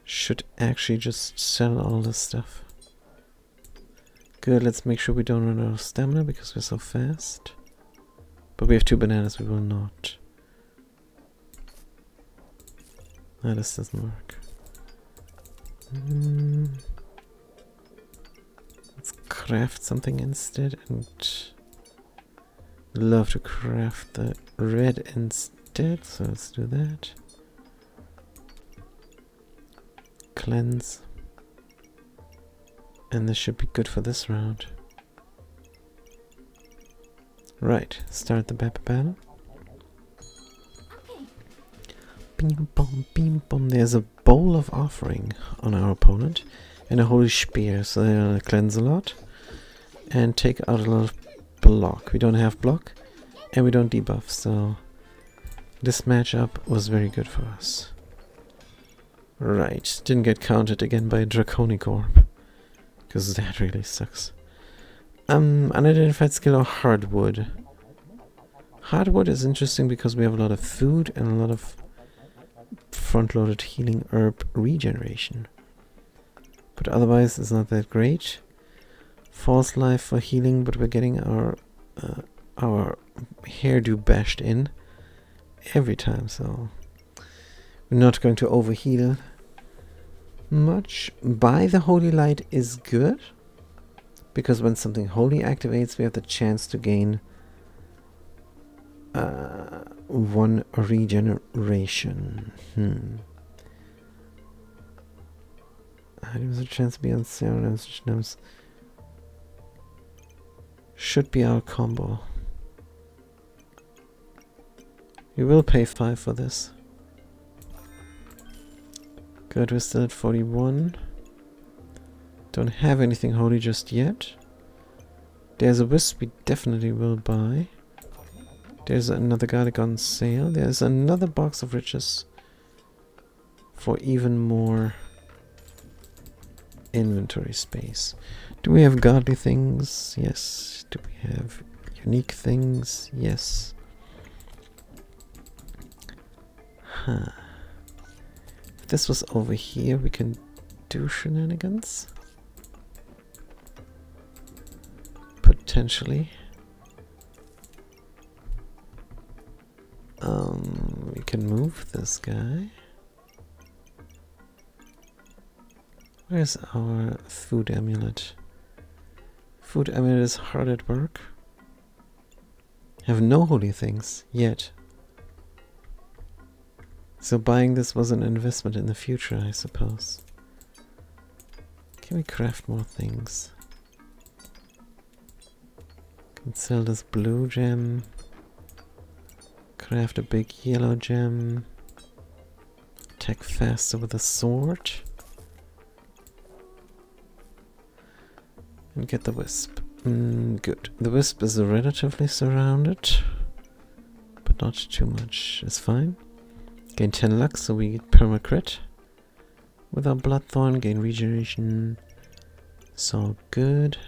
Should actually just sell all this stuff. Good, let's make sure we don't run out of stamina because we're so fast. But we have 2 bananas, we will not. No, this doesn't work. Let's craft something instead, and love to craft the red instead, so let's do that. Cleanse. And this should be good for this round. Right, start the battle. Bing bom, bing bom. There's a bowl of offering on our opponent and a holy spear, so they're gonna cleanse a lot and take out a lot of block. We don't have block and we don't debuff, so This matchup was very good for us. Right, didn't get counted again by a Draconic Orb. Because that really sucks. Unidentified skill or hardwood. Hardwood is interesting because we have a lot of food and a lot of front-loaded healing herb regeneration. But otherwise it's not that great. False life for healing, but we're getting our hairdo bashed in every time, so we're not going to overheal much. Buy the Holy Light is good, because when something holy activates, we have the chance to gain 1 regeneration. Items a chance to be on sale. Should be our combo. We will pay 5 for this. Good, we're still at 41. Don't have anything holy just yet. There's a wisp we definitely will buy. There's another garlic on sale. There's another box of riches for even more inventory space. Do we have godly things? Yes. Do we have unique things? Yes. Huh. If this was over here, we can do shenanigans. Potentially. We can move this guy. Where's our food amulet? Food amulet is hard at work. Have no holy things yet. So buying this was an investment in the future, I suppose. Can we craft more things? Can sell this blue gem. Craft a big yellow gem. Attack faster with a sword. And get the wisp. Good. The wisp is relatively surrounded, but not too much. It's fine. Gain 10 luck, so we get permacrit. With our bloodthorn, gain regeneration. It's all good.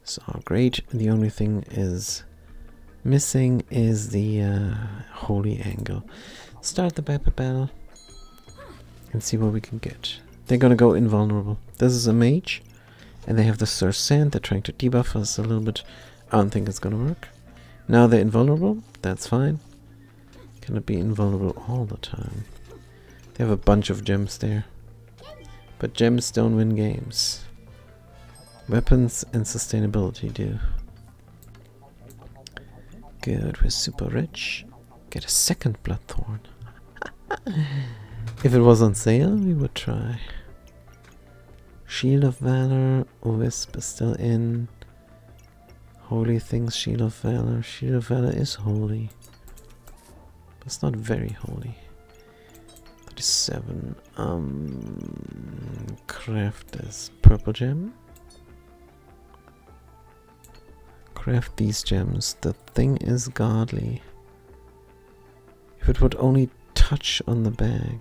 It's all great. The only thing is missing is the holy angle. Start the battle and see what we can get. They're gonna go invulnerable. This is a mage, and they have the Sir Sand. They're trying to debuff us a little bit. I don't think it's gonna work. Now they're invulnerable. That's fine. Cannot be invulnerable all the time. They have a bunch of gems there. But gems don't win games. Weapons and sustainability do. Good, we're super rich. Get a second bloodthorn. If it was on sale, we would try. Shield of Valor, Wisp is still in. Holy things, Shield of Valor. Shield of Valor is holy. But it's not very holy. 37. Craft this purple gem. Craft these gems. The thing is godly. If it would only touch on the bag.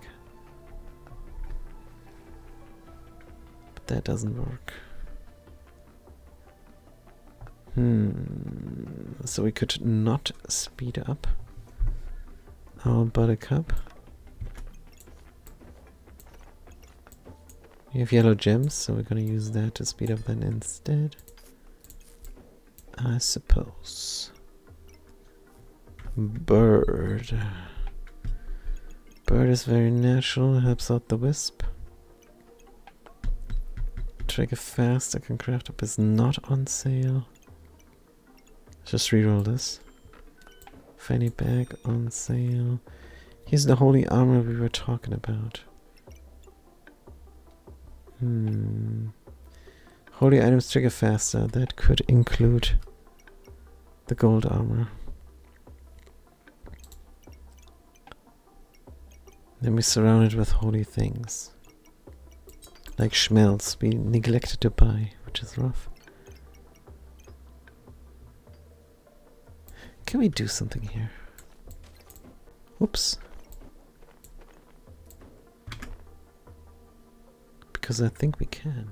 But that doesn't work. So we could not speed up our buttercup. We have yellow gems, so we're gonna use that to speed up then instead. I suppose. Bird. Bird is very natural, helps out the wisp. Trigger fast, I can craft up is not on sale. Just reroll this. Fanny bag on sale. Here's the holy armor we were talking about. Holy items trigger faster. That could include the gold armor. Then we surround it with holy things. Like schmelz we neglected to buy, which is rough. Can we do something here? Oops. Because I think we can.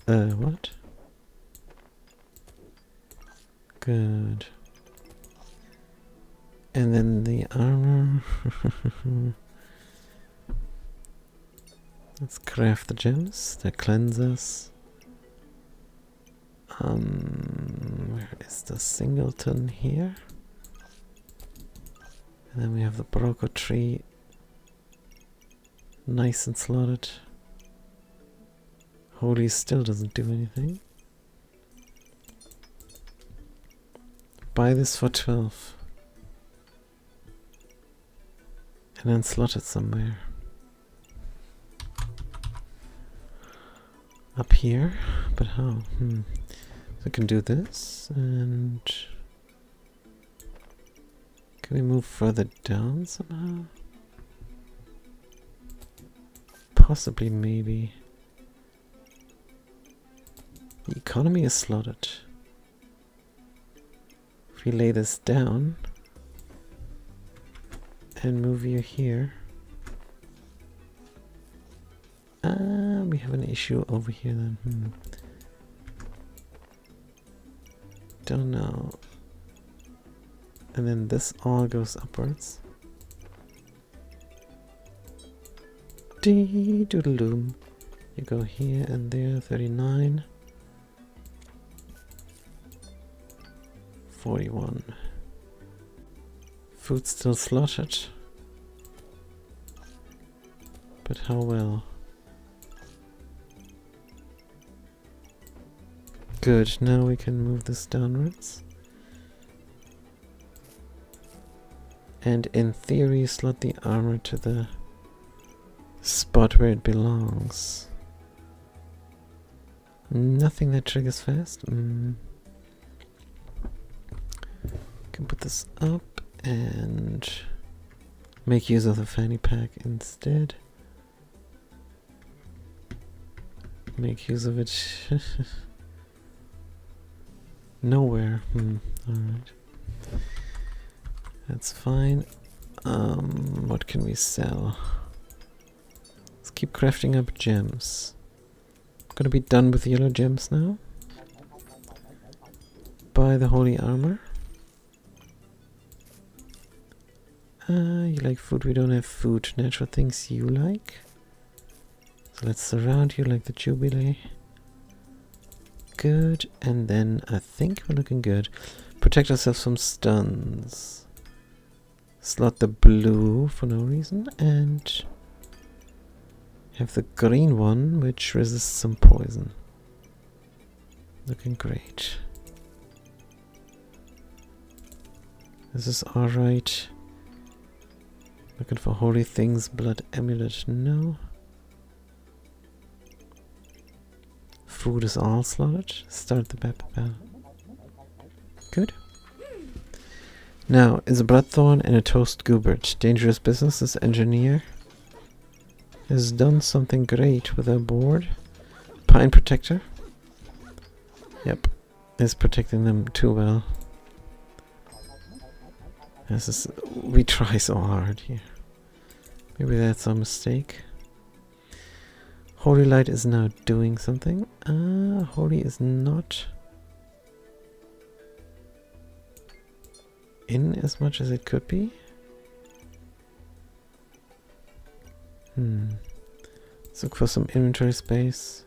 What? Good. And then the armor. Let's craft the gems that cleanse us. Where is the singleton here? And then we have the Barocco tree. Nice and slotted. Holy still doesn't do anything. Buy this for 12. And then slot it somewhere. Up here? But how? So I can do this, and can we move further down somehow? Possibly, maybe. The economy is slotted. If we lay this down and move you here, we have an issue over here then. Don't know. And then this all goes upwards. Dee doodle doom. You go here and there, 39. 41. Food still slotted. But how well? Good, now we can move this downwards. And in theory, slot the armor to the spot where it belongs. Nothing that triggers fast. Can put this up and make use of the fanny pack instead. Make use of it. Nowhere. Alright. That's fine. What can we sell? Let's keep crafting up gems. Gonna be done with yellow gems now. Buy the holy armor. You like food, we don't have food. Natural things you like. So let's surround you like the Jubilee. Good, and then I think we're looking good. Protect ourselves from stuns. Slot the blue for no reason, and have the green one, which resists some poison. Looking great. This is alright. Looking for holy things, blood amulet, no. Food is all slotted. Start the battle. Good. Now, is a bloodthorn and a toast goobert. Dangerous business. This engineer has done something great with our board. Pine protector. Yep. Is protecting them too well. This is, we try so hard here. Maybe that's our mistake. Holy light is now doing something. Holy is not in as much as it could be. Let's look for some inventory space.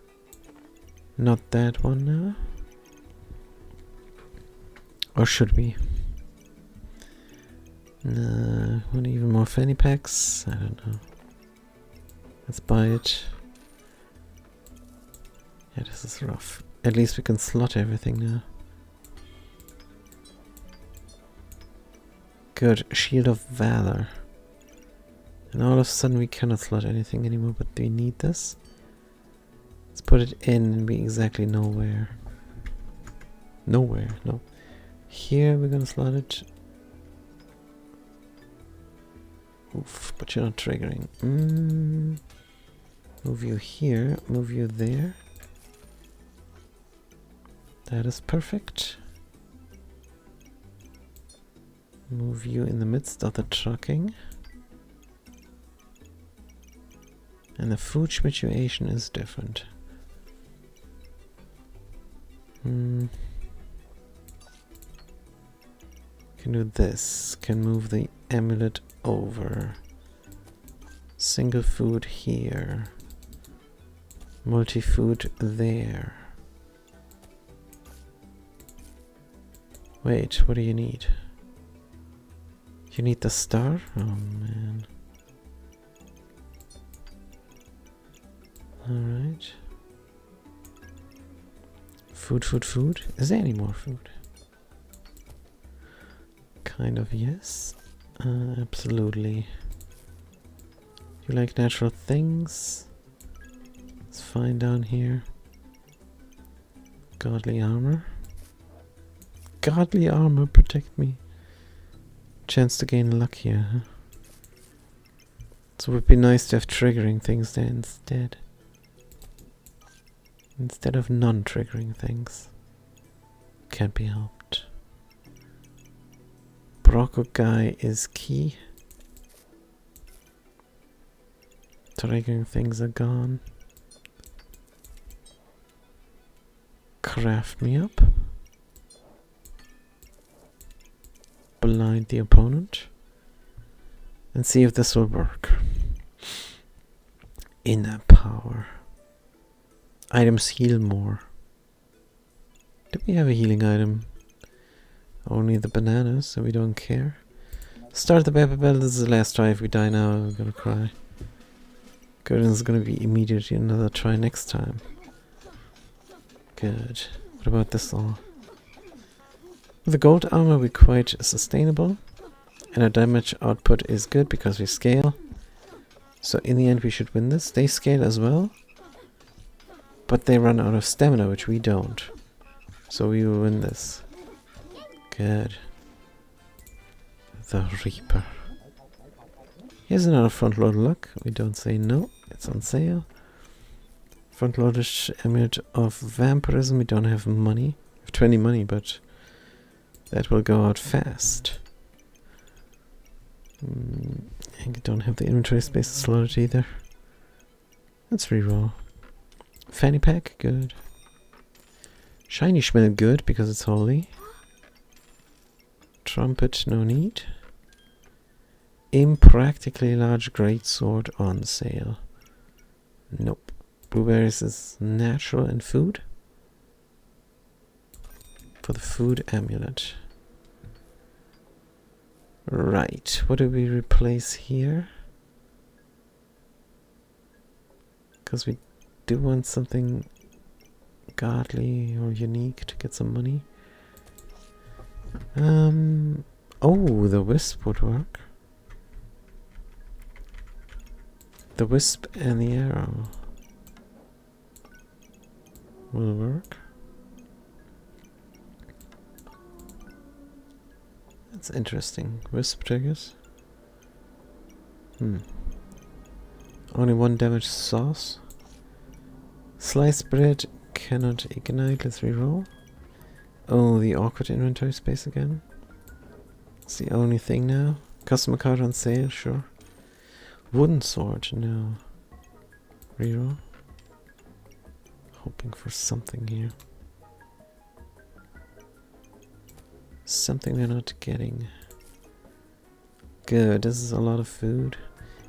Not that one now. Or should we? Want even more fanny packs? I don't know. Let's buy it. Yeah, this is rough. At least we can slot everything now. Good. Shield of Valor. And all of a sudden we cannot slot anything anymore, but we need this. Let's put it in and be exactly nowhere. Nowhere, no. Here we're gonna slot it. Oof, but you're not triggering. Move you here, move you there. That is perfect. Move you in the midst of the trucking. And the food situation is different. Can do this. Can move the amulet over. Single food here. Multi-food there. Wait, what do you need? You need the star? Oh man. Alright. Food, food, food. Is there any more food? Kind of, yes. Absolutely. You like natural things? It's fine down here. Godly armor. Godly armor, protect me. Chance to gain luck here, huh? So it would be nice to have triggering things there instead. Instead of non-triggering things. Can't be helped. Brocco guy is key. Triggering things are gone. Craft me up. Blind the opponent. And see if this will work. Inner power. Items heal more. Do we have a healing item? Only the bananas, so we don't care. Start the Pepper Bell. This is the last try. If we die now, I'm gonna cry. Good, and it's gonna be immediately another try next time. Good. What about this all? The gold armor we're quite sustainable. And our damage output is good because we scale. So in the end we should win this. They scale as well. But they run out of stamina, which we don't. So we will win this. Good. The Reaper. Here's another front-load luck. We don't say no. It's on sale. Front-loaded amulet of vampirism. We don't have money. We have 20 money, but that will go out fast. I don't have the inventory space to slot it either. Let's reroll. Fanny pack, good. Shiny Schmidt, good because it's holy. Trumpet, no need. Impractically large greatsword on sale. Nope. Blueberries is natural and food. For the food amulet. Right, what do we replace here? Because we do want something godly or unique to get some money. Oh, the wisp would work. The wisp and the arrow will work. That's interesting. Wisp triggers. Only one damage sauce. Sliced bread cannot ignite. Let's reroll. Oh, the awkward inventory space again. It's the only thing now. Customer card on sale, sure. Wooden sword, no. Reroll. Hoping for something here. Something we're not getting. Good, this is a lot of food.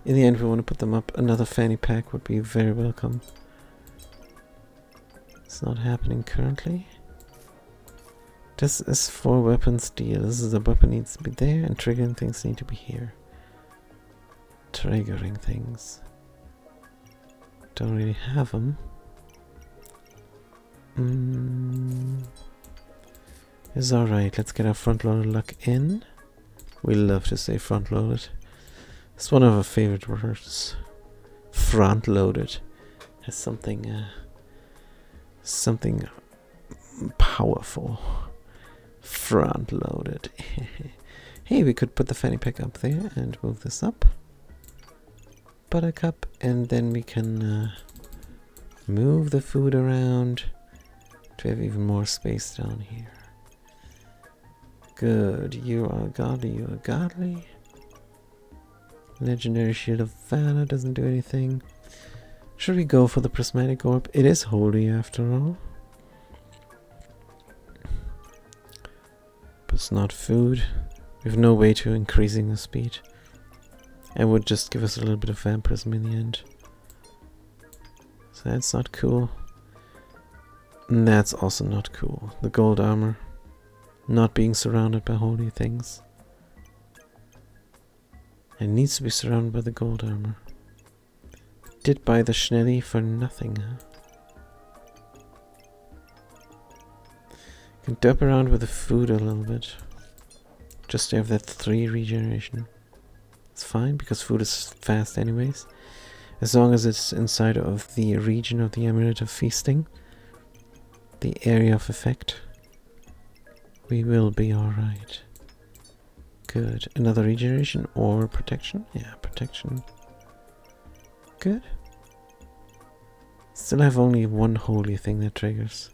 In the end, we want to put them up. Another fanny pack would be very welcome. It's not happening currently. This is for weapons deal. This is the weapon needs to be there, and triggering things need to be here. Triggering things. Don't really have them. It's alright, let's get our front-loaded luck in. We love to say front-loaded. It's one of our favorite words. Front-loaded. Has something, something powerful. Front-loaded. Hey, we could put the fanny pack up there and move this up. Buttercup, and then we can move the food around. Do we have even more space down here? Good. You are godly. You are godly. Legendary Shield of Valor doesn't do anything. Should we go for the Prismatic Orb? It is holy after all. But it's not food. We have no way to increasing the speed. It would just give us a little bit of vampirism in the end. So that's not cool. And that's also not cool. The gold armor. Not being surrounded by holy things. It needs to be surrounded by the gold armor. Did buy the Schnelly for nothing, huh? Can dip around with the food a little bit. Just to have that 3 regeneration. It's fine, because food is fast anyways. As long as it's inside of the region of the Amulet of Feasting. The area of effect. We will be alright. Good. Another regeneration or protection? Yeah, protection. Good. Still have only one holy thing that triggers.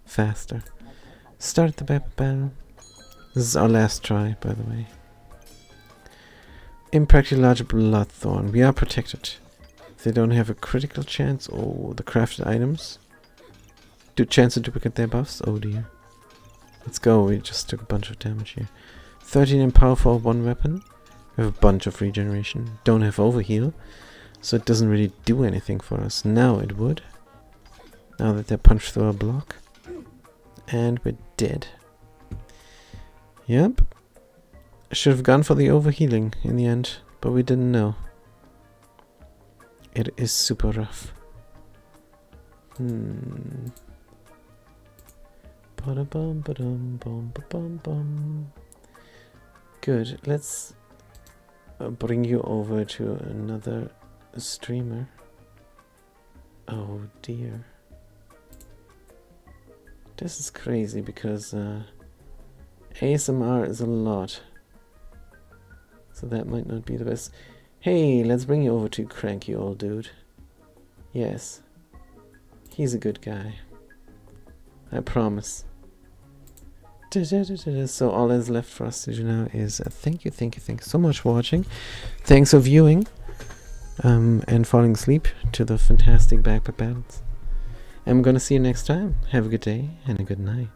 Faster. Start the battle. This is our last try, by the way. Impractically Bloodthorn. We are protected. If they don't have a critical chance. Oh, the crafted items. Chance to duplicate their buffs. Oh dear. Let's go. We just took a bunch of damage here. 13 in power for one weapon. We have a bunch of regeneration. Don't have overheal. So it doesn't really do anything for us. Now it would. Now that they're punched through a block. And we're dead. Yep. Should have gone for the overhealing in the end. But we didn't know. It is super rough. Good. Let's bring you over to another streamer. Oh dear. This is crazy because ASMR is a lot. So that might not be the best. Hey, let's bring you over to Cranky Old Dude. Yes. He's a good guy. I promise. So all that is left for us to do now is thank you so much for watching. Thanks for viewing and falling asleep to the fantastic backpack battles. I'm gonna see you next time. Have a good day and a good night.